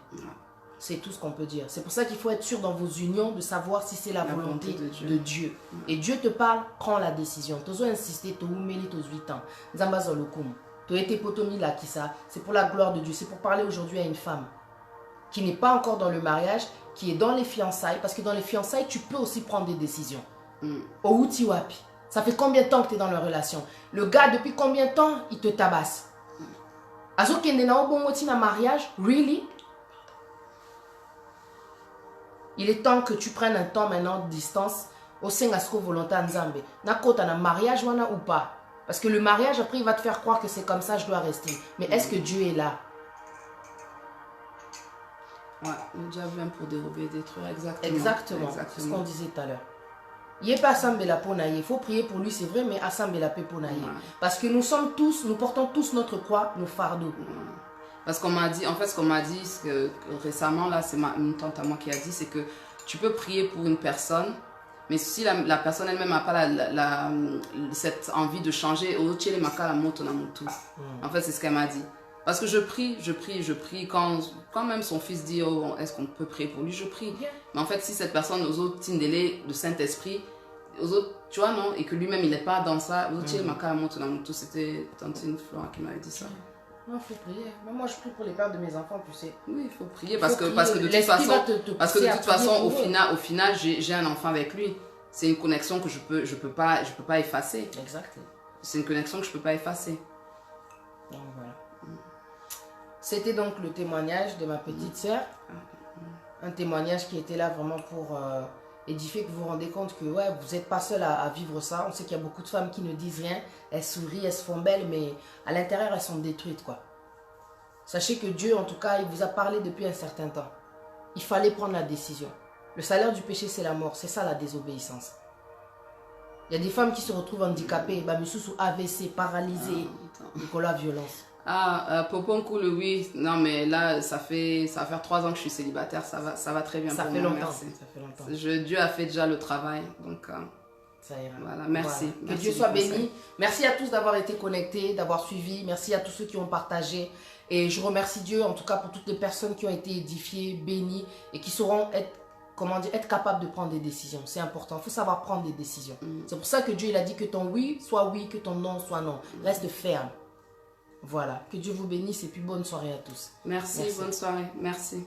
C'est tout ce qu'on peut dire. C'est pour ça qu'il faut être sûr dans vos unions de savoir si c'est la volonté de Dieu. Et Dieu te parle, prends la décision. Tu as insisté, tu as humilié, tu as 8 ans. Tu as été potomi là, qui ça. C'est pour la gloire de Dieu. C'est pour parler aujourd'hui à une femme qui n'est pas encore dans le mariage, qui est dans les fiançailles, parce que dans les fiançailles, tu peux aussi prendre des décisions. Au Utiwapi, ça fait combien de temps que tu es dans la relation? Le gars, depuis combien de temps, il te tabasse? Azo kende na obongoti na mariage, really? Il est temps que tu prennes un temps maintenant de distance au sein asko volontaire nzambe. Na kota na mariage wana ou pas? Parce que le mariage, après, il va te faire croire que c'est comme ça, je dois rester. Mais est-ce que Dieu est là? Ouais, le diable vient pour dérober, détruire, exactement. C'est ce qu'on disait tout à l'heure. Il n'est pas Assambela Ponaye. Il faut prier pour lui, c'est vrai, mais Assambela Ponaye. Parce que nous portons tous notre croix, nos fardeaux. Parce qu'on m'a dit, en fait, ce qu'on m'a dit récemment, là, c'est une tante à moi qui a dit, c'est que tu peux prier pour une personne, mais si la personne elle-même n'a pas cette envie de changer, en fait, c'est ce qu'elle m'a dit. Parce que je prie. Quand même son fils dit, oh, est-ce qu'on peut prier pour lui, je prie. Mais en fait, si cette personne, aux autres, tindélé de Saint-Esprit, aux autres, tu vois, non, et que lui-même, il n'est pas dans ça, c'était Tantine Flora qui m'avait dit ça. Non, il faut prier. Moi, je prie pour les pères de mes enfants, tu sais. Oui, il faut prier parce que de toute façon, au final, j'ai un enfant avec lui. C'est une connexion que je peux pas effacer. Exact. C'est une connexion que je peux pas effacer. Donc voilà. C'était donc le témoignage de ma petite sœur. Un témoignage qui était là vraiment pour édifier, que vous vous rendez compte que ouais, vous n'êtes pas seul à vivre ça. On sait qu'il y a beaucoup de femmes qui ne disent rien. Elles sourient, elles se font belles, mais à l'intérieur, elles sont détruites, quoi. Sachez que Dieu, en tout cas, il vous a parlé depuis un certain temps. Il fallait prendre la décision. Le salaire du péché, c'est la mort. C'est ça la désobéissance. Il y a des femmes qui se retrouvent handicapées, sous AVC, paralysées, Nicolas, violence. Popon cool, oui. Non, mais là, ça va faire 3 ans que je suis célibataire. Ça va très bien. Ça fait longtemps. Ça fait longtemps. Dieu a fait déjà le travail. Donc, ça ira. Voilà, merci. Voilà. Que Dieu soit béni. Merci à tous d'avoir été connectés, d'avoir suivi. Merci à tous ceux qui ont partagé. Et je remercie Dieu, en tout cas, pour toutes les personnes qui ont été édifiées, bénies et qui sauront être capables de prendre des décisions. C'est important. Il faut savoir prendre des décisions. C'est pour ça que Dieu il a dit que ton oui soit oui, que ton non soit non. Reste ferme. Voilà, que Dieu vous bénisse et puis bonne soirée à tous. Merci. Bonne soirée. Merci.